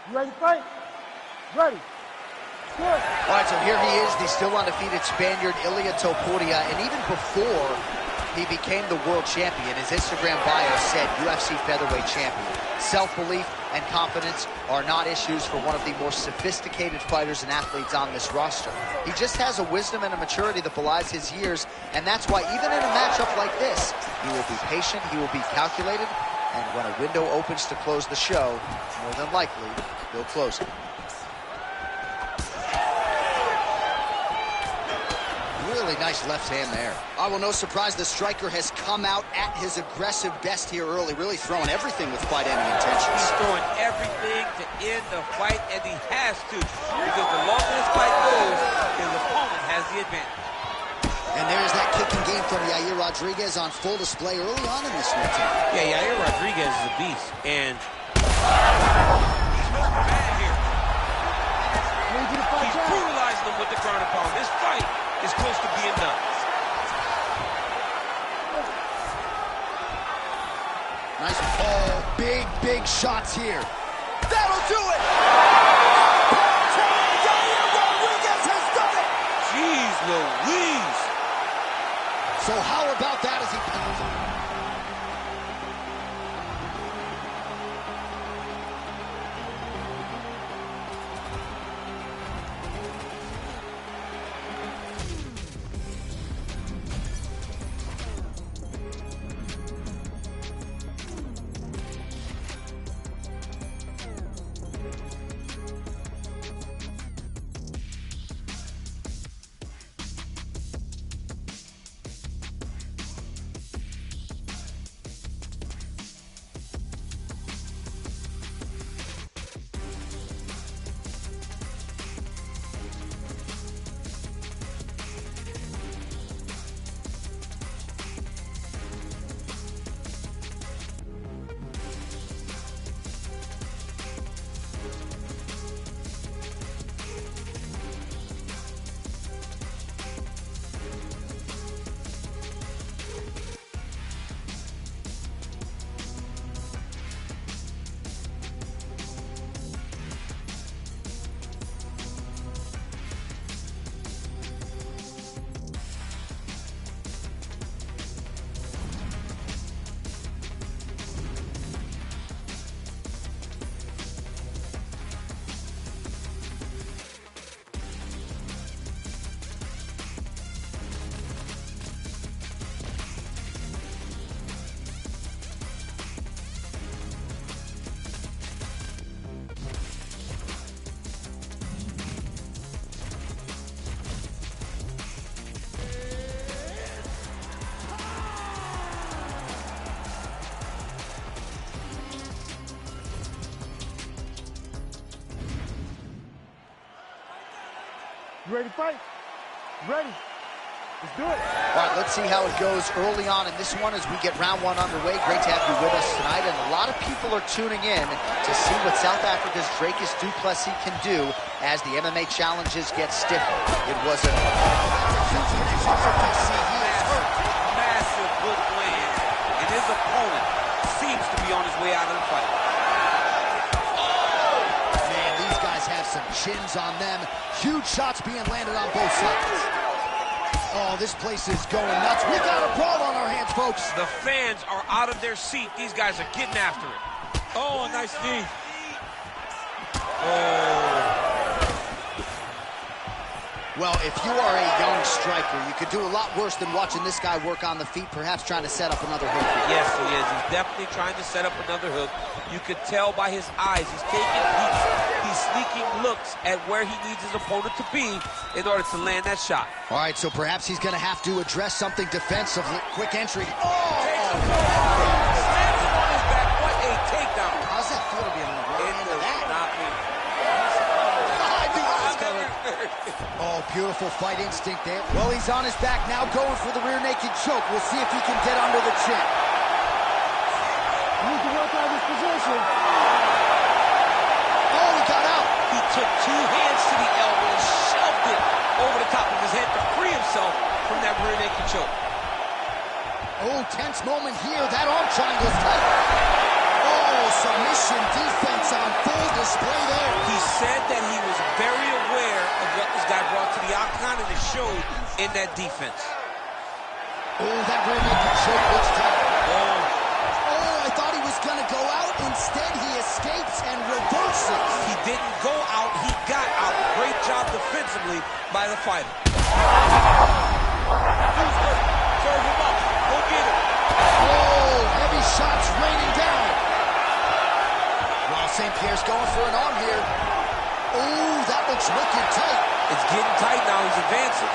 A: You ready to fight? Ready. Good.
B: All right, so here he is, the still undefeated Spaniard, Ilia Topuria, and even before he became the world champion, his Instagram bio said UFC featherweight champion. Self-belief and confidence are not issues for one of the more sophisticated fighters and athletes on this roster. He just has a wisdom and a maturity that belies his years, and that's why even in a matchup like this, he will be patient, he will be calculated, and when a window opens to close the show, more than likely, he'll close it. Really nice left hand there. Oh, well, no surprise, the striker has come out at his aggressive best here early, really throwing everything with fight-ending intentions.
C: He's throwing everything to end the fight, and he has to, because the longer this fight goes, his opponent has the advantage.
B: And there's that kicking game from Yair Rodriguez on full display early on in this routine.
C: Yeah, Yair Rodriguez is a beast, and he's looking bad here. He's brutalizing them with the ground and pound. This fight is close to being done.
B: Nice. Oh, big shots here. That'll do it! Yair Rodriguez has done it!
C: Jeez Louise!
B: So how about that as he pounds him?
A: You ready to fight? Ready. Let's do it.
B: All right, let's see how it goes early on in this one as we get round one underway. Great to have you with us tonight, and a lot of people are tuning in to see what South Africa's Dricus du Plessis can do as the MMA challenges get stiffer. It was a
C: massive good land, and his opponent seems to be on his way out of the fight.
B: Man, these guys have some chins on them. Huge shots being landed on both sides. Oh, this place is going nuts. We got a brawl on our hands, folks.
C: The fans are out of their seat. These guys are getting after it. Oh, a nice knee. Oh.
B: Well, if you are a young striker, you could do a lot worse than watching this guy work on the feet, perhaps trying to set up another hook.
C: Yes, he is. He's definitely trying to set up another hook. You could tell by his eyes. He's taking peeks. He's sneaking looks at where he needs his opponent to be in order to land that shot.
B: All right, so perhaps he's going to have to address something defensively. Quick entry. Oh!
C: Slams him on his back. What a takedown.
B: How's that feel to be on the right end of that?
C: Not me.
B: Oh, beautiful fight instinct there. Well, he's on his back now, going for the rear naked choke. We'll see if he can get under the chin.
A: You need to work on this position.
B: Oh, he got out.
C: He took two hands to the elbow and shoved it over the top of his head to free himself from that rear naked choke.
B: Oh, tense moment here. That arm triangle's tight. Oh, submission defense on full display there.
C: He said that he was very aware of what this guy brought to the octagon, and it showed in that defense.
B: Oh, that rear naked choke looks tight. Oh, I thought he was going to go out. Instead, he escapes and reverses.
C: He didn't go out. He got out. Great job defensively by the fighter. Who's hurt? Serve him up. Go get him.
B: Oh, heavy shots raining down. Well, St. Pierre's going for an arm here. Oh, that looks wicked tight.
C: It's getting tight now. He's advancing.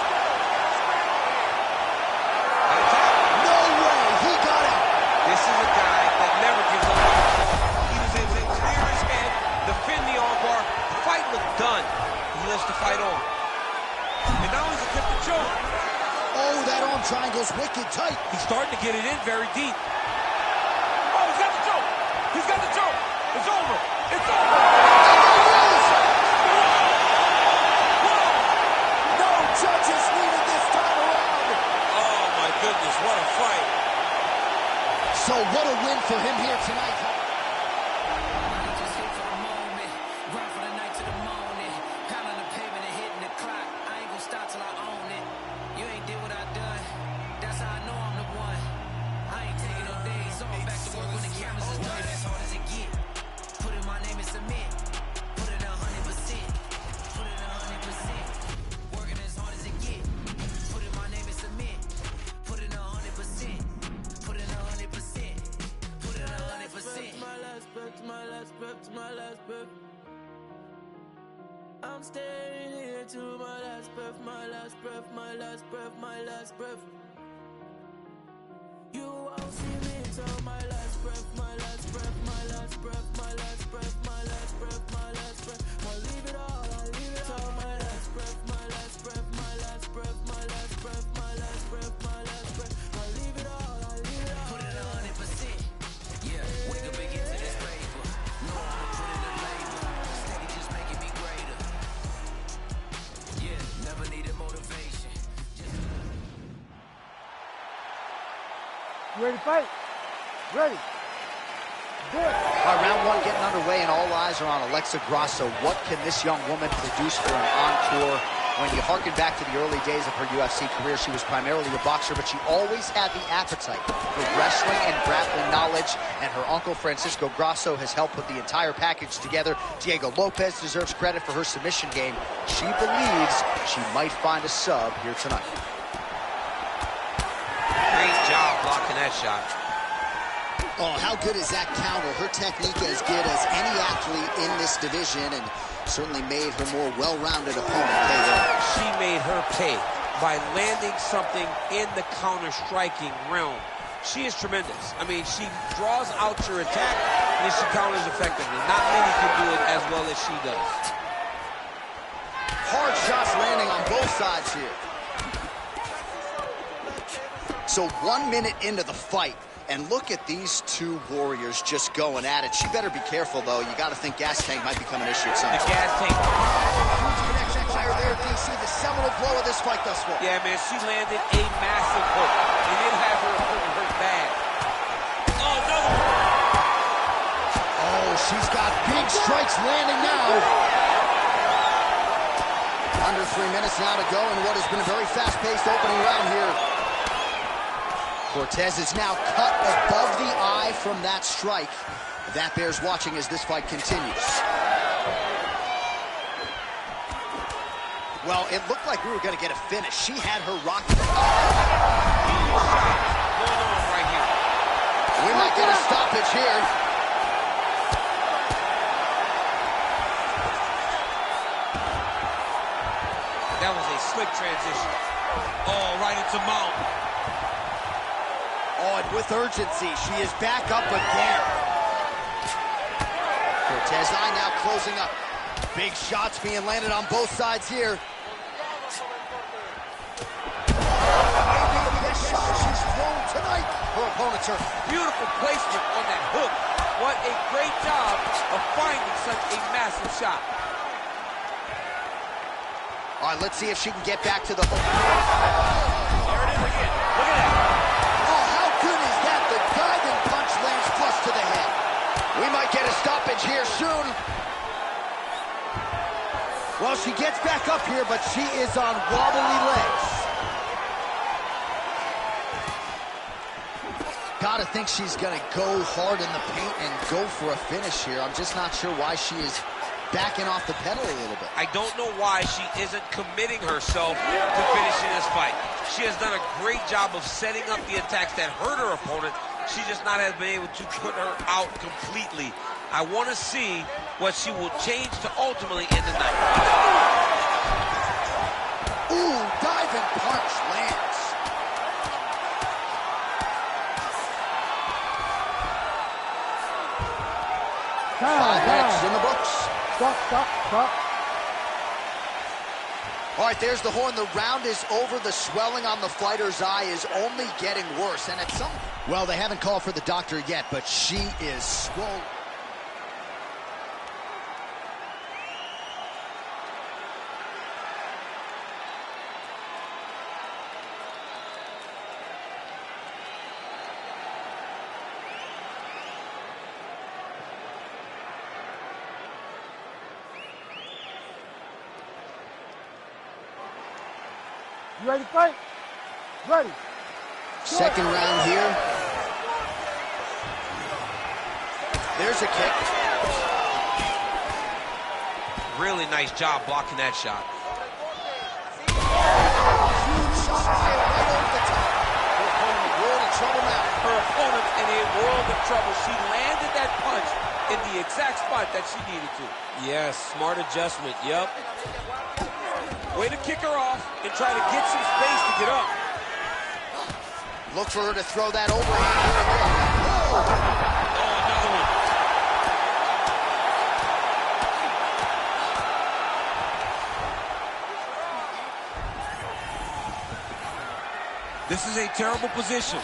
D: the fight on. And now he's attempting to choke.
B: Oh, that arm triangle's wicked tight.
D: He's starting to get it in very deep. Oh, he's got the choke. He's got the choke. It's over. It's over.
B: No judges needed this time around.
D: Oh, my goodness. What a fight.
B: So what a win for him here tonight.
E: Just here for the moment, grind for the night to the morning, pounding the pavement and hitting the clock. I ain't gonna stop till I own it. You ain't did what I done. That's how I know I'm the one. I ain't taking no days off. Back to work when the cameras is done. As hard as it get. Put in my name and submit. Put it 100%. Put it 100%. Working as hard as it get. Put in my name and submit. Put it 100%. Put it 100%. Put it 100%.
I: My last breath, my last breath, my last breath. I'm staying here to my last breath, my last breath, my last breath, my last breath. You won't see me till my last breath, my last breath, my last breath, my last breath, my last breath, my last breath. I'll leave it all, I'll leave it all. My last breath, my last breath, my last breath, my last breath, my last breath, my last breath. I'll leave it all, I'll leave it all.
E: Put it 100%. Yeah, wake up and get to this paper. No, I'ma put it in labor. Steady just making me greater. Yeah, never needed motivation.
A: You ready to fight? Ready. Good.
B: All right, round one getting underway, and all eyes are on Alexa Grasso. What can this young woman produce for an encore? When you harken back to the early days of her UFC career, she was primarily a boxer, but she always had the appetite for wrestling and grappling knowledge, and her uncle, Francisco Grasso, has helped put the entire package together. Diego Lopez deserves credit for her submission game. She believes she might find a sub here tonight.
D: Great job blocking that shot.
B: Oh, how good is that counter? Her technique as good as any athlete in this division, and certainly made her more well-rounded opponent pay there.
D: She made her pay by landing something in the counter-striking realm. She is tremendous. I mean, she draws out your attack, and she counters effectively. Not many can do it as well as she does.
B: Hard shots landing on both sides here. So 1 minute into the fight, and look at these two warriors just going at it. She better be careful, though. You got to think gas tank might become an issue at some point.
D: The gas tank.
B: Huge connection fire there, DC. The seminal blow of this fight thus far.
D: Yeah, man, she landed a massive hook, and it had her hurt bad. Oh, no.
B: Oh, she's got big strikes landing now. Under 3 minutes now to go in what has been a very fast-paced opening round here. Cortez is now cut above the eye from that strike. That bears watching as this fight continues. Well, it looked like we were going to get a finish. She had her rocking.
D: Huge shot going on right here.
B: We might get a stoppage here.
D: That was a slick transition. Oh, right into mount.
B: Oh, and with urgency, she is back up again. Cortez eye now closing up. Big shots being landed on both sides here. Maybe the best shot she's thrown tonight. Her opponent's hurt.
D: Beautiful placement on that hook. What a great job of finding such a massive shot.
B: All right, let's see if she can get back to the hook.
D: There it is again. Look at that.
B: The diving punch lands flush to the head. We might get a stoppage here soon. Well, she gets back up here, but she is on wobbly legs. Gotta think she's gonna go hard in the paint and go for a finish here. I'm just not sure why she is backing off the pedal a little bit.
D: I don't know why she isn't committing herself to finishing this fight. She has done a great job of setting up the attacks that hurt her opponent. She just not has been able to put her out completely. I want to see what she will change to ultimately end the night.
B: Ooh, diving punch lands.
A: Time,
B: 5 minutes in the books.
A: Stop.
B: All right, there's the horn. The round is over. The swelling on the fighter's eye is only getting worse. And at some... Well, they haven't called for the doctor yet, but she is swollen.
A: You ready to fight? Ready.
B: Second round here. There's a kick.
D: Really nice job blocking that shot.
B: Huge shot right over the top. Her opponent in a world of trouble now.
C: Her opponent in a world of trouble. She landed that punch in the exact spot that she needed to.
D: Yes, smart adjustment. Yep.
C: Way to kick her off and try to get some space to get up.
B: Look for her to throw that overhand here again.
C: Oh, another one. This is a terrible position.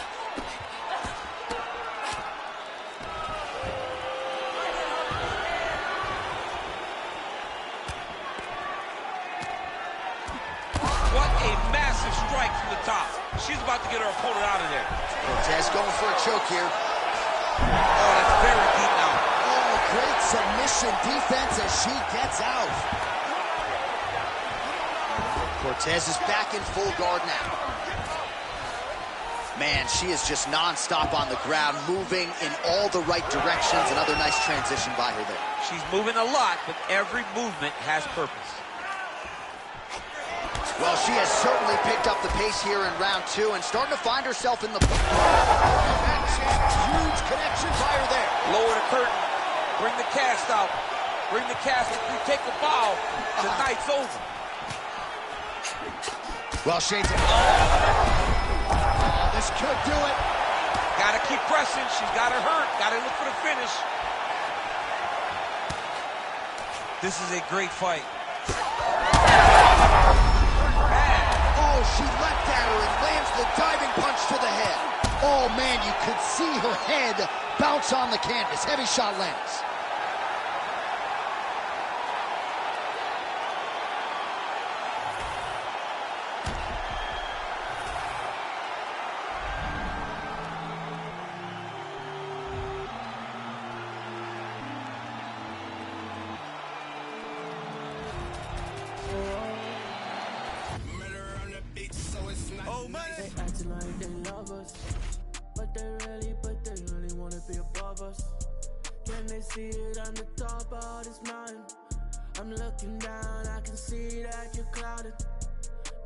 C: What a massive strike from the top. She's about to get her opponent out of there.
B: Cortez going for a choke here.
C: Oh, that's very deep now.
B: Oh, great submission defense as she gets out. Cortez is back in full guard now. Man, she is just non-stop on the ground, moving in all the right directions. Another nice transition by her there.
C: She's moving a lot, but every movement has purpose.
B: Well, she has certainly picked up the pace here in round two and starting to find herself in the... Huge connection by her there.
C: Lower the curtain. Bring the cast out. Bring the cast. If you take a bow, the night's over.
B: Well, Shane's... this could do it.
C: Gotta keep pressing. She's got her hurt. Gotta look for the finish. This is a great fight.
B: Oh, she leapt at her and lands the diving punch to the head. Oh, man, you could see her head bounce on the canvas. Heavy shot lands.
I: They acting like they love us, but they really wanna be above us. Can they see it on the top of this mountain? I'm looking down, I can see that you're clouded.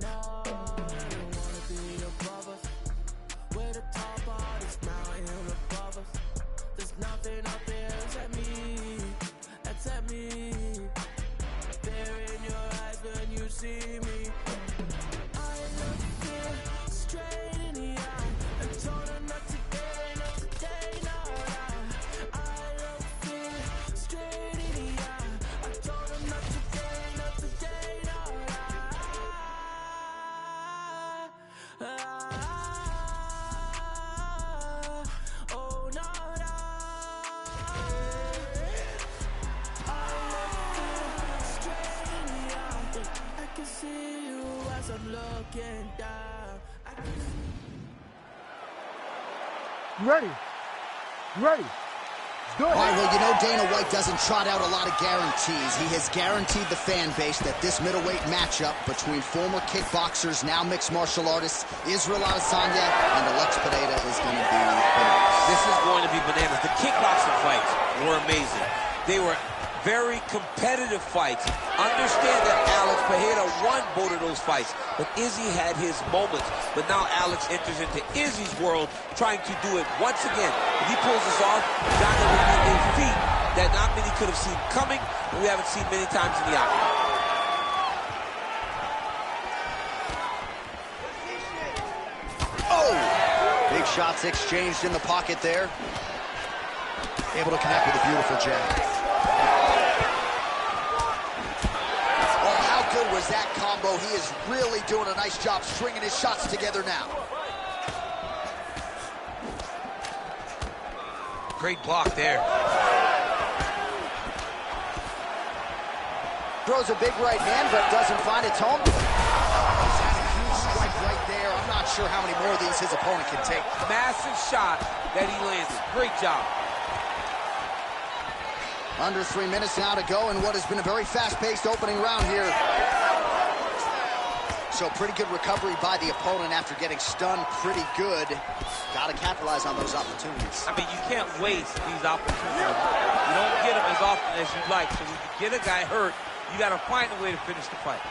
I: No, they don't wanna be above us. We're the top of this mountain above us. There's nothing up there except me, except me. There in your eyes when you see me. Straight in the eye and told her not today, not today, no, no. I look fear straight in the eye. I told her not today, not today, no, no. Oh, no, no. I look fear straight in the eye. I can see you as I'm looking down.
A: You ready? You ready? Let's do it.
B: All right, well, you know Dana White doesn't trot out a lot of guarantees. He has guaranteed the fan base that this middleweight matchup between former kickboxers, now mixed martial artists, Israel Adesanya and Alex Pereira is going to be bananas.
C: This is going to be bananas. The kickboxing fights were amazing. They were very competitive fights. Understand that Alex Pereira won both of those fights, but Izzy had his moments. But now Alex enters into Izzy's world, trying to do it once again. If he pulls this off, Johnny will be a feat that not many could have seen coming, and we haven't seen many times in the octagon.
B: Oh! Big shots exchanged in the pocket there. Able to connect with a beautiful jab. Oh, how good was that combo? Matumbo. He is really doing a nice job stringing his shots together now.
D: Great block there.
B: Throws a big right hand, but doesn't find its home. He's had a huge strike right there. I'm not sure how many more of these his opponent can take.
C: Massive shot that he landed. Great job.
B: Under 3 minutes now to go in what has been a very fast-paced opening round here. So pretty good recovery by the opponent after getting stunned pretty good. Got to capitalize on those opportunities.
C: I mean, you can't waste these opportunities. You don't get them as often as you'd like. So when you get a guy hurt, you got to find a way to finish the fight.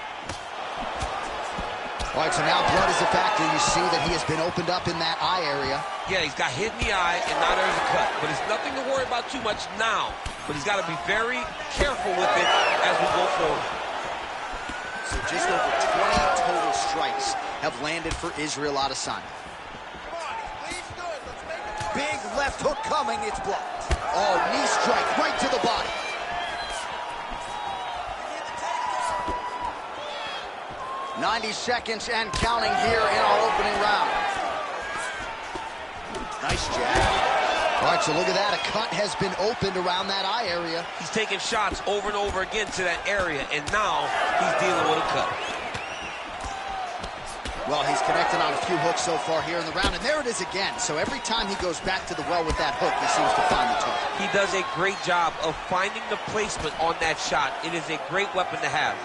B: All right, so now blood is a factor. You see that he has been opened up in that eye area.
D: Yeah, he's got hit in the eye, and now there's a cut. But it's nothing to worry about too much now. But he's got to be very careful with it as we go forward.
B: So just over 20 total strikes have landed for Israel Adesanya. Big left hook coming, it's blocked. Oh, knee strike right to the body. "90 seconds and counting here in our opening round." Nice jab. All right, so look at that. A cut has been opened around that eye area.
D: He's taking shots over and over again to that area, and now he's dealing with a cut.
B: Well, he's connected on a few hooks so far here in the round, and there it is again. So every time he goes back to the well with that hook, he seems to find the target.
D: He does a great job of finding the placement on that shot. It is a great weapon to have.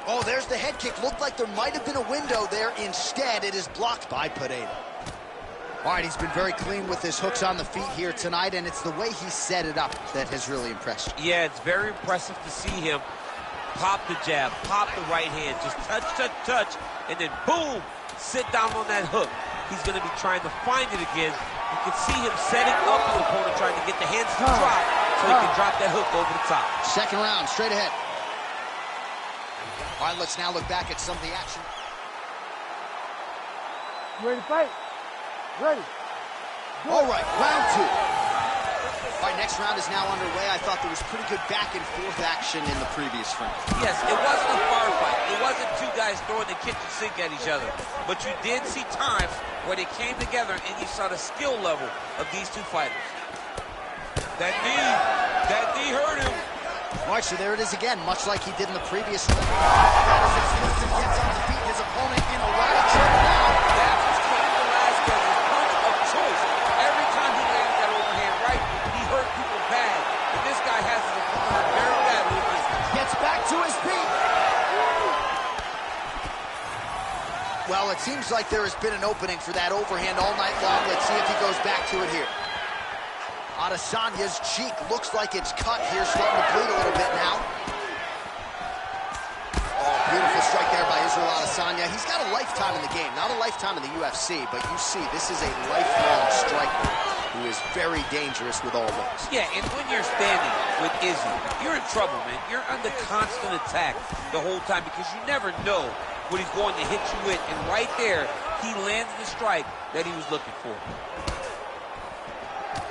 B: Oh, there's the head kick. Looked like there might have been a window there. Instead, it is blocked by Pereira. All right, he's been very clean with his hooks on the feet here tonight, and it's the way he set it up that has really impressed you.
D: Yeah, it's very impressive to see him pop the jab, pop the right hand, just touch, touch, touch, and then boom, sit down on that hook. He's going to be trying to find it again. You can see him setting up his opponent, trying to get the hands to drop so he can drop that hook over the top.
B: Second round, straight ahead. All right, let's now look back at some of the action.
A: You ready to fight? Ready.
B: All right, round two. All right, next round is now underway. I thought there was pretty good back and forth action in the previous round.
C: Yes, it wasn't a bar fight. It wasn't two guys throwing the kitchen sink at each other. But you did see times where they came together and you saw the skill level of these two fighters. That knee hurt him.
B: All right, so there it is again, much like he did in the previous round. Gets on the feet, his opponent in a lot of trouble now.
C: That was Cain Velasquez's punch of choice. Every time he landed that overhand right, he hurt people bad. And this guy has his opponent very badly.
B: Gets back to his feet. Well, it seems like there has been an opening for that overhand all night long. Let's see if he goes back to it here. Adesanya's cheek looks like it's cut here, starting to bleed a little bit now. Oh, beautiful strike there by Israel Adesanya. He's got a lifetime in the game, not a lifetime in the UFC, but you see, this is a lifelong striker who is very dangerous with all those.
C: Yeah, and when you're standing with Izzy, you're in trouble, man. You're under constant attack the whole time because you never know what he's going to hit you with. And right there, he landed the strike that he was looking for.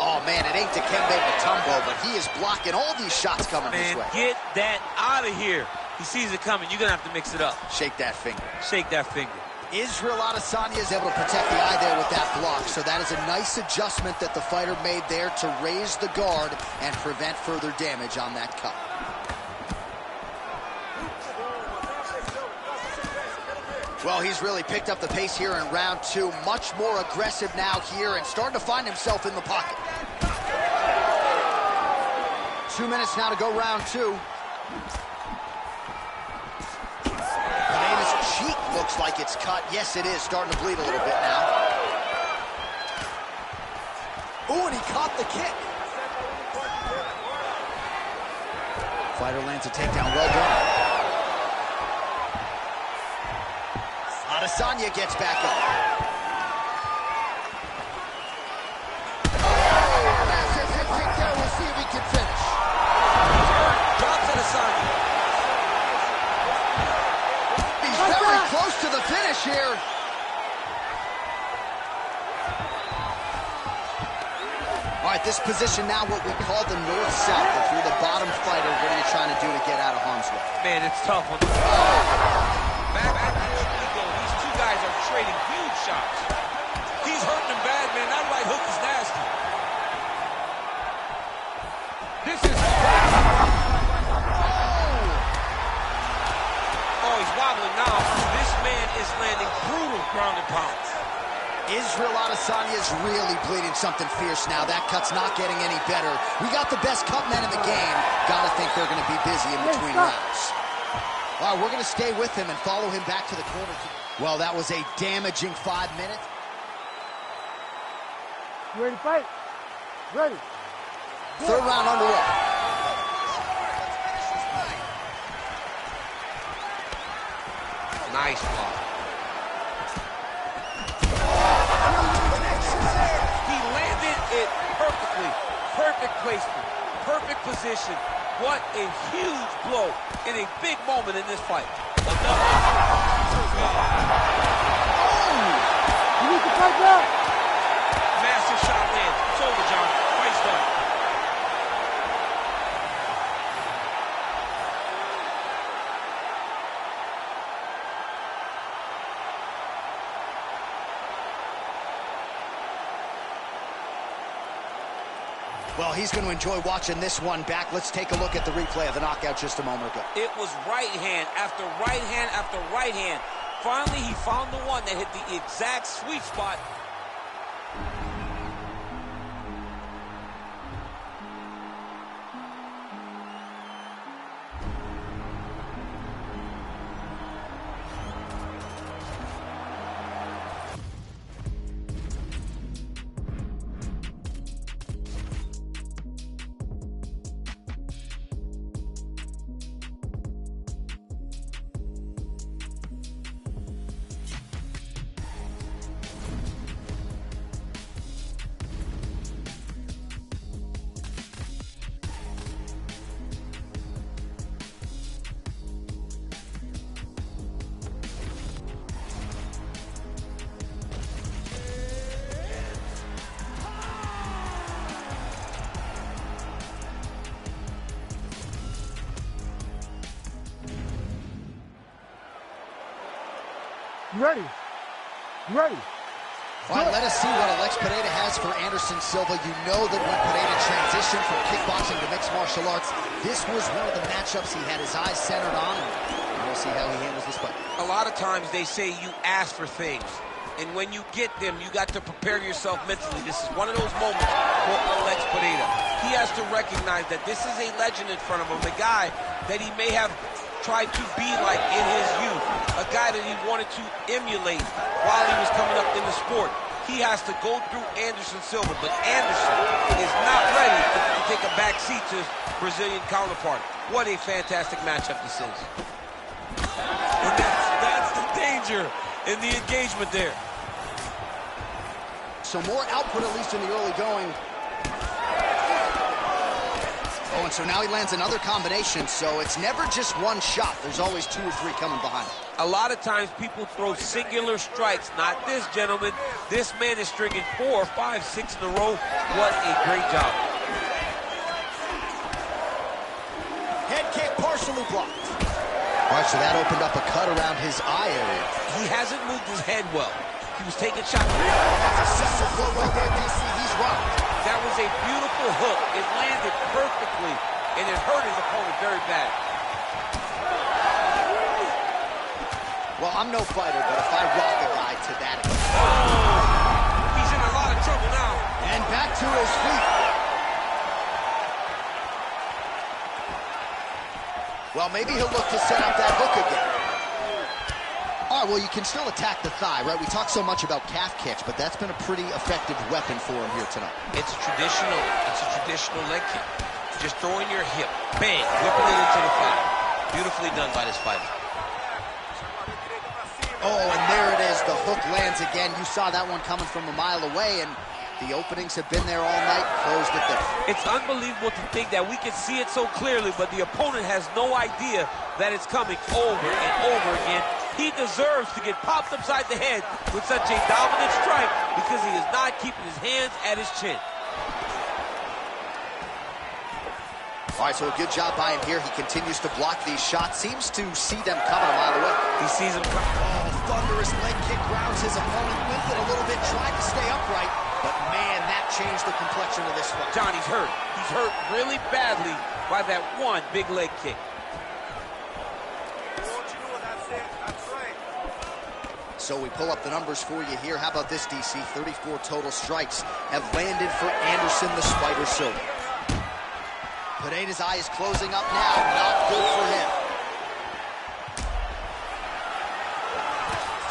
B: Oh, man, it ain't Dikembe Mutombo, but he is blocking all these shots coming his way.
C: Get that out of here. He sees it coming. You're going to have to mix it up.
B: Shake that finger.
C: Shake that finger.
B: Israel Adesanya is able to protect the eye there with that block, so that is a nice adjustment that the fighter made there to raise the guard and prevent further damage on that cut. Well, he's really picked up the pace here in round two. Much more aggressive now here and starting to find himself in the pocket. 2 minutes now to go round two. Pereira's cheek looks like it's cut. Yes, it is. Starting to bleed a little bit now. Ooh, and he caught the kick. Fighter lands a takedown. Well done. Adesanya gets back up. Oh, massive hip kick there. We'll see if he can finish.
C: Drops Adesanya.
B: He's very close to the finish here. All right, right, this position now, what we call the north-south. If you're the bottom fighter, what are you trying to do to get out of harm's way?
D: Man, it's tough on the back and forth we go. These two guys are trading huge shots. He's hurting him bad, man. That right hook is nasty. This is... Oh, he's wobbling now. This man is landing brutal ground and pounds.
B: Israel Adesanya is really bleeding something fierce now. That cut's not getting any better. We got the best cut men in the game. Gotta think they're gonna be busy in between rounds. All right, we're gonna stay with him and follow him back to the corner. Well, that was a damaging 5 minutes.
A: You ready to fight? Ready.
B: Third round underway.
D: Nice block.
C: He landed it perfectly. Perfect placement. Perfect position. What a huge blow in a big moment in this fight.
A: You need to fight now.
C: Massive shot land. It's over, John. Fight's done.
B: Well, he's going to enjoy watching this one back. Let's take a look at the replay of the knockout just a moment ago.
C: It was right hand after right hand after right hand. Finally, he found the one that hit the exact sweet spot.
A: You ready? You ready?
B: All right, let us see what Alex Pereira has for Anderson Silva. You know that when Pereira transitioned from kickboxing to mixed martial arts, this was one of the matchups he had his eyes centered on, and we'll see how he handles this fight.
D: A lot of times they say you ask for things, and when you get them, you got to prepare yourself mentally. This is one of those moments for Alex Pereira. He has to recognize that this is a legend in front of him, a guy that he may have tried to be like in his youth, a guy that he wanted to emulate while he was coming up in the sport. He has to go through Anderson Silva, but Anderson is not ready to take a back seat to his Brazilian counterpart. What a fantastic matchup this is.
C: And that's the danger in the engagement there.
B: So more output, at least in the early going. Oh, and so now he lands another combination, so it's never just one shot. There's always 2 or 3 coming behind him.
C: A lot of times people throw singular strikes. Not this gentleman. This man is stringing 4, 5, 6 in a row. What a great job.
B: Head kick partially blocked. All right, so that opened up a cut around his eye area.
C: He hasn't moved his head well. He was taking shots.
B: That's a central foot right there, DC. He's rocked.
C: That was a beautiful hook. It landed perfectly, and it hurt his opponent very bad.
B: Well, I'm no fighter, but if I rock a guy to that extent.
C: Oh, he's in a lot of trouble now.
B: And back to his feet. Well, maybe he'll look to set up that hook again. All right, well, you can still attack the thigh, right? We talk so much about calf kicks, but that's been a pretty effective weapon for him here tonight.
D: It's a traditional leg kick. Just throwing your hip, bang, whipping it into the thigh. Beautifully done by this fighter.
B: Oh, and there it is. The hook lands again. You saw that one coming from a mile away, and the openings have been there all night, closed it there.
C: It's unbelievable to think that we can see it so clearly, but the opponent has no idea that it's coming over and over again. He deserves to get popped upside the head with such a dominant strike because he is not keeping his hands at his chin.
B: All right, so a good job by him here. He continues to block these shots. Seems to see them coming a mile away.
C: He sees them coming.
B: Oh, thunderous leg kick grounds his opponent with it a little bit. Tried to stay upright, but man, that changed the complexion of this fight.
C: John, he's hurt. He's hurt really badly by that one big leg kick.
B: So we pull up the numbers for you here. How about this, DC? 34 total strikes have landed for Anderson the Spider Silva. Pineda's eye is closing up now. Not good for him.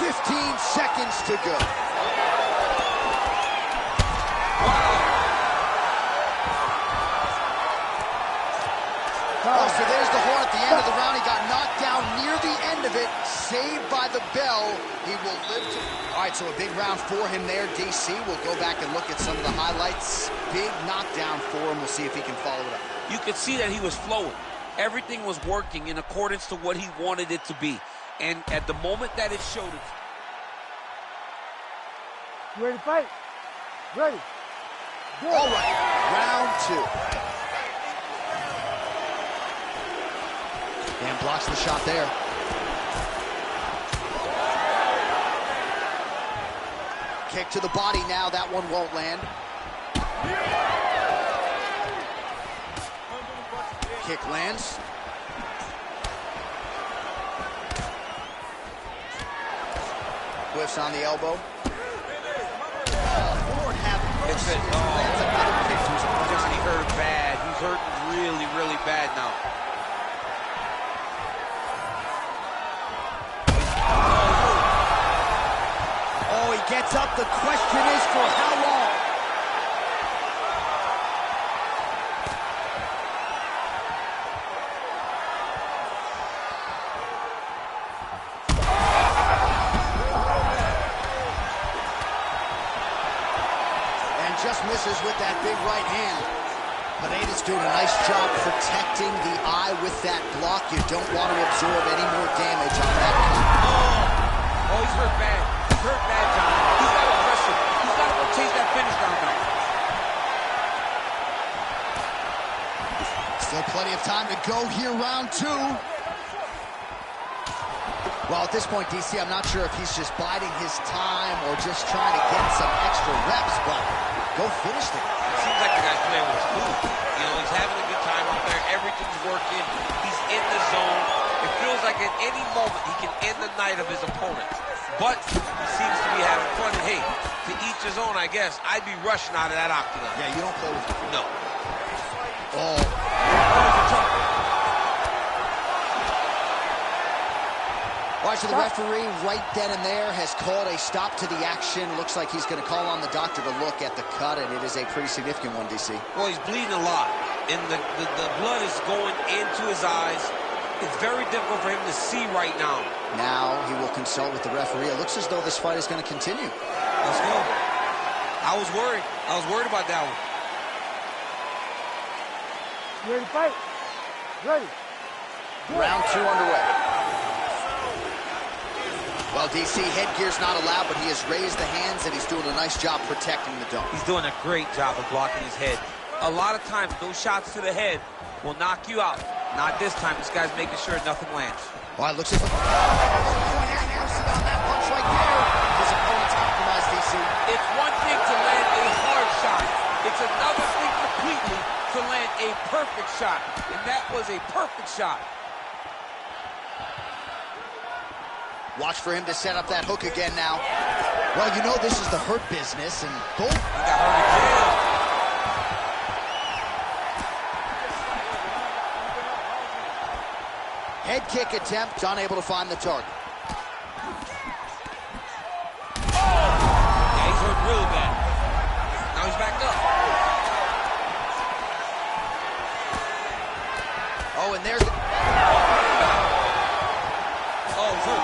B: 15 seconds to go. Oh, so there's the horn at the end of the round. He got knocked down near the end of it. Saved by the bell. He will live to... All right, so a big round for him there, DC. We'll go back and look at some of the highlights. Big knockdown for him. We'll see if he can follow it up.
C: You could see that he was flowing. Everything was working in accordance to what he wanted it to be. And at the moment that it showed it...
A: You ready to fight? Ready. Good.
B: All right, round two. Dan blocks the shot there. Kick to the body now. That one won't land. Kick lands. Whiffs on the elbow. Lord have mercy. Lands another kick to his opponent.
C: Johnny hurt bad. He's hurting really, really bad now.
B: Oh, he gets up. The question is for how long? And just misses with that big right hand. Pineda's doing a nice job protecting the eye with that block. You don't want to absorb any more damage on that cut.
C: Oh, he's hurt bad. He's hurt bad, John. He's got to press him. He's got to go chase that finish down now.
B: Still plenty of time to go here, round two. Well, at this point, DC, I'm not sure if he's just biding his time or just trying to get some extra reps, but go finish the guy.
C: It seems like the guy's playing with his food. You know, he's having a good time out there. Everything's working. He's in the zone. It feels like at any moment he can end the night of his opponent. But he seems to be having fun. And hey, to each his own, I guess. I'd be rushing out of that octagon.
B: Yeah, you don't play with it.
C: No.
B: Oh. All right, so the referee right then and there has called a stop to the action. Looks like he's going to call on the doctor to look at the cut, and it is a pretty significant one, DC.
C: Well, he's bleeding a lot, and the blood is going into his eyes. It's very difficult for him to see right now.
B: Now he will consult with the referee. It looks as though this fight is going to continue.
C: Let's go. I was worried. I was worried about that one.
A: You ready to fight? Ready. Good.
B: Round two underway. Well, DC, headgear's not allowed, but he has raised the hands, and he's doing a nice job protecting the dome.
C: He's doing a great job of blocking his head. A lot of times, those shots to the head will knock you out. Not this time. This guy's making sure nothing lands.
B: Well, it looks as though... Anderson on that punch right there. His opponent's compromised, DC.
C: It's one thing to land a hard shot. It's another thing completely to land a perfect shot. And that was a perfect shot.
B: Watch for him to set up that hook again now. Well, you know this is the hurt business, and both...
C: He got hurt again.
B: Head kick attempt, unable to find the target.
C: Yeah, he's hurt really bad. Now he's back up.
B: Oh, and there's the...
C: Oh, he's hurt.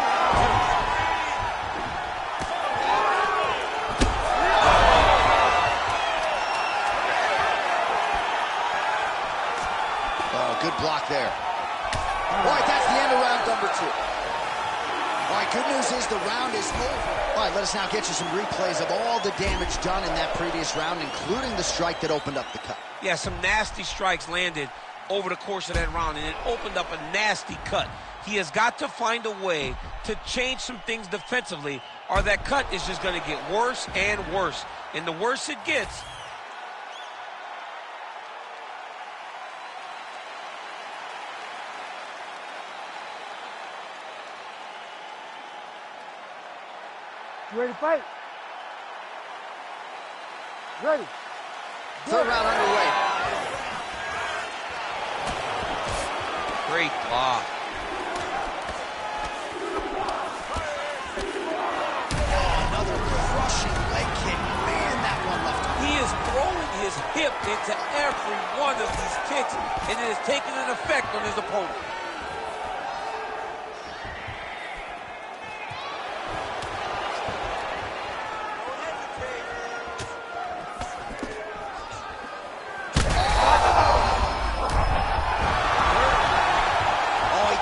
B: Oh, good block there. All right, that's the end of round number two. All right, good news is the round is over. All right, let us now get you some replays of all the damage done in that previous round, including the strike that opened up the cut.
C: Yeah, some nasty strikes landed.
D: over the course of that round, and it opened up a nasty cut. He has got to find a way to change some things defensively, or that cut is just going to get worse and worse. And the worse it gets,
A: You ready to fight? Ready.
B: Third round underway.
D: great block.
B: Another crushing leg kick. Man, that one left him.
C: He is throwing his hip into every one of these kicks, and it is taking an effect on his opponent.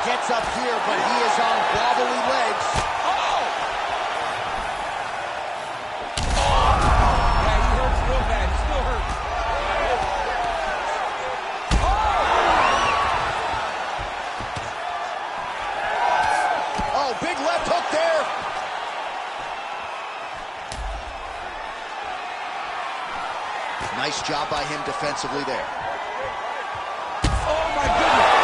B: Gets up here, but he is on wobbly legs.
C: Yeah, he hurts real bad. He still hurts.
B: Oh, big left hook there. Nice job by him defensively there.
C: Oh, my goodness.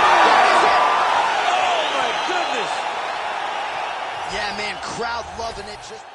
B: Yeah, man, crowd loving it. Just